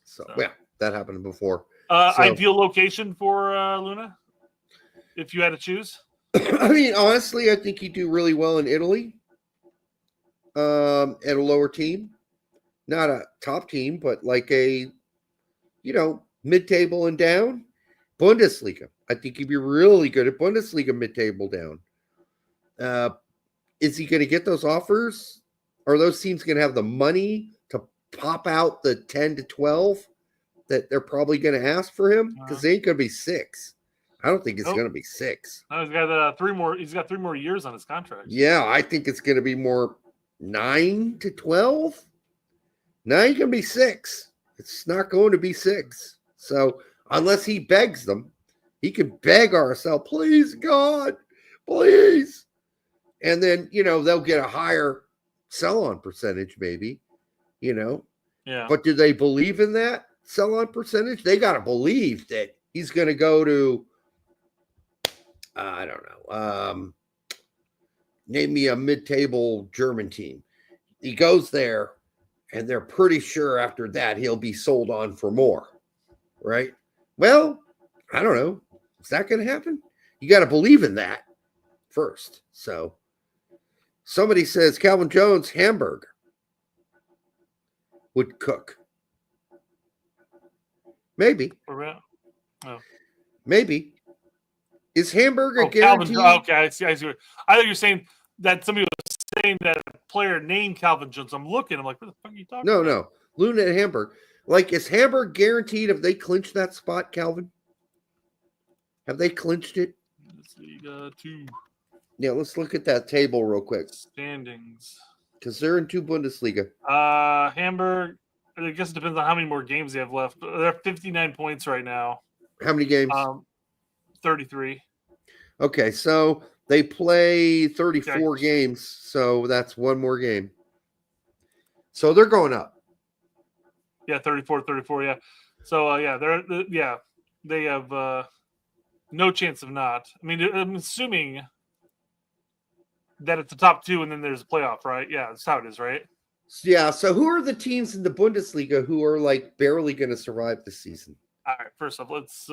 So. Yeah, that happened before. Ideal location for Luna, if you had to choose? I mean, honestly, I think he'd do really well in Italy at a lower team. Not a top team, but like a, mid-table and down. Bundesliga. I think he'd be really good at Bundesliga mid-table down. Is he going to get those offers? Are those teams going to have the money to pop out the 10 to 12 that they're probably going to ask for him? Because they ain't going to be 6. I don't think it's going to be 6. No, he's got 3 more. He's got 3 more years on his contract. Yeah, I think it's going to be more 9 to 12. Now you can be 6. It's not going to be 6. So unless he begs them, he can beg RSL, please, God, please. And then, they'll get a higher sell-on percentage, maybe, Yeah. But do they believe in that sell-on percentage? They got to believe that he's going to go to, I don't know, name me a mid-table German team. He goes there, and they're pretty sure after that he'll be sold on for more, right? Well, I don't know. Is that going to happen? You got to believe in that first. So somebody says Calvin Jones, Hamburg would cook. Maybe. Oh. Maybe. Is Hamburg a guarantee? Okay, I see. I thought you were saying that somebody was saying that a player named Calvin Jones. I'm looking. I'm like, what the fuck are you talking about? No. Luna and Hamburg. Like, is Hamburg guaranteed if they clinch that spot, Calvin? Have they clinched it? Two. Yeah, let's look at that table real quick. Standings. Because they're in 2 Bundesliga. Hamburg, I guess it depends on how many more games they have left. They're 59 points right now. How many games? 33. Okay, so they play 34 games, so that's 1 more game. So they're going up. Yeah, 34, yeah. So, they have no chance of not. I mean, I'm assuming that it's the top 2 and then there's a playoff, right? Yeah, that's how it is, right? Yeah, so who are the teams in the Bundesliga who are, like, barely going to survive this season? All right, first off, let's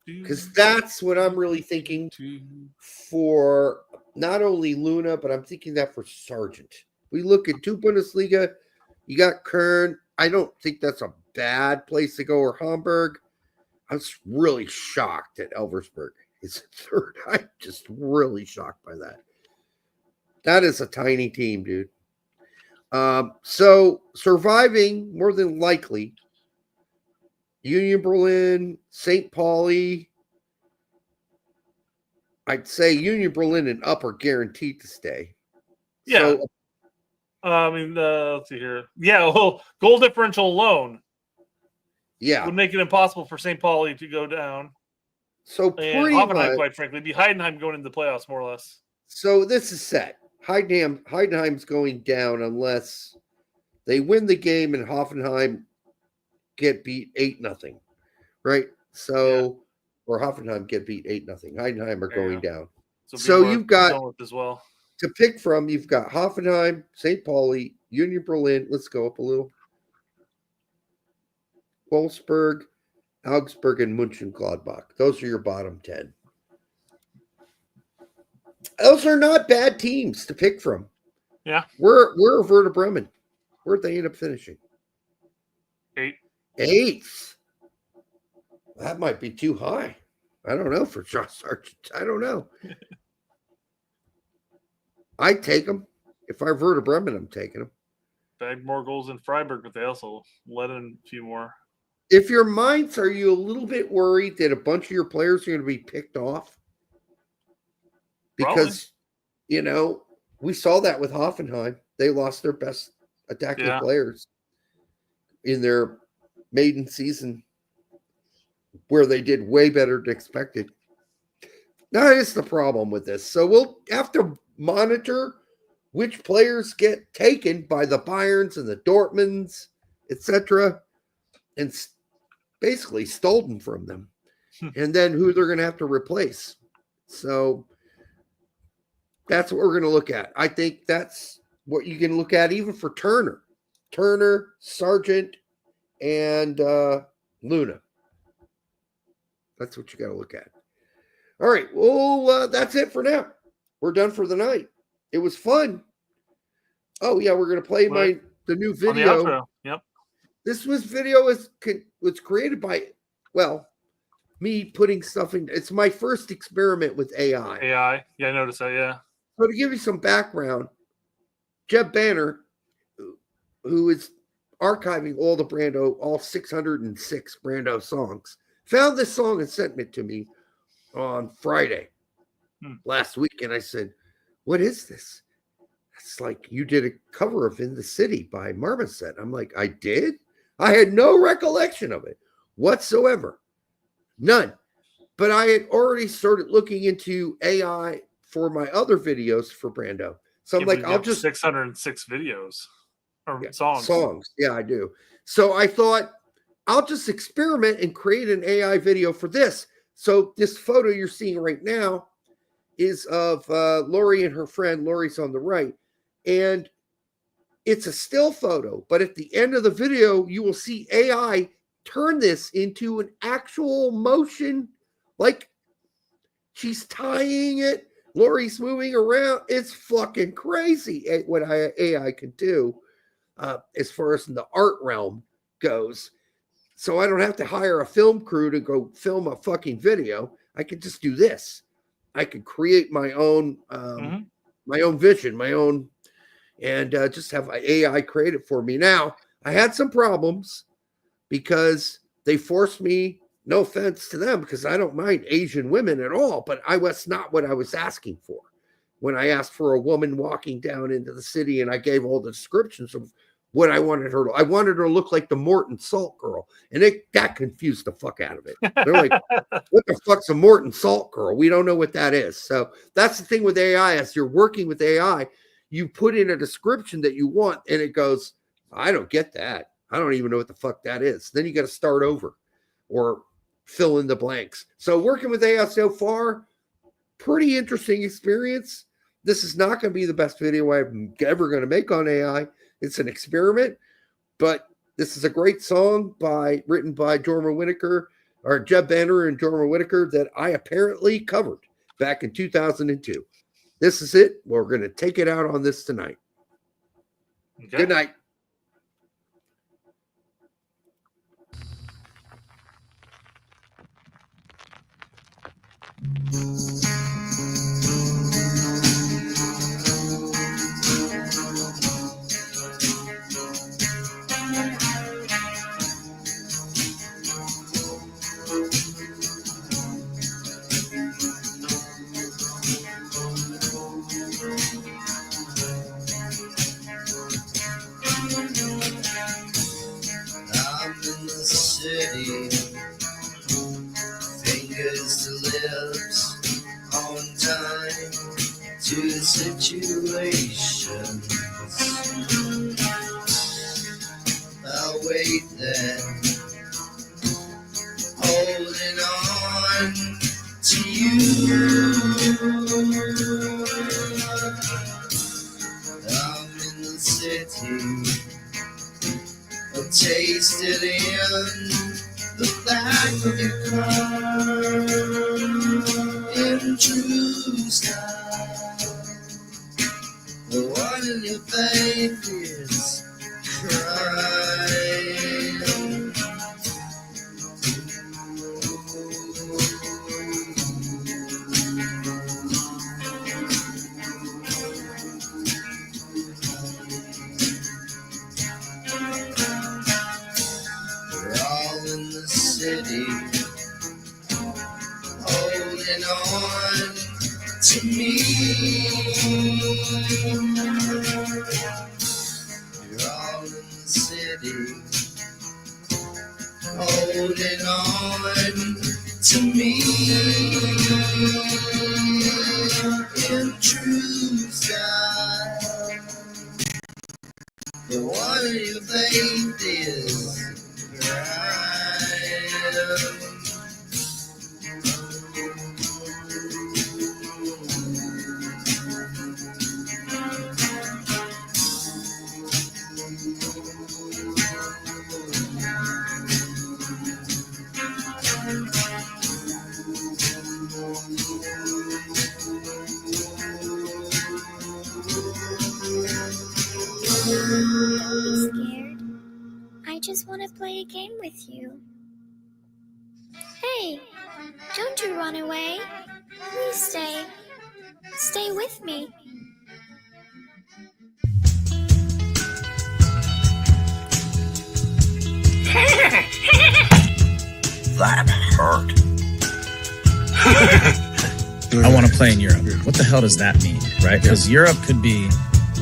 because that's what I'm really thinking for not only Luna, but I'm thinking that for Sargent. We look at 2 Bundesliga. You got Kern. I don't think that's a bad place to go, or Hamburg. I was really shocked at Elversberg. It's 3rd. I'm just really shocked by that. That is a tiny team, dude. So surviving more than likely. Union Berlin, St. Pauli. I'd say Union Berlin and up are guaranteed to stay. Yeah. So, let's see here. Yeah, well, goal differential alone. Yeah. Would make it impossible for St. Pauli to go down. So and pretty Hoffenheim, much, quite frankly, be Heidenheim going into the playoffs, more or less. So this is set. Heidenheim's going down unless they win the game and Hoffenheim get beat 8-0, right? So, or Hoffenheim get beat 8-0. Heidenheim are going down. So you've got as well to pick from. You've got Hoffenheim, St. Pauli, Union Berlin. Let's go up a little. Wolfsburg, Augsburg, and Mönchengladbach. Those are your bottom 10. Those are not bad teams to pick from. Yeah. We're Werder Bremen. Where'd they end up finishing? 8th. That might be too high. I don't know for Josh Sargent. I don't know. I'd take them. If I Werder Bremen, I'm taking them. Bagged more goals than Freiburg, but they also let in a few more. If your Mainz, are you a little bit worried that a bunch of your players are going to be picked off? Because, we saw that with Hoffenheim. They lost their best attacking players in their maiden season, where they did way better than expected. That is the problem with this. So we'll have to monitor which players get taken by the Bayerns and the Dortmunds, etc., and basically stolen from them, and then who they're going to have to replace. So that's what we're going to look at. I think that's what you can look at even for Turner, Sargent, and Luna. That's what you got to look at. All right. Well, that's it for now. We're done for the night. It was fun. Oh yeah, we're going to play the new video. On the outro. Yep. This video was created by, me putting stuff in. It's my first experiment with AI. AI. Yeah, I noticed that. Yeah. So to give you some background, Jeb Banner, who is archiving all 606 Brando songs, found this song and sent it to me on Friday last week. And I said, what is this? It's like, you did a cover of In the City by Marmoset. I'm like, I did? I had no recollection of it whatsoever. None. But I had already started looking into AI for my other videos for Brando. So I'm like, I'll just 606 videos or songs. Songs. Yeah, I do. So I thought I'll just experiment and create an AI video for this. So this photo you're seeing right now is of Lori and her friend. Lori's on the right. And it's a still photo, but at the end of the video, you will see AI turn this into an actual motion, like she's tying it. Lori's moving around. It's fucking crazy what AI can do as far as in the art realm goes. So I don't have to hire a film crew to go film a fucking video. I could just do this. I could create my own, my own vision, and just have AI create it for me. Now, I had some problems because they forced me, no offense to them, because I don't mind Asian women at all, but I was not what I was asking for. When I asked for a woman walking down into the city and I gave all the descriptions of what I wanted her to, I wanted her to look like the Morton Salt girl. And that confused the fuck out of it. They're like, what the fuck's a Morton Salt girl? We don't know what that is. So that's the thing with AI. As you're working with AI, you put in a description that you want and it goes, I don't get that. I don't even know what the fuck that is. Then you got to start over or fill in the blanks. So working with AI so far, pretty interesting experience. This is not going to be the best video I'm ever going to make on AI. It's an experiment, but this is a great song written by Jorma Whitaker, or Jeb Banner and Jorma Whitaker, that I apparently covered back in 2002. This is it. We're going to take it out on this tonight. Okay. Good night. Fingers to lips, on time to situations. I'll wait there, holding on to you. I'm in the city, I'll taste it in the back of your car, in true style. The one in your face is crying. holding on to me. You're all in the city, holding on to me. In true style, the water you bathed is crying. Don't be scared. I just want to play a game with you. Hey, don't you run away. Please stay. Stay with me. That hurt. I want to play in Europe. What the hell does that mean, right? Because Europe could be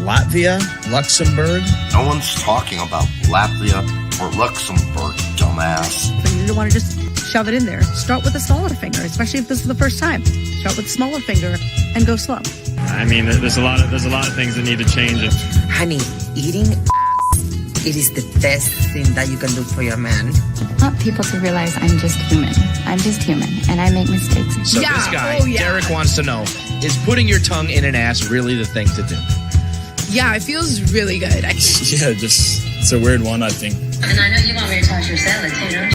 Latvia, Luxembourg. No one's talking about Latvia or Luxembourg, dumbass. So you don't want to just shove it in there. Start with the smaller finger, especially if this is the first time. Start with the smaller finger and go slow. I mean, there's a lot of things that need to change. Honey, eating it is the best thing that you can do for your man. I want people to realize I'm just human. I'm just human, and I make mistakes. So this guy, Derek, wants to know, is putting your tongue in an ass really the thing to do? Yeah, it feels really good. Yeah, just it's a weird one, I think. And I know you want me to toss your salad too, don't you?